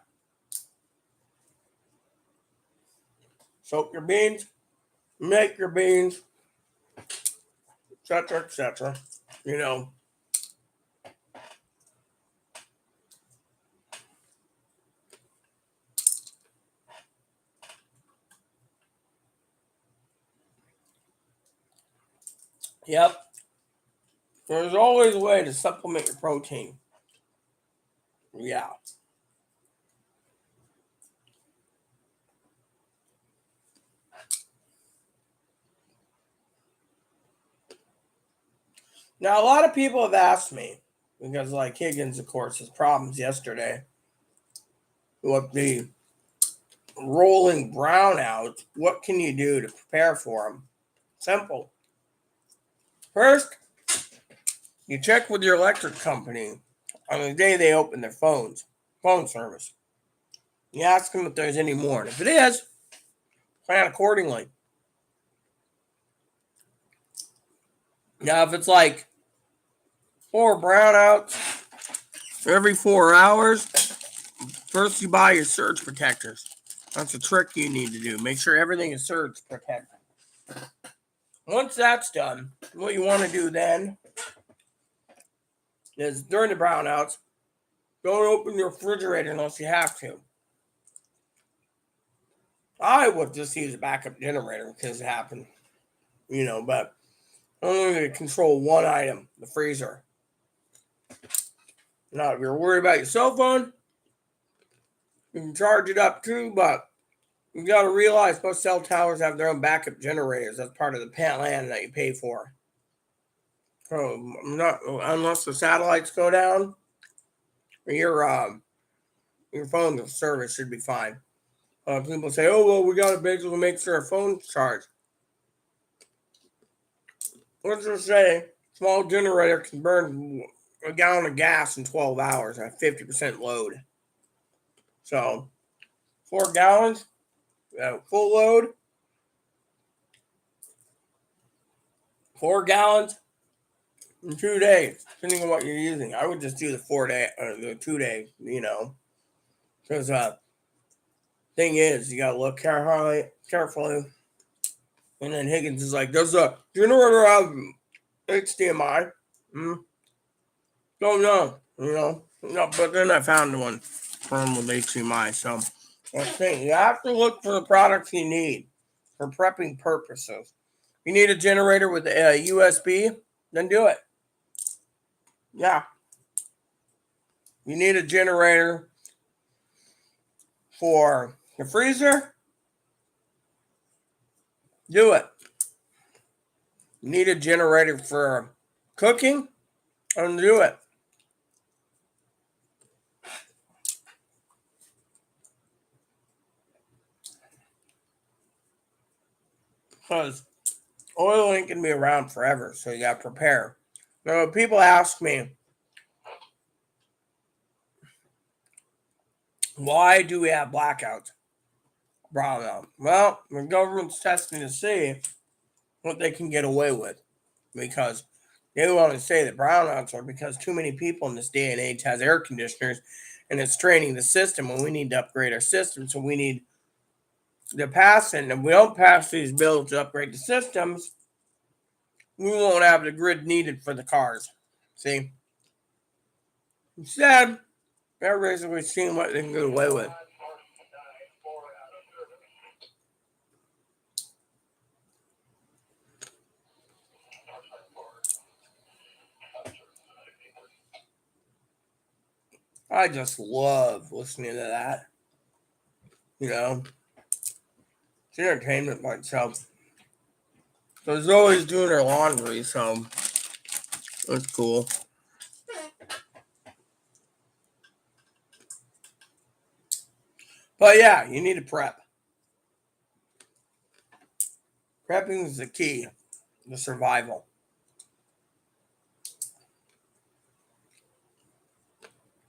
Soak your beans, make your beans, etc., etc. You know. Yep. There's always a way to supplement your protein. Yeah. Now, a lot of people have asked me, because like Higgins, of course, his problems yesterday with the rolling brownout, what can you do to prepare for them? Simple. First, you check with your electric company on the day they open their phone service. You ask them if there's any more. And if it is, plan accordingly. Now, if it's like 4 brownouts every 4 hours, first you buy your surge protectors. That's a trick you need to do. Make sure everything is surge protected. Once that's done, what you want to do then is during the brownouts, don't open your refrigerator unless you have to. I would just use a backup generator because it happened, but only to control one item, the freezer. Now, if you're worried about your cell phone, you can charge it up too, but you got to realize most cell towers have their own backup generators. That's part of the plan that you pay for. So, not unless the satellites go down, your phone service should be fine. People say, "Oh well, we got to basically make sure our phone's charged." Let's just say small generator can burn a gallon of gas in 12 hours at 50% load. So 4 gallons, full load, 4 gallons in 2 days, depending on what you're using. I would just do the 4 day or the 2 day, because thing is, you gotta look carefully. And then Higgins is like, "Does the generator have HDMI?" Don't know, No, but then I found one from with HDMI. So that's the thing. You have to look for the products you need for prepping purposes. You need a generator with a USB, then do it. Yeah. You need a generator for your freezer, do it. You need a generator for cooking, and do it. Because oil ain't going to be around forever, so you got to prepare. Now, people ask me, why do we have blackouts? Brownout. Well, the government's testing to see what they can get away with, because they want to say that brownouts are because too many people in this day and age has air conditioners, and it's straining the system, and we need to upgrade our system. So we need to pass it, and if we don't pass these bills to upgrade the systems, we won't have the grid needed for the cars. See? Instead, they're basically seeing what they can get away with. I just love listening to that. It's entertainment by itself. So there's always doing their laundry, so that's cool. But yeah, you need to prep. Prepping is the key to survival.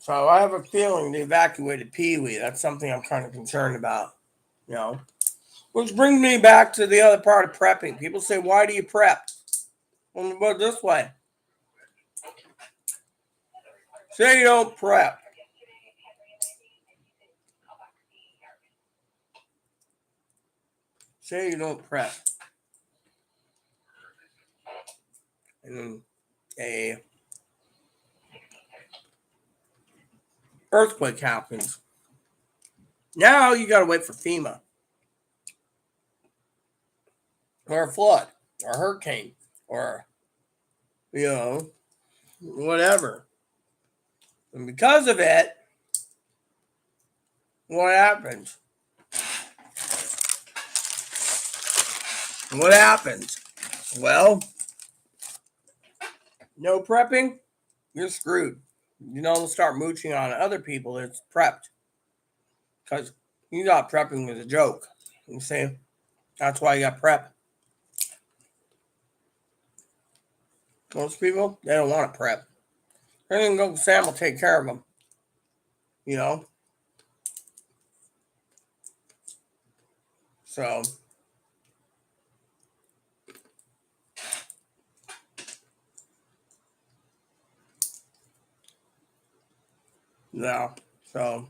So I have a feeling they evacuated Pee Wee. That's something I'm kind of concerned about. You know, which brings me back to the other part of prepping. People say, "Why do you prep?" Well, this way. Say you don't prep. Say you don't prep. And a earthquake happens. Now you got to wait for FEMA or a flood or a hurricane or, whatever. And because of it, what happens? What happens? Well, no prepping, you're screwed. You don't start mooching on other people that's prepped. Because you thought prepping was a joke. You see? That's why you got prep. Most people, they don't want to prep. They're going to go, Sam will take care of them. So, no. So,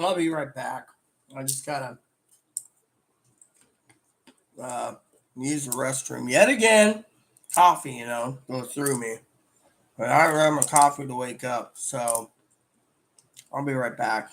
I'll be right back. I just got to use the restroom yet again. Coffee, goes through me. But I remember coffee to wake up. So, I'll be right back.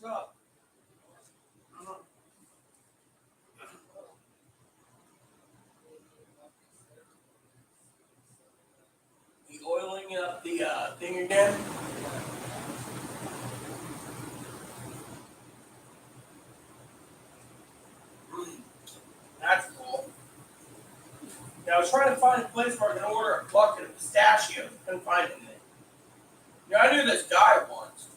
What's up? You oiling up the thing again? That's cool. Yeah, I was trying to find a place where I could order a bucket of pistachios. Couldn't find anything. I knew this guy once.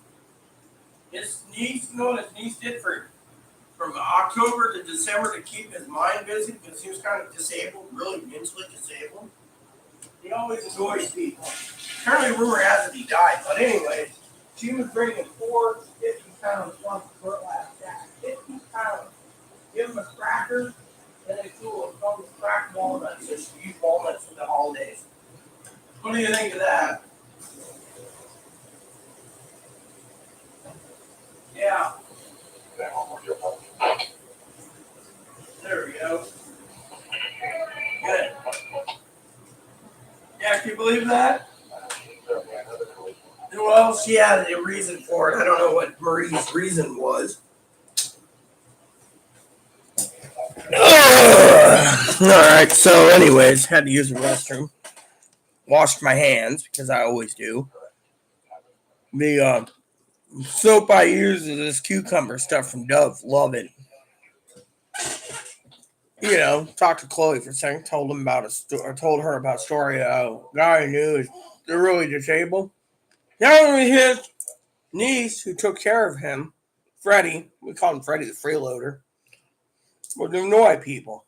His niece, what his niece did from October to December to keep his mind busy because he was kind of disabled, really mentally disabled. He always annoys people. Apparently, rumor has it he died. But anyways, she was bringing 4 50-pound lump burlap sack. 50 pounds. Give him a cracker, and they threw a cracked walnuts. Just use walnuts for the holidays. What do you think of that? Yeah. There we go. Good. Yeah, can you believe that? Well, she had a reason for it. I don't know what Marie's reason was. All right. So, anyways, had to use the restroom. Washed my hands because I always do. The soap I use is this cucumber stuff from Dove. Love it. Talked to Chloe for a second. Told her about a story. A guy I knew is really disabled. Not only his niece, who took care of him, Freddie. We call him Freddie the freeloader. Would annoy people.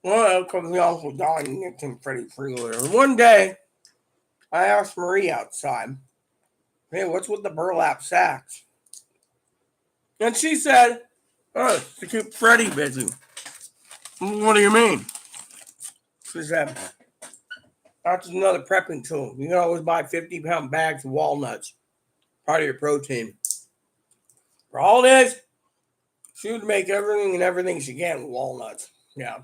Well, because the uncle died and nicked him Freddie the freeloader. One day, I asked Marie outside, "Hey, what's with the burlap sacks?" And she said, "Oh, it's to keep Freddie busy." What do you mean? She said, "That's another prepping tool. You can always buy 50-pound bags of walnuts, part of your protein. For holidays, She would make everything and everything she can with walnuts. Yeah.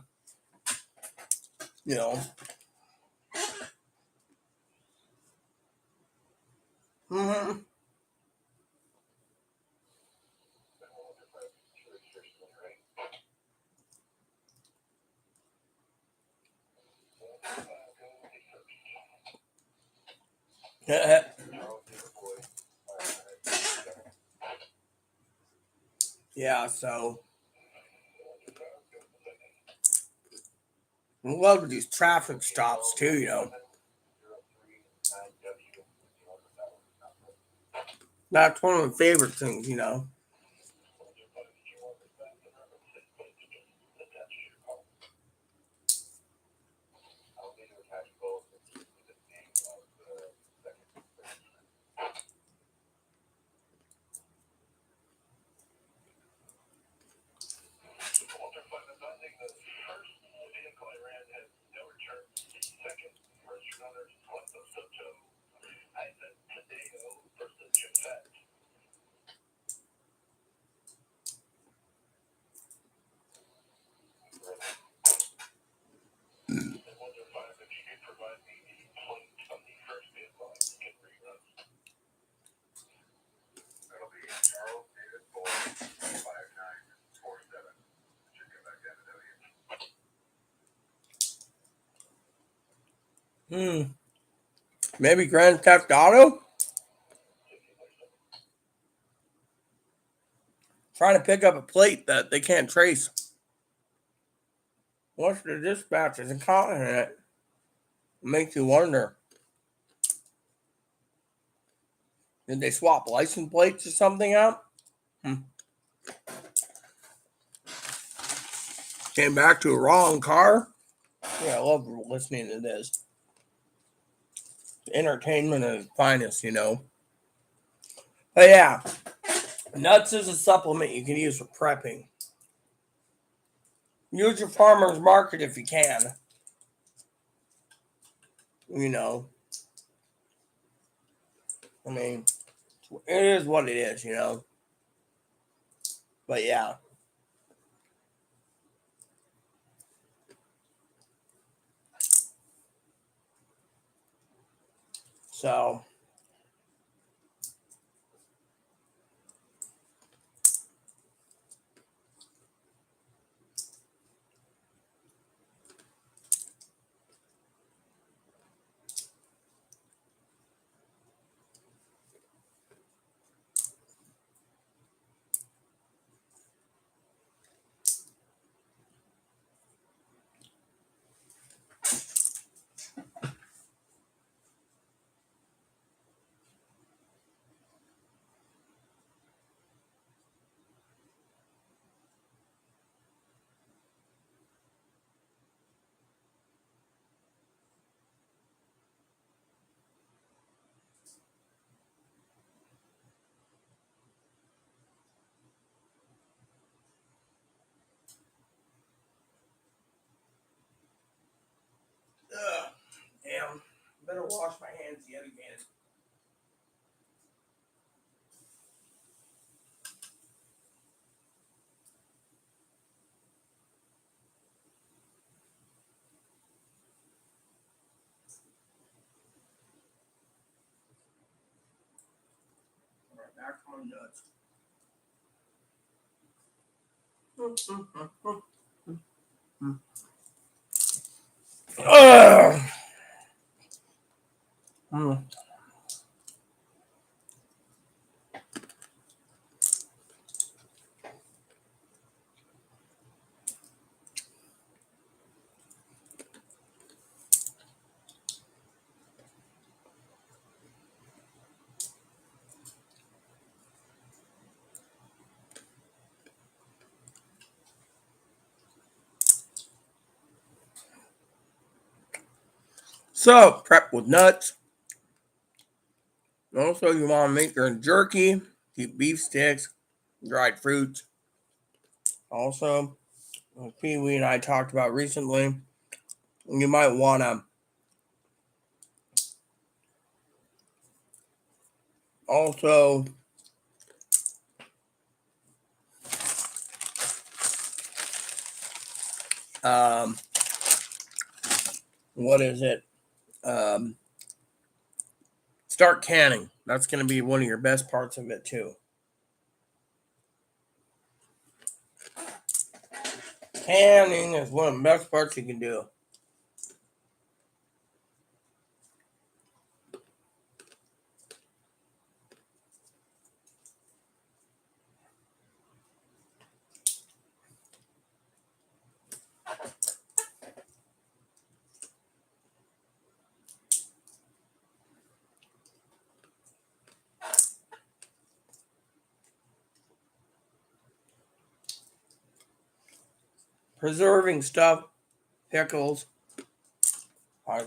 You know. Mm-hmm. Yeah, so I love these traffic stops too, you know. That's one of my favorite things, you know. Hmm. Maybe Grand Theft Auto? Trying to pick up a plate that they can't trace. What's the dispatch isn't calling it? It makes you wonder. Did they swap license plates or something out? Hmm. Came back to a wrong car? Yeah, I love listening to this. Entertainment at its finest, you know. But yeah, nuts is a supplement you can use for prepping. Use your farmer's market if you can. You know, I mean, it is what it is, you know. But yeah, so damn, better wash my hands yet again. All right, back to my nuts. Ugh. Mm. So, prep with nuts. Also, you want to make your jerky, keep beef sticks, dried fruits. Also, like Pee Wee and I talked about recently, you might want to also what is it? Start canning. That's going to be one of your best parts of it too. Canning is one of the best parts you can do. Preserving stuff, pickles,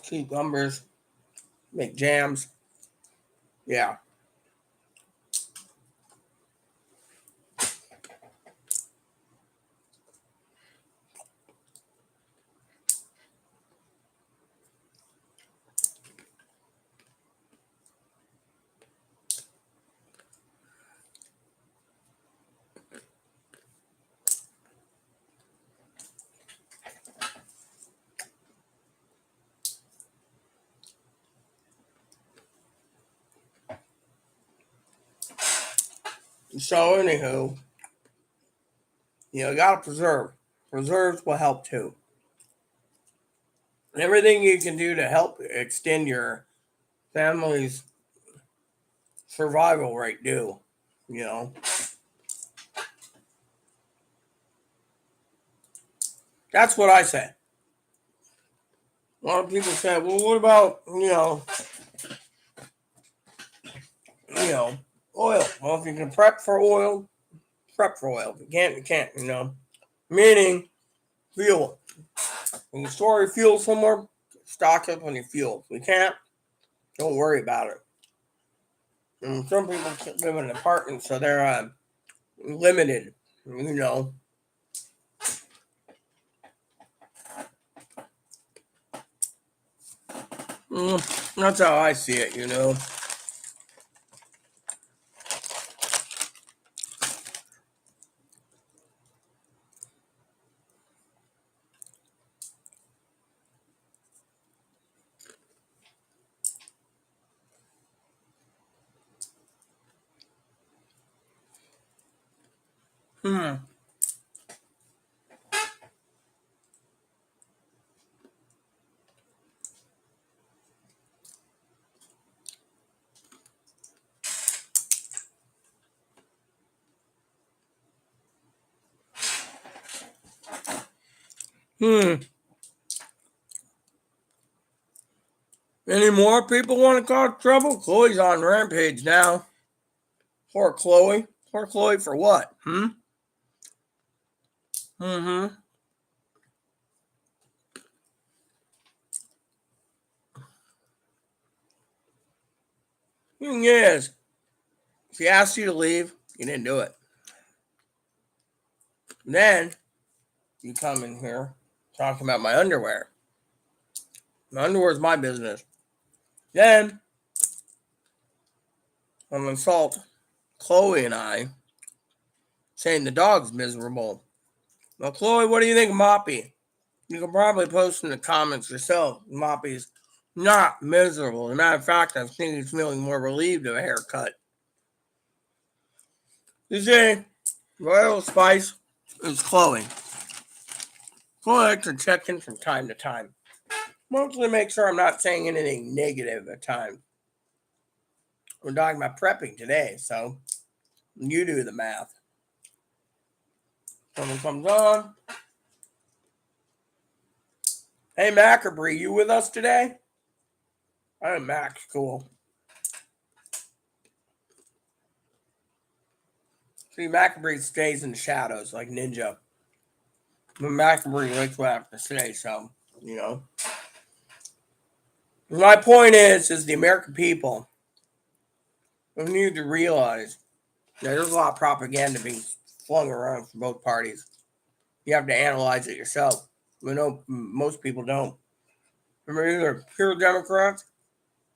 cucumbers, make jams. Yeah. So anywho, you gotta preserve. Preserves will help too. And everything you can do to help extend your family's survival rate, do. That's what I say. A lot of people say, well, what about, oil? Well, if you can prep for oil, prep for oil. If you can't, you can't, Meaning, fuel. When you store your fuel somewhere, stock up on your fuel. If you can't, don't worry about it. And some people live in an apartment, so they're limited, That's how I see it, Hmm. Any more people want to cause trouble? Chloe's on rampage now. Poor Chloe. Poor Chloe for what? Mm-hmm. Thing is, she asked you to leave, you didn't do it. Then you come in here talking about my underwear. My underwear is my business. Then I'm insult Chloe and I, saying the dog's miserable. Well, Chloe, what do you think of Moppy? You can probably post in the comments yourself. Moppy's not miserable. As a matter of fact, I think he's feeling more relieved of a haircut. You see, Royal Spice is Chloe. Chloe likes to check in from time to time. Mostly make sure I'm not saying anything negative at times. We're talking about prepping today, so you do the math. Someone comes on. Hey, Macabry, you with us today? I'm Mac's cool. See, Macabry stays in the shadows like Ninja. But Macabry likes what I have to say, so, My point is the American people need to realize that there's a lot of propaganda being flung around from both parties. You have to analyze it yourself. We know most people don't. They're either pure Democrats,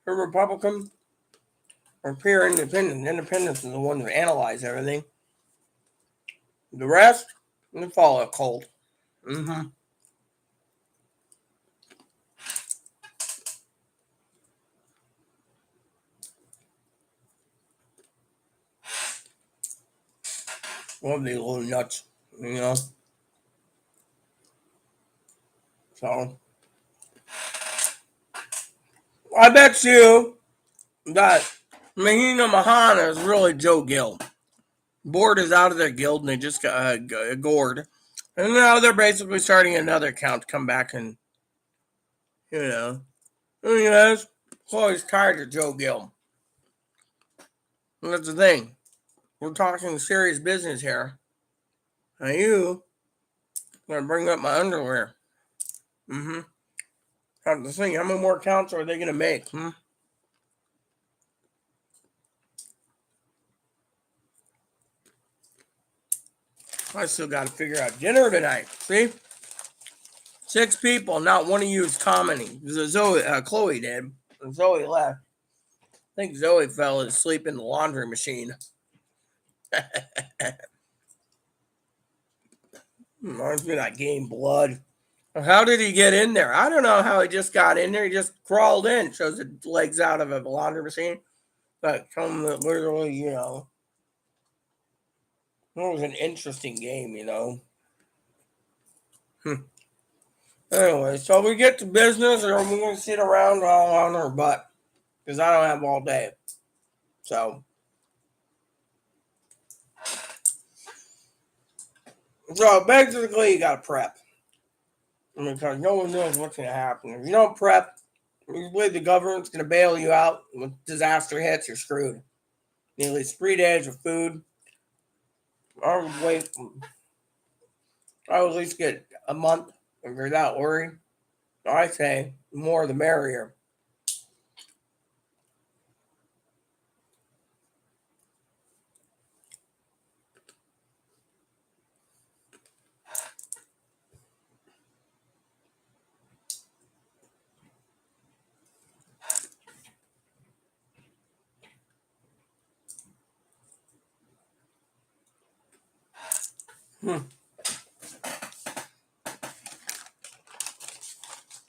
pure Republicans, or pure independents. Independents are the ones that analyze everything. The rest, they follow a cult. One of these little nuts, you know. So I bet you that Mahina Mahana is really Joe Gill. Board is out of their guild and they just got gored. And now they're basically starting another account to come back and, you know. Chloe's tired of Joe Gill. And that's the thing. We're talking serious business here. Now you are gonna bring up my underwear. Mm-hmm. Have to think, how many more accounts are they gonna make? I still gotta figure out dinner tonight. See? 6 people, not one of you is commenting. Chloe did. And Zoe left. I think Zoe fell asleep in the laundry machine. Reminds me of that game Blood. How did he get in there? I don't know how he just got in there. He just crawled in. Shows the legs out of a laundry machine. But come literally, you know. It was an interesting game, you know. Anyway, so we get to business, or we're going to sit around all on our butt. Because I don't have all day. So basically, you got to prep. Because no one knows what's going to happen. If you don't prep, you believe the government's going to bail you out. When disaster hits, you're screwed. You need at least 3 days of food. I would wait. I would at least get a month without worry. I say the more the merrier.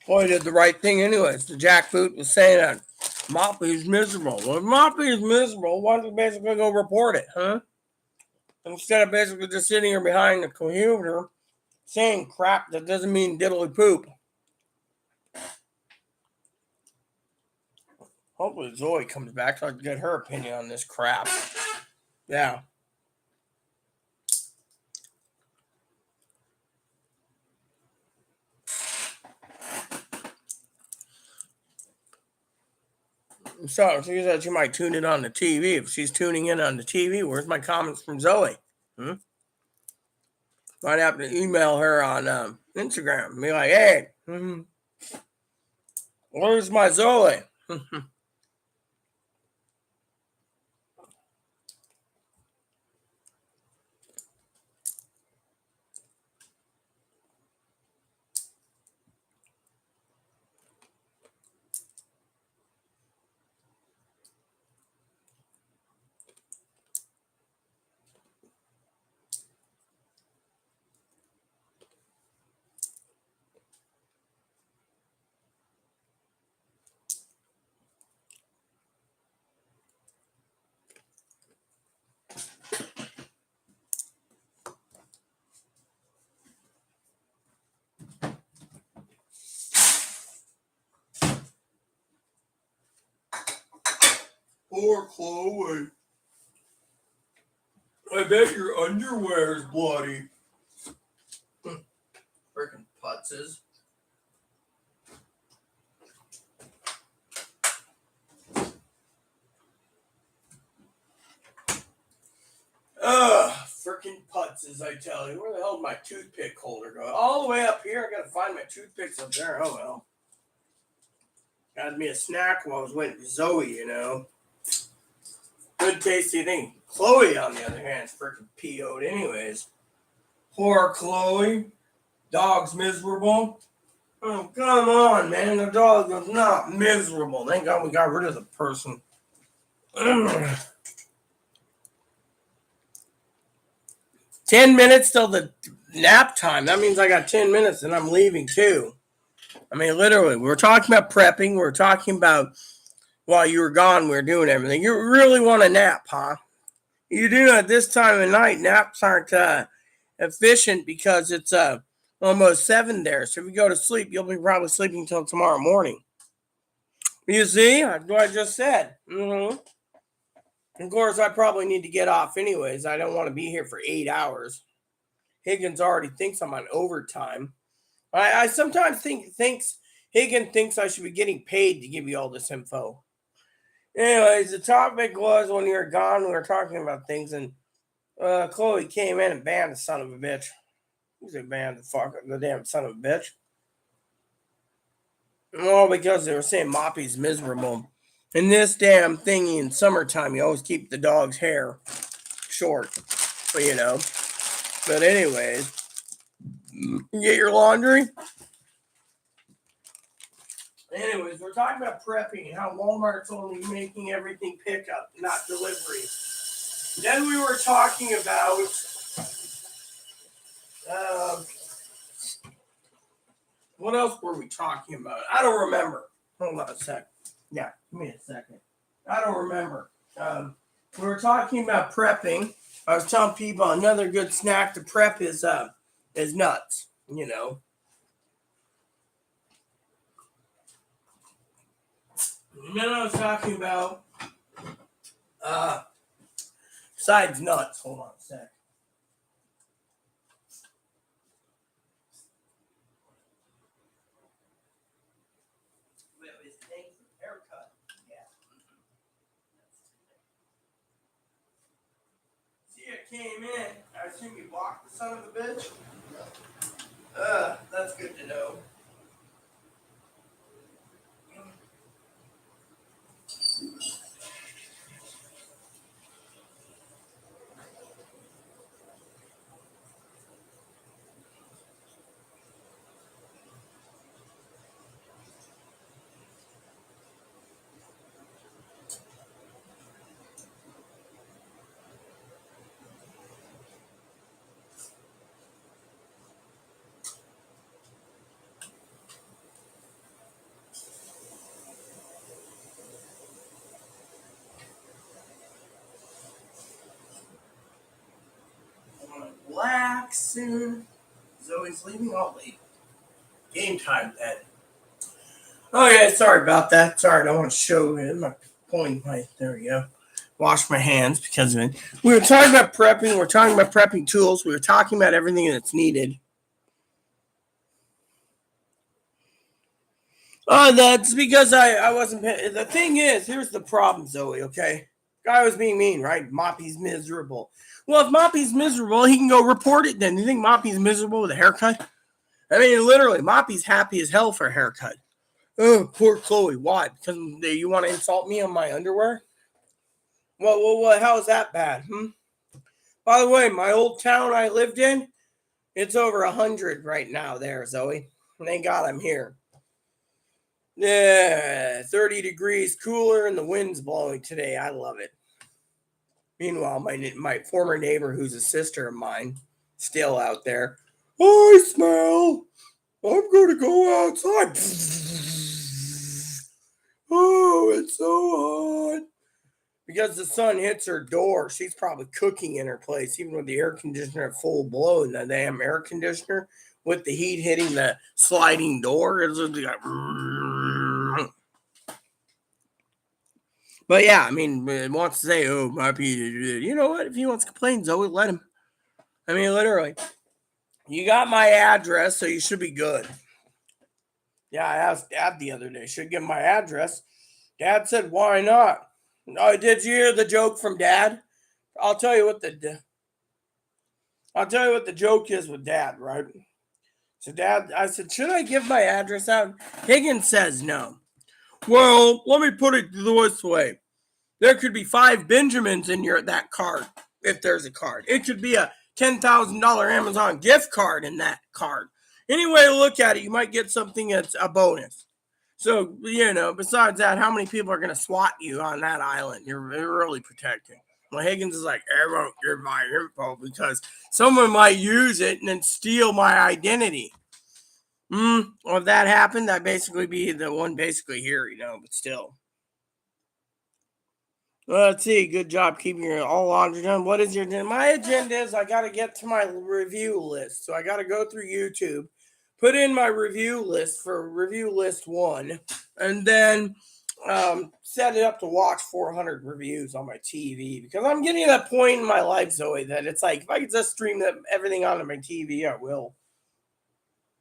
Boy, did the right thing anyways. The jackboot was saying that Moppy's miserable. Well, if Moppy's miserable, why don't you basically go report it, huh? Instead of basically just sitting here behind the computer saying crap that doesn't mean diddly poop. Hopefully Zoe comes back so I can get her opinion on this crap. Yeah. So she said she might tune in on the TV. If she's tuning in on the TV, where's my comments from Zoe? Might have to email her on Instagram and be like, hey, where's my Zoe? Poor Chloe. I bet your underwear is bloody. Freaking putzes. Freaking putzes, I tell you. Where the hell did my toothpick holder go? All the way up here. I gotta find my toothpicks up there. Oh well. Got me a snack while I was waiting for Zoe, you know. Good tasty thing. Chloe, on the other hand, is freaking PO'd anyways. Poor Chloe. Dog's miserable. Oh, come on, man. The dog was not miserable. Thank God we got rid of the person. 10 minutes till the nap time. That means I got 10 minutes and I'm leaving too. I mean, literally, we're talking about prepping. We're talking about while you were gone, we were doing everything. You really want a nap, huh? You do at this time of night. Naps aren't efficient because it's almost 7 there. So if you go to sleep, you'll be probably sleeping until tomorrow morning. You see, that's what I just said. Of course, I probably need to get off anyways. I don't want to be here for 8 hours. Higgins already thinks I'm on overtime. I sometimes Higgins thinks I should be getting paid to give you all this info. Anyways, the topic was when you were gone, we were talking about things, and Chloe came in and banned the son of a bitch. Who's a banned the damn son of a bitch? Well, because they were saying Moppy's miserable. And this damn thingy in summertime, you always keep the dog's hair short, But anyways, you get your laundry. Anyways, we're talking about prepping and how Walmart's only making everything pickup, not delivery. Then we were talking about what else were we talking about? I don't remember. Hold on a sec. Yeah, give me a second. I don't remember. We were talking about prepping. I was telling people another good snack to prep is nuts. And then I was talking about besides nuts. Hold on a sec. Haircut. Yeah. See, it came in. I assume you blocked the son of a bitch. That's good to know. I'm gonna relax soon. Zoe's leaving all late. Game time then. Okay, sorry about that. Sorry, I don't want to show it. My point. There we go. Wash my hands because of it. We were talking about prepping. We were talking about prepping tools. We were talking about everything that's needed. That's because I wasn't. The thing is, here's the problem, Zoe. Okay, guy was being mean, right? Moppy's miserable. Well, if Moppy's miserable, he can go report it. Then you think Moppy's miserable with a haircut? I mean, literally, Moppy's happy as hell for a haircut. Oh, poor Chloe. Why? Because you want to insult me on my underwear? Well, how is that bad? By the way, my old town I lived in, it's over 100 right now there, Zoe. Thank God I'm here. Yeah, 30 degrees cooler and the wind's blowing today. I love it. Meanwhile, my former neighbor, who's a sister of mine, still out there. I smell. I'm going to go outside. Oh, it's so hot. Because the sun hits her door, she's probably cooking in her place, even with the air conditioner at full blow and the damn air conditioner with the heat hitting the sliding door. It's just like, but yeah, I mean, it wants to say, oh, my you know what? If he wants to complain, Zoe, let him. I mean, literally, you got my address, so you should be good. Yeah, I asked Dad the other day, should I give him my address? Dad said, why not? Oh, did you hear the joke from Dad? I'll tell you what the joke is with Dad, right? So Dad, I said, should I give my address out? Higgins says no. Well, let me put it this way. There could be 5 Benjamins in that card, if there's a card. It could be a $10,000 Amazon gift card in that card. Any way to look at it, you might get something that's a bonus. So, besides that, how many people are going to swat you on that island? You're really protecting. Well, Higgins is like, I won't give my info because someone might use it and then steal my identity. Well, if that happened, I'd basically be the one here, but still. Well, let's see. Good job keeping your all laundry done. What is your agenda? My agenda is I got to get to my review list. So I got to go through YouTube, put in my review list for review list 1, and then set it up to watch 400 reviews on my TV, because I'm getting to that point in my life, Zoe, that it's like if I could just stream everything onto my TV, I will,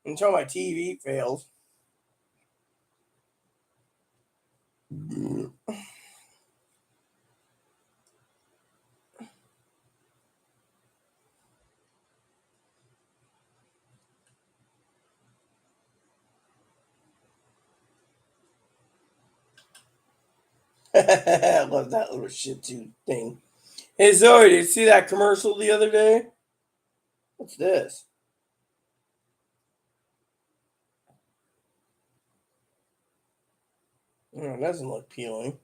until my TV fails. I love that little shit too thing. Hey Zoe, did you see that commercial the other day? What's this? Oh, it doesn't look appealing.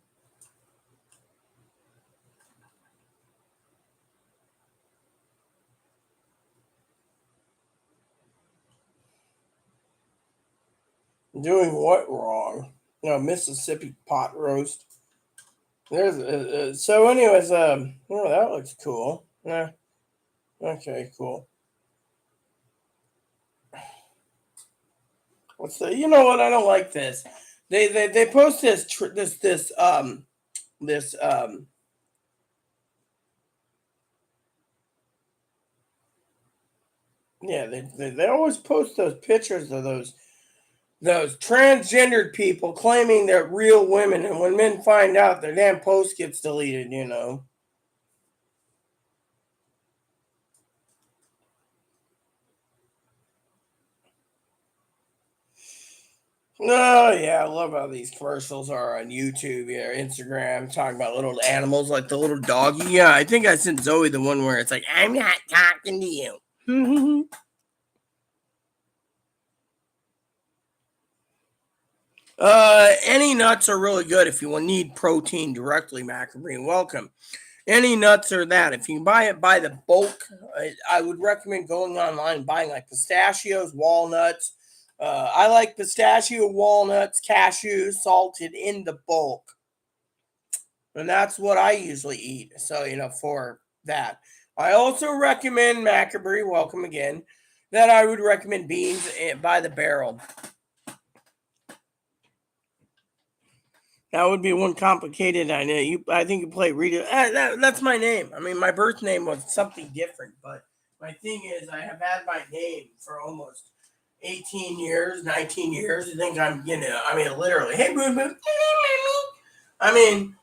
Doing what wrong? No, Mississippi pot roast. There's so anyways, oh, that looks cool. Yeah. Okay, cool. What's the? You know what? I don't like this. They post this yeah, they always post those pictures of those transgendered people claiming they're real women, and when men find out, their damn post gets deleted, you know. Oh yeah, I love how these commercials are on YouTube or Instagram talking about little animals like the little doggy. Yeah, I think I sent Zoe the one where it's like, I'm not talking to you. Any nuts are really good if you will need protein directly, Macabre. Welcome. Any nuts are that. If you can buy it by the bulk, I would recommend going online and buying like pistachios, walnuts. I like pistachio, walnuts, cashews, salted in the bulk. And that's what I usually eat. So, for that. I also recommend, Macabre, welcome again, that I would recommend beans by the barrel. That would be one complicated. I know I think you play Rita. That's my name. I mean, my birth name was something different, but my thing is, I have had my name for almost 18 years, 19 years. I think I'm, literally, hey, boo boo. I mean,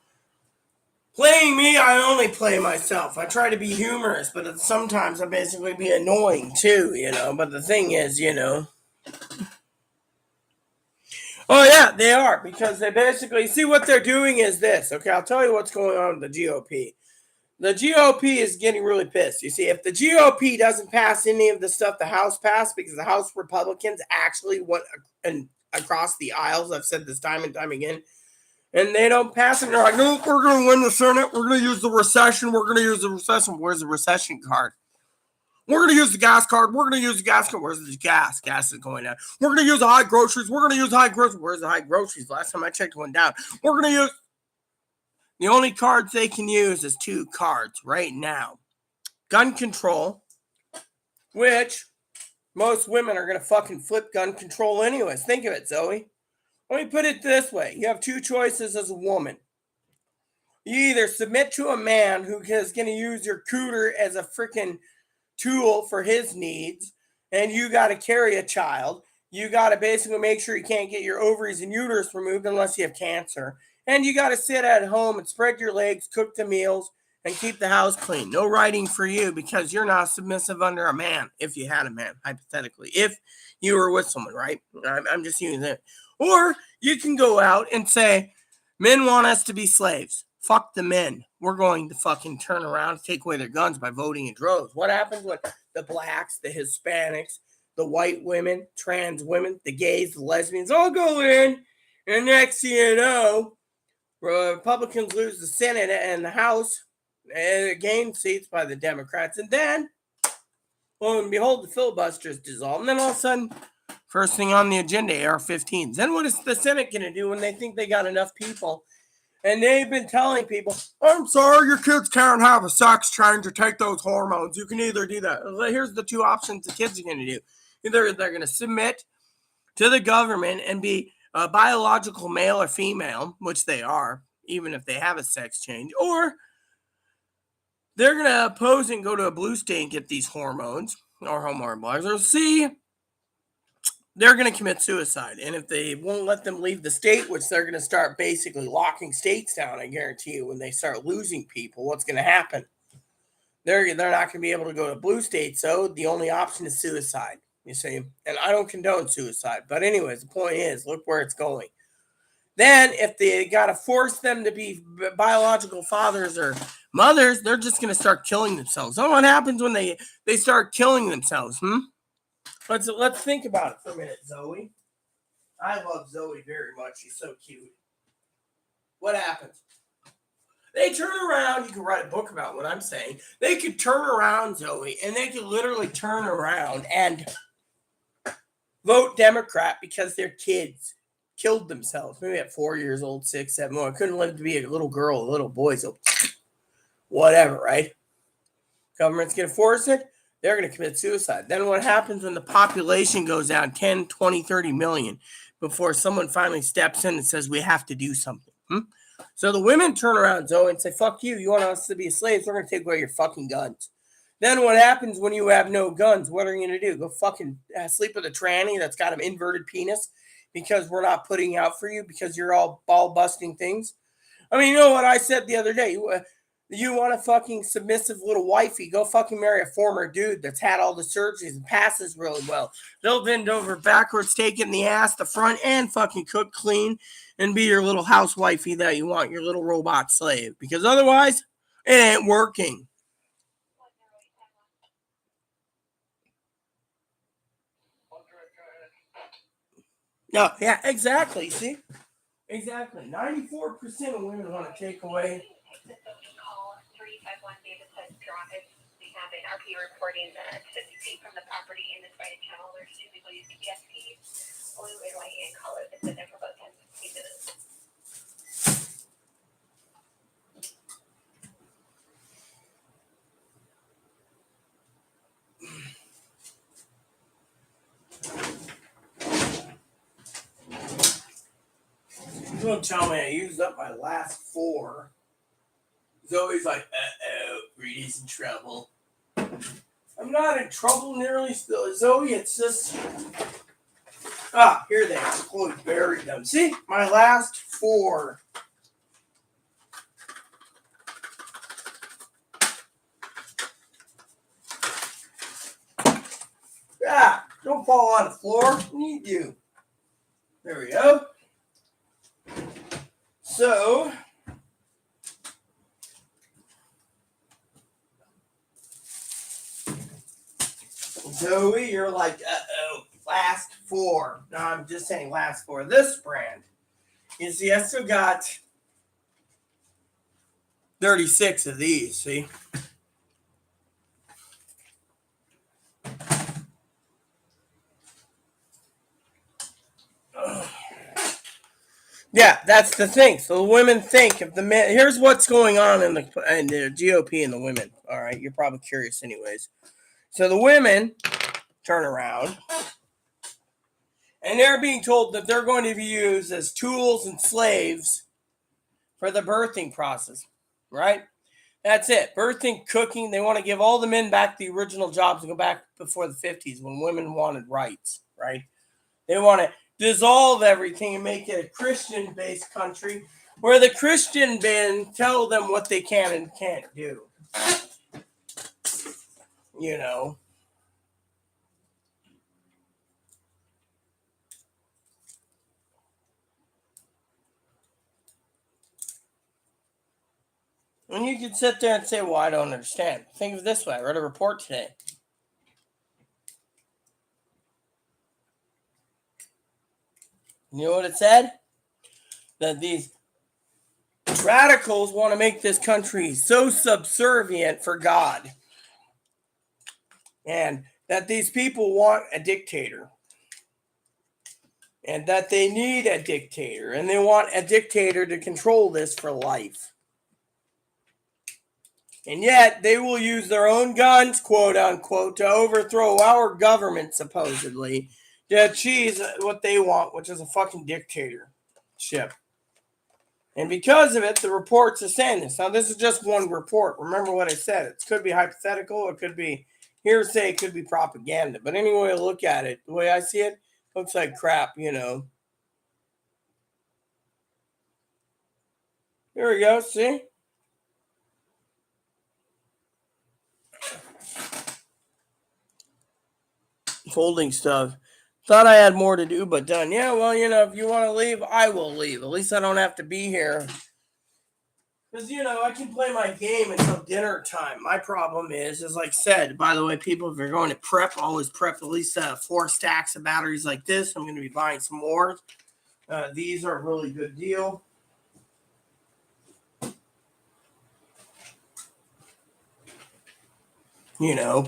playing me, I only play myself. I try to be humorous, but sometimes I basically be annoying too, But the thing is, Oh, yeah, they are, because they basically see what they're doing is this. Okay, I'll tell you what's going on with the GOP. The GOP is getting really pissed. You see, if the GOP doesn't pass any of the stuff the House passed, because the House Republicans actually went across the aisles, I've said this time and time again, and they don't pass it, they're like, no, we're going to win the Senate, we're going to use the recession, Where's the recession card? We're going to use the gas card. We're going to use the gas card. Where's the gas? Gas is going down. We're going to use the high groceries. We're going to use high groceries. Where's the high groceries? Last time I checked, went down. We're going to use... The only cards they can use is 2 cards right now. Gun control, which most women are going to fucking flip gun control anyways. Think of it, Zoe. Let me put it this way. You have 2 choices as a woman. You either submit to a man who is going to use your cooter as a freaking tool for his needs, and you got to carry a child. You got to basically make sure you can't get your ovaries and uterus removed unless you have cancer. And you got to sit at home and spread your legs, cook the meals, and keep the house clean. No writing for you because you're not submissive under a man, if you had a man, hypothetically. If you were with someone, right? I'm just using that. Or you can go out and say, men want us to be slaves. Fuck the men. We're going to fucking turn around and take away their guns by voting in droves. What happens when the blacks, the Hispanics, the white women, trans women, the gays, the lesbians all go in, and next thing you know, Republicans lose the Senate and the House, and gain seats by the Democrats, and then, lo and behold, the filibuster is dissolved, and then all of a sudden, first thing on the agenda, AR-15s. Then what is the Senate going to do when they think they got enough people? And they've been telling people, I'm sorry, your kids can't have a sex change or take those hormones. You can either do that. Here's the two options the kids are going to do. Either they're going to submit to the government and be a biological male or female, which they are, even if they have a sex change, or they're going to oppose and go to a blue state and get these hormones or hormone blockers, or C, they're going to commit suicide. And if they won't let them leave the state, which they're going to start basically locking states down, I guarantee you, when they start losing people, what's going to happen? They're not going to be able to go to blue states, so the only option is suicide, you see. And I don't condone suicide. But anyways, the point is, look where it's going. Then if they got to force them to be biological fathers or mothers, they're just going to start killing themselves. So what happens when they start killing themselves? Let's think about it for a minute, Zoe. I love Zoe very much. She's so cute. What happens? They turn around. You can write a book about what I'm saying. They could turn around, Zoe, and they could literally turn around and vote Democrat because their kids killed themselves. Maybe at 4 years old, 6, 7. I couldn't live to be a little girl, a little boy, so whatever, right? Government's going to force it. They're going to commit suicide. Then what happens when the population goes down 10, 20, 30 million before someone finally steps in and says, we have to do something? So the women turn around, Zoe, and say, fuck you. You want us to be slaves? We're going to take away your fucking guns. Then what happens when you have no guns? What are you going to do? Go fucking sleep with a tranny that's got an inverted penis because we're not putting out for you because you're all ball busting things? I mean, you know what I said the other day? You want a fucking submissive little wifey, go fucking marry a former dude that's had all the surgeries and passes really well. They'll bend over backwards, take it in the ass, the front, and fucking cook clean and be your little housewifey that you want, your little robot slave. Because otherwise, it ain't working. No, yeah, exactly. See? Exactly. 94% of women want to take away. We have an RP reporting that 50 feet from the property in this right channel, there's two people using jet skis. Only red, white, and color that's been there for about 10 to 15 minutes. Don't tell me I used up my last 4. Zoe's like, Rita's in trouble. I'm not in trouble nearly still. Zoe, it's just... here they are. Chloe buried them. See? My last 4. Don't fall on the floor. You do. There we go. So... Zoe, you're like, last 4. No, I'm just saying last 4. This brand. You see, I still got 36 of these, see? Yeah, that's the thing. So the women think if the men... Here's what's going on in the GOP and the women. All right, you're probably curious anyways. So the women turn around, and they're being told that they're going to be used as tools and slaves for the birthing process, right? That's it. Birthing, cooking. They want to give all the men back the original jobs and go back before the 50s when women wanted rights, right? They want to dissolve everything and make it a Christian-based country where the Christian men tell them what they can and can't do. You know. And you can sit there and say, well, I don't understand. Think of it this way. I read a report today. You know what it said? That these radicals want to make this country so subservient for God. And that these people want a dictator. and that they need a dictator, and they want a dictator to control this for life. And yet, they will use their own guns, quote unquote, to overthrow our government, supposedly, to achieve what they want, which is a fucking dictatorship. And because of it, the reports are saying this. Now, this is just one report. Remember what I said. It could be hypothetical. It could be hearsay. It could be propaganda. But anyway, look at it. The way I see it, looks like crap, you know. Here we go. See? Folding stuff. Thought I had more to do, but done. Yeah, well, you know, if you want to leave, I will leave. At least I don't have to be here. Because, you know, I can play my game until dinner time. My problem is like I said, by the way, people, if you're going to prep, always prep at least 4 stacks of batteries like this. I'm going to be buying some more. These are a really good deal. You know.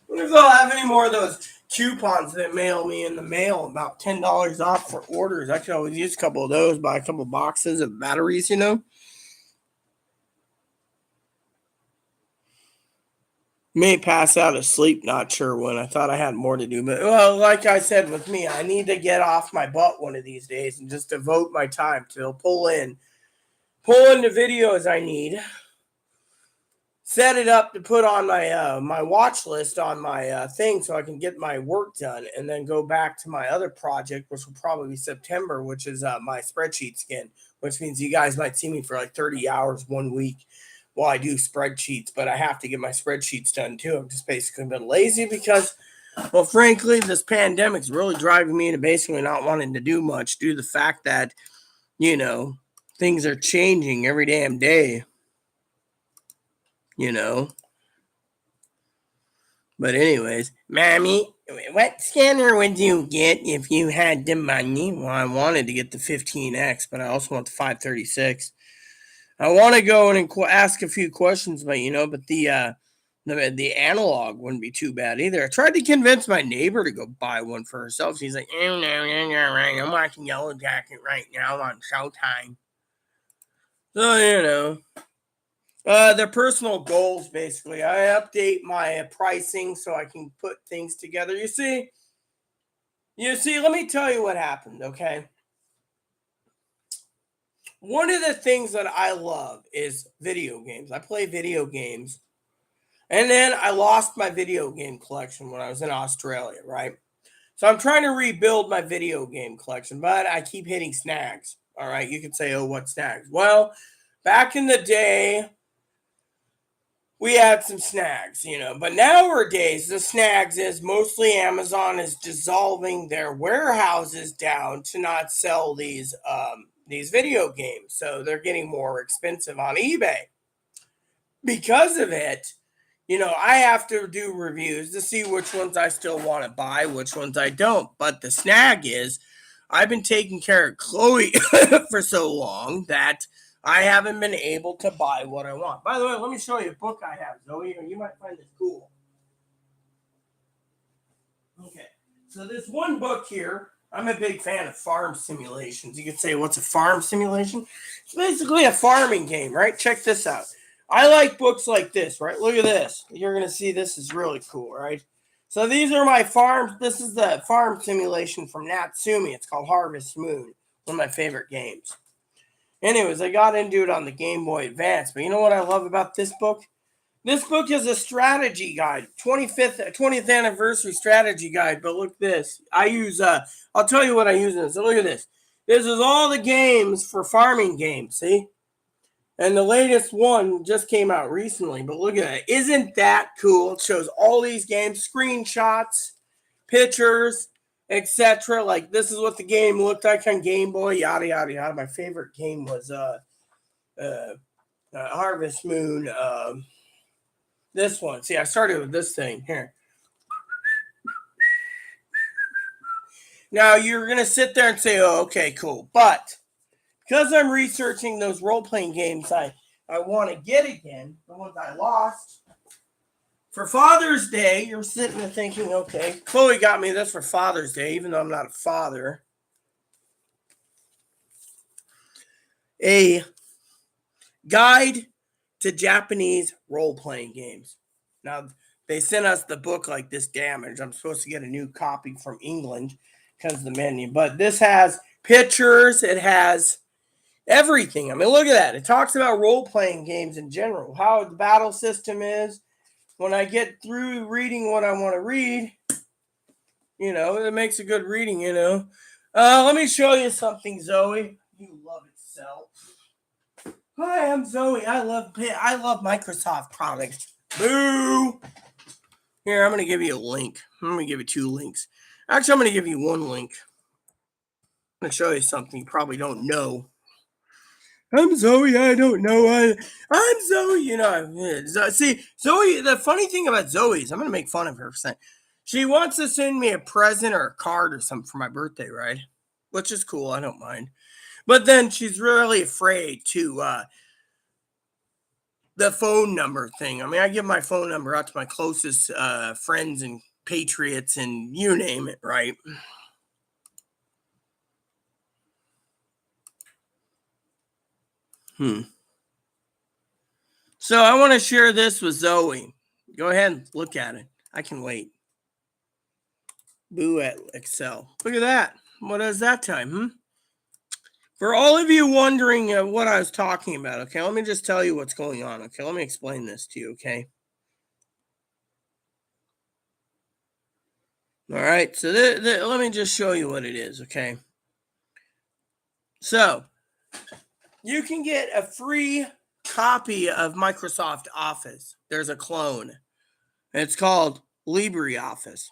What if they'll have any more of those coupons that mail me in the mail, about $10 off for orders? I could always use a couple of those, buy a couple of boxes of batteries, you know. May pass out of sleep, not sure when. I thought I had more to do, but well, like I said with me, I need to get off my butt one of these days and just devote my time to pull in the videos I need, set it up to put on my my watch list on my thing so I can get my work done, and then go back to my other project, which will probably be September, which is my spreadsheet skin, which means you guys might see me for like 30 hours 1 week. Well, I do spreadsheets, but I have to get my spreadsheets done too. I've just basically been lazy because, well, frankly, this pandemic's really driving me into basically not wanting to do much due to the fact that, you know, things are changing every damn day, you know. But anyways, Mommy, what scanner would you get if you had the money? Well, I wanted to get the 15X, but I also want the 536. I want to go and ask a few questions, but but the analog wouldn't be too bad either. I tried to convince my neighbor to go buy one for herself. She's like, "Oh no, you're right. I'm watching Yellow Jacket right now on Showtime." So their personal goals basically. I update my pricing so I can put things together. You see. Let me tell you what happened. Okay. One of the things that I love is video games. I play video games. And then I lost my video game collection when I was in Australia, right? So I'm trying to rebuild my video game collection, but I keep hitting snags. All right. You could say, oh, what snags? Well, back in the day, we had some snags, but nowadays the snags is mostly Amazon is dissolving their warehouses down to not sell these video games. So they're getting more expensive on eBay. Because of it, I have to do reviews to see which ones I still want to buy, which ones I don't. But the snag is I've been taking care of Chloe for so long that I haven't been able to buy what I want. By the way, let me show you a book I have, Zoe. You might find this cool. Okay, so this one book here, I'm a big fan of farm simulations. You could say, what's a farm simulation? It's basically a farming game, right? Check this out. I like books like this, right? Look at this. You're going to see this is really cool, right? So these are my farms. This is the farm simulation from Natsumi. It's called Harvest Moon, one of my favorite games. Anyways, I got into it on the Game Boy Advance. But you know what I love about this book? This book is a strategy guide, 20th anniversary strategy guide. But look at this. I use, I'll tell you what I use in this. So look at this. This is all the games for farming games, see? And the latest one just came out recently. But look at it. Isn't that cool? It shows all these games, screenshots, pictures, etc. Like this is what the game looked like on Game Boy, yada yada yada. My favorite game was Harvest Moon. This one. See, I started with this thing here. Now you're gonna sit there and say, "Oh, okay, cool," but because I'm researching those role-playing games, I want to get again the ones I lost For Father's Day, you're sitting there thinking, okay, Chloe got me this for Father's Day, even though I'm not a father. A guide to Japanese role-playing games. Now, they sent us the book like this damaged. I'm supposed to get a new copy from England because of the menu. But this has pictures. It has everything. I mean, look at that. It talks about role-playing games in general, how the battle system is. When I get through reading what I want to read, it makes a good reading, Let me show you something, Zoe. You love Excel. Hi, I'm Zoe. I love Microsoft products. Boo! Here, I'm going to give you a link. I'm going to give you 2 links. Actually, I'm going to give you 1 link. I'm going to show you something you probably don't know. I'm Zoe. I don't know. I'm Zoe. See, Zoe, the funny thing about Zoe is I'm going to make fun of her for saying she wants to send me a present or a card or something for my birthday, right? Which is cool. I don't mind. But then she's really afraid to the phone number thing. I mean, I give my phone number out to my closest friends and patriots and you name it, right? So I want to share this with Zoe. Go ahead and look at it. I can wait. Boo at Excel. Look at that. What is that time? For all of you wondering what I was talking about, okay, let me just tell you what's going on. Okay, let me explain this to you, okay? All right, so let me just show you what it is, okay? So, you can get a free copy of Microsoft Office. There's a clone. It's called LibreOffice.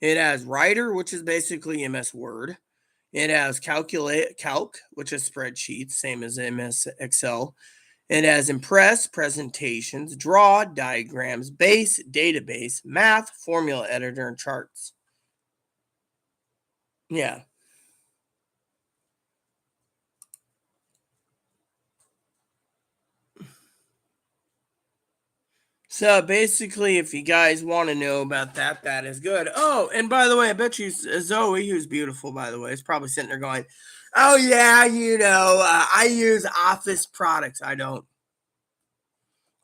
It has Writer, which is basically MS Word. It has Calc, which is spreadsheets, same as MS Excel. It has Impress, presentations, Draw, diagrams, Base, database, Math, formula editor, and charts. Yeah. So basically, if you guys want to know about that, that is good. Oh, and by the way, I bet you Zoe, who's beautiful, by the way, is probably sitting there going, oh, yeah, I use Office products. I don't.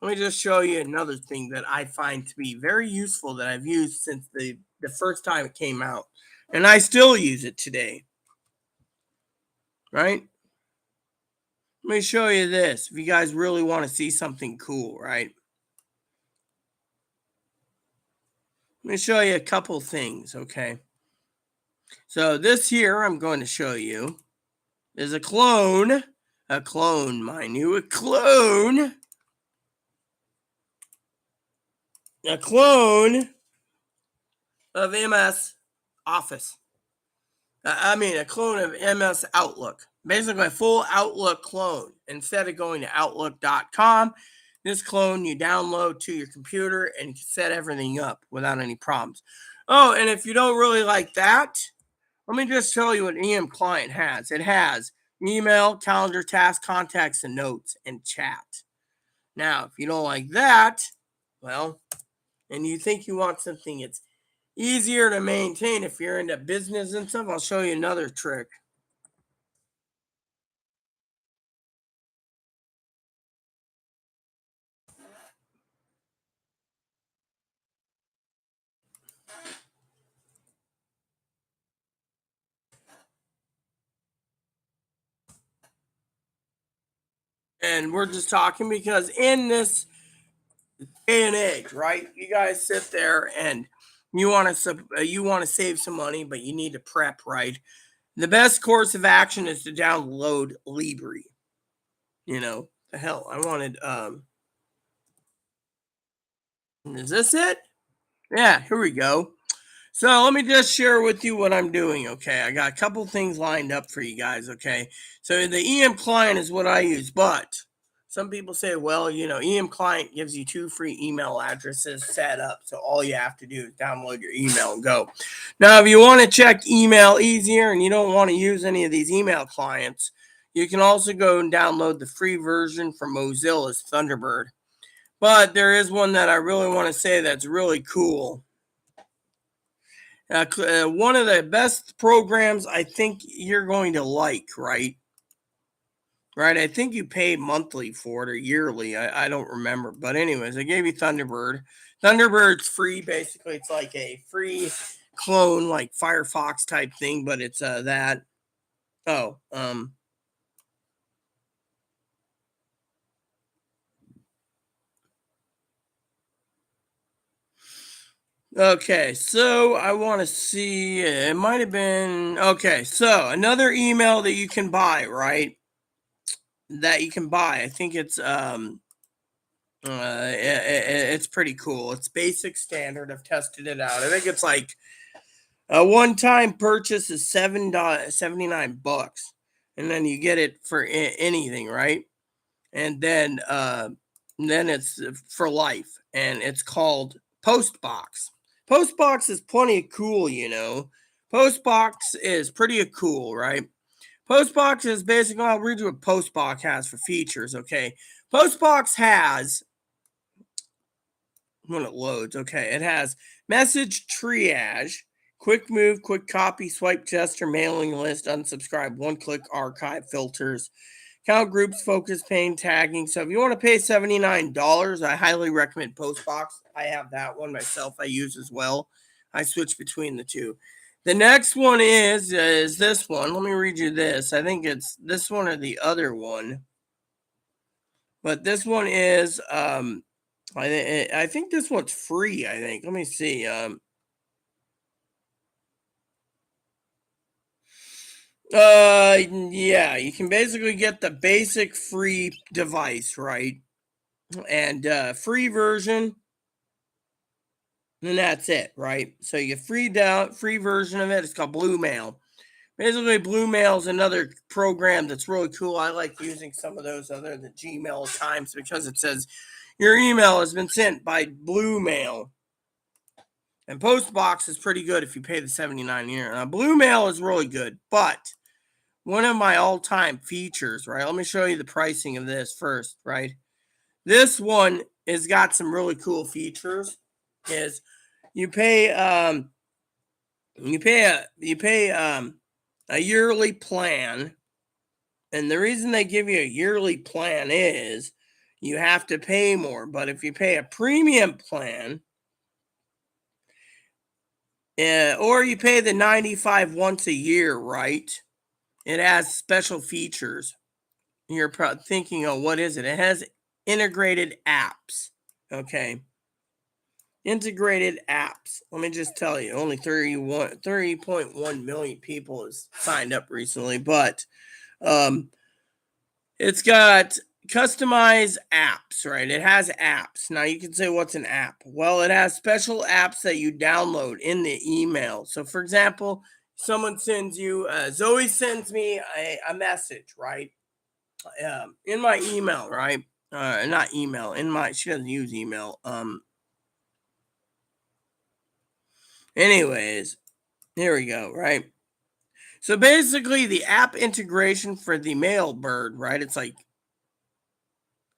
Let me just show you another thing that I find to be very useful that I've used since the first time it came out. And I still use it today. Right? Let me show you this. If you guys really want to see something cool, right? Let me show you a couple things, okay? So this here I'm going to show you is a clone, mind you, a clone of MS Office. A clone of MS Outlook. Basically, a full Outlook clone. Instead of going to Outlook.com, this clone you download to your computer and you can set everything up without any problems. Oh, and if you don't really like that, let me just tell you what EM Client has. It has email, calendar, task, contacts, and notes, and chat. Now, if you don't like that, well, and you think you want something that's easier to maintain if you're into business and stuff, I'll show you another trick. And we're just talking because in this day and age, right? You guys sit there and you want to save some money, but you need to prep, right? The best course of action is to download Libre. The hell, I wanted is this it? Yeah, here we go. So let me just share with you what I'm doing, okay? I got a couple things lined up for you guys, okay? So the EM Client is what I use, but some people say, well, EM Client gives you 2 free email addresses set up, so all you have to do is download your email and go. Now, if you want to check email easier and you don't want to use any of these email clients, you can also go and download the free version from Mozilla's Thunderbird. But there is one that I really want to say that's really cool. One of the best programs I think you're going to like, right? Right, I think you pay monthly for it or yearly. I don't remember. But anyways, I gave you Thunderbird. Thunderbird's free, basically. It's like a free clone, like Firefox type thing, but it's that. Oh, okay, so I want to see, it might have been, okay, so another email that you can buy, right? That you can buy. I think it's it's pretty cool. It's basic standard. I've tested it out. I think it's like a one-time purchase is $79, and then you get it for anything, right? And then it's for life, and it's called Postbox. Postbox is plenty cool, you know. Postbox is pretty cool, right? Postbox is basically, I'll read you what Postbox has for features, okay? Postbox has, when it loads, okay, it has message triage, quick move, quick copy, swipe gesture, mailing list, unsubscribe, one-click archive, filters, count groups, focus pane, tagging. So if you want to pay $79, I highly recommend Postbox. I have that one myself. I use as well. I switch between the two. The next one is this one. Let me read you this. I think it's this one or the other one. But this one is I think this one's free, I think. Let me see. Yeah, you can basically get the basic free device, right? And free version, and that's it, right? So you get free version of it. It's called Blue Mail. Basically, Blue Mail is another program that's really cool. I like using some of those other than Gmail at times because it says your email has been sent by Blue Mail. And Postbox is pretty good if you pay the $79 a year. Now, Blue Mail is really good, but one of my all-time features, right? Let me show you the pricing of this first, right? This one has got some really cool features. Is you pay a yearly plan, and the reason they give you a yearly plan is you have to pay more. But if you pay a premium plan, or you pay the $95 once a year, right? It has special features. You're thinking, oh, what is it? It has integrated apps. Okay. Integrated apps. Let me just tell you, only 30.1 million people has signed up recently, but it's got customized apps, right? It has apps. Now you can say, what's an app? Well, it has special apps that you download in the email. So, for example, someone sends you, Zoe sends me a message, right? In my email, right? Not email. She doesn't use email. Anyways, here we go, right? So basically, the app integration for the Mailbird, right? It's like,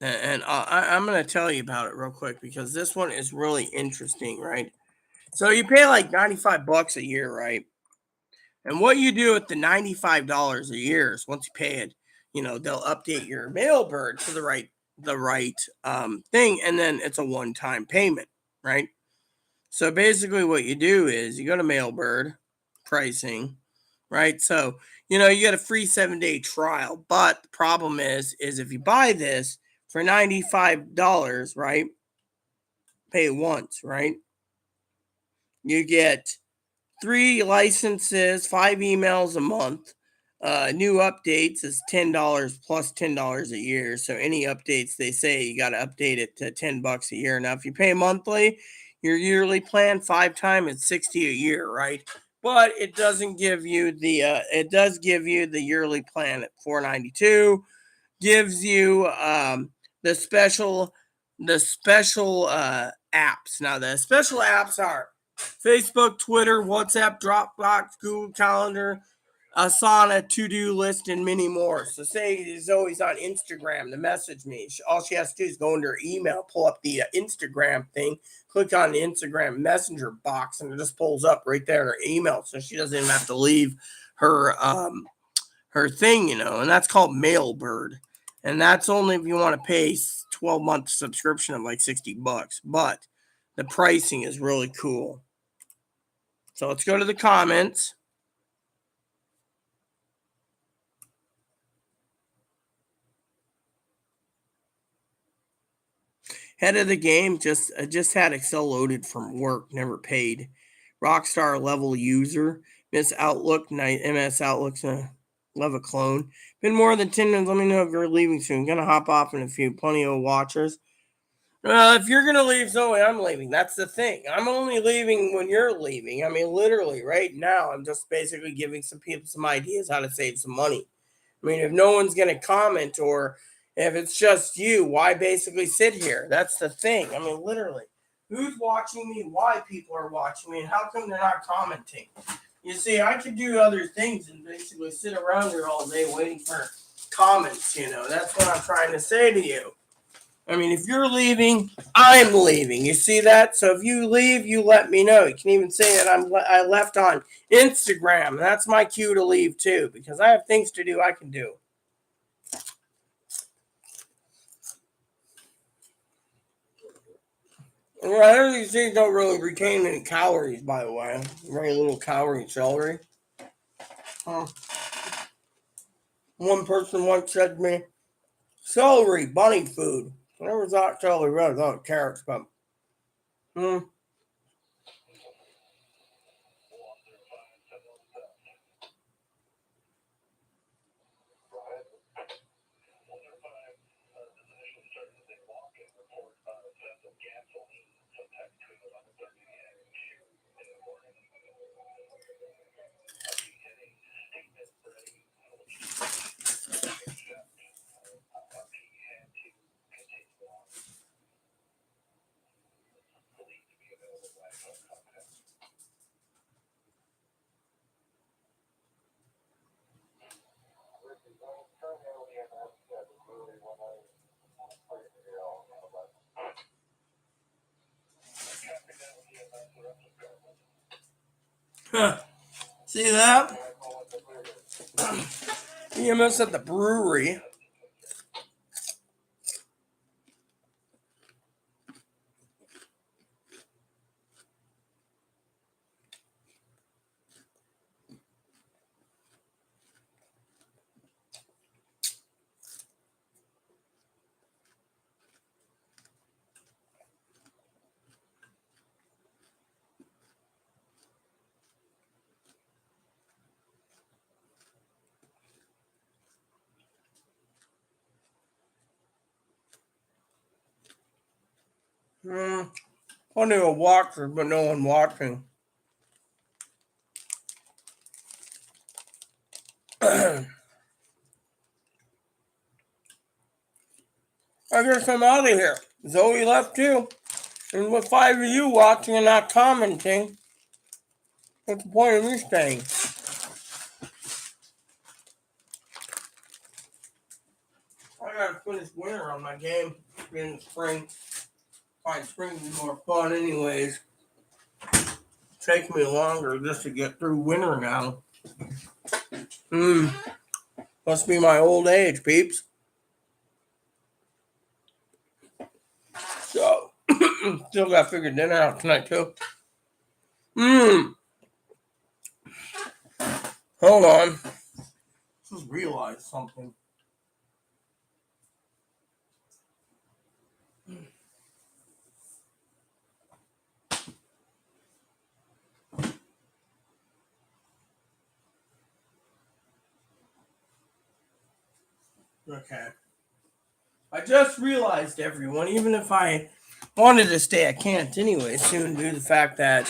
and I'm going to tell you about it real quick because this one is really interesting, right? So you pay like $95 a year, right? And what you do with the $95 a year is once you pay it, they'll update your Mailbird to the right thing, and then it's a one-time payment, right? So basically what you do is you go to Mailbird pricing, right? So, you get a free 7-day trial, but the problem is if you buy this for $95, right? Pay once, right? You get 3 licenses, 5 emails a month. New updates is $10 plus $10 a year. So any updates, they say you got to update it to $10 a year. Now, if you pay monthly, your yearly plan 5 times it's $60 a year, right? But it doesn't give you it does give you the yearly plan at $492. Gives you the special apps. Now the special apps are Facebook, Twitter, WhatsApp, Dropbox, Google Calendar, Asana, to-do list, and many more. So say Zoe's on Instagram to message me. All she has to do is go into her email, pull up the Instagram thing, click on the Instagram messenger box, and it just pulls up right there in her email. So she doesn't even have to leave her her thing, and that's called Mailbird. And that's only if you want to pay 12-month subscription of like $60. But the pricing is really cool. So let's go to the comments. Head of the game, just had Excel loaded from work, never paid. Rockstar level user, Miss Outlook, MS Outlook's love a clone. Been more than 10 minutes. Let me know if you're leaving soon. Gonna hop off in a few. Plenty of watchers. Well, if you're gonna leave, Zoe, I'm leaving. That's the thing. I'm only leaving when you're leaving. I mean, literally, right now, I'm just basically giving some people some ideas how to save some money. I mean, if no one's gonna comment or if it's just you, why basically sit here? That's the thing. I mean, literally, who's watching me? Why people are watching me? And how come they're not commenting? You see, I could do other things and basically sit around here all day waiting for comments. That's what I'm trying to say to you. I mean, if you're leaving, I'm leaving. You see that? So if you leave, you let me know. You can even say that I left on Instagram. That's my cue to leave too, because I have things to do I can do. Well, these things don't really retain any calories, by the way. Very little calorie celery. One person once said to me, celery, bunny food. I never thought celery was. I thought carrots, but see that? EMS at the brewery. Plenty of watchers, but no one watching. I guess I'm out of here. Zoe left too. And with 5 of you watching and not commenting, what's the point of me staying? I gotta finish winter on my game in the spring. Find spring to be more fun anyways. Take me longer just to get through winter now. Must be my old age, peeps. So, still gotta figure dinner out tonight too. Hold on. Just realized something. Okay. I just realized, everyone, even if I wanted to stay, I can't anyway soon due to the fact that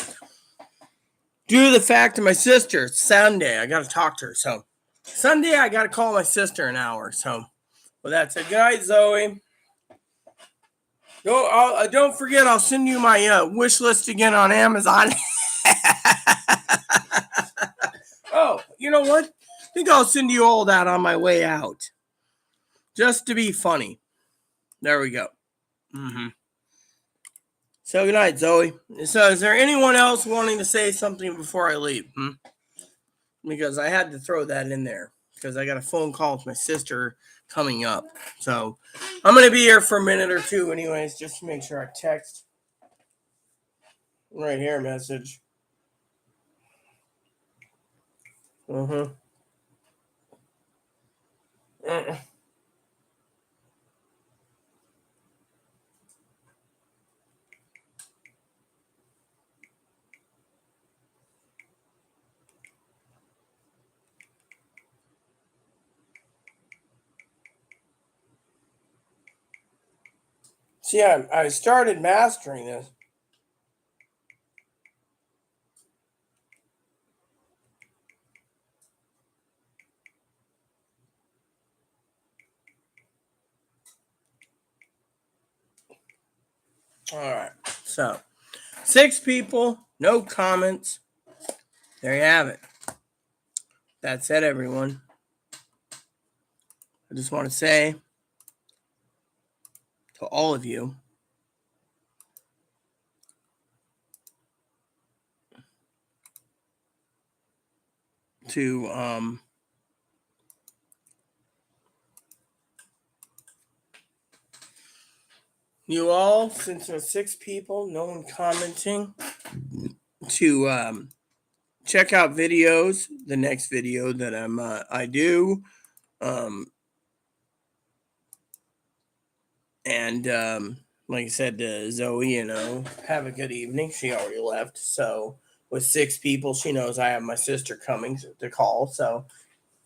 my sister, it's Sunday, I gotta talk to her. So Sunday I gotta call my sister an hour. So with that said, good night, Zoe. Don't forget, I'll send you my wish list again on Amazon. Oh, you know what? think I'll send you all that on my way out. Just to be funny. There we go. So good night, Zoe. So is there anyone else wanting to say something before I leave? Because I had to throw that in there. Because I got a phone call with my sister coming up. So I'm going to be here for a minute or two anyways, just to make sure I text. Right here, message. See, I started mastering this. All right. So 6 people, no comments. There you have it. That's it, everyone. I just want to say to all of you, to you all, since there's 6 people, no one commenting, to check out videos. The next video that I do, and like I said to Zoe, have a good evening. She already left, so with 6 people, she knows I have my sister coming to call, so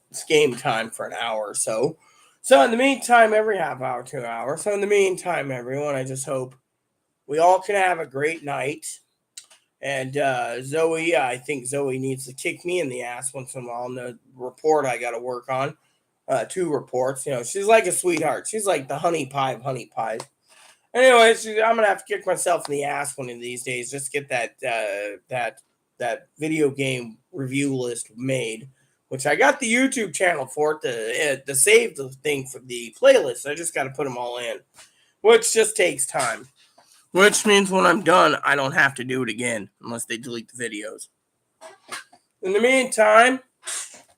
it's game time for an hour or so. So in the meantime, every half hour, 2 hours. So in the meantime, everyone, I just hope we all can have a great night. And Zoe, I think Zoe needs to kick me in the ass once in a while. And the report I got to work on, 2 reports. She's like a sweetheart. She's like the honey pie of honey pies. Anyways, I'm gonna have to kick myself in the ass one of these days. Just get that video game review list made, which I got the YouTube channel for it to save the thing for the playlist. I just got to put them all in, which just takes time. Which means when I'm done, I don't have to do it again unless they delete the videos. In the meantime,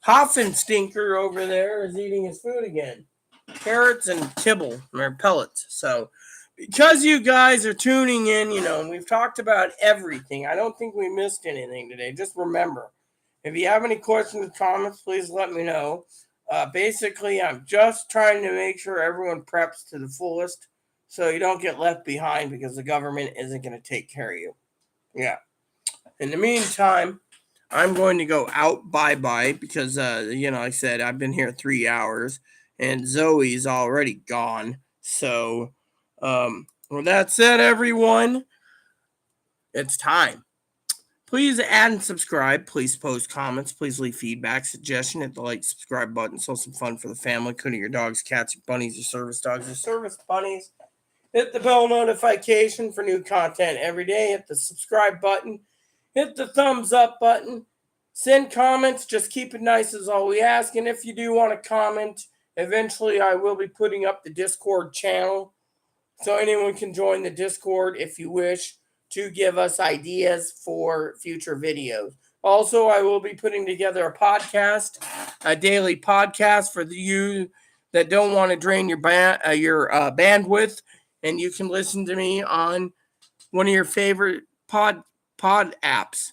Hoffenstinker over there is eating his food again. Carrots and kibble, or pellets. So, because you guys are tuning in, and we've talked about everything. I don't think we missed anything today. Just remember, if you have any questions or comments, please let me know. Basically, I'm just trying to make sure everyone preps to the fullest so you don't get left behind because the government isn't going to take care of you. Yeah. In the meantime, I'm going to go out bye-bye because, like I said, I've been here 3 hours and Zoe's already gone. So, well, that's it, everyone. It's time. Please add and subscribe. Please post comments. Please leave feedback, suggestion. Hit the like, subscribe button. So some fun for the family, including your dogs, cats, your bunnies, your service dogs, your service bunnies. Hit the bell notification for new content every day. Hit the subscribe button. Hit the thumbs up button. Send comments. Just keep it nice is all we ask. And if you do want to comment, eventually I will be putting up the Discord channel so anyone can join the Discord if you wish to give us ideas for future videos. Also, I will be putting together a podcast, a daily podcast for you that don't want to drain your bandwidth, and you can listen to me on one of your favorite pod apps.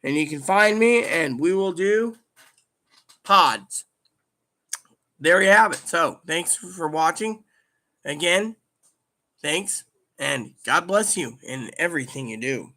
And you can find me, and we will do pods. There you have it. So, thanks for watching. Again, thanks, and God bless you in everything you do.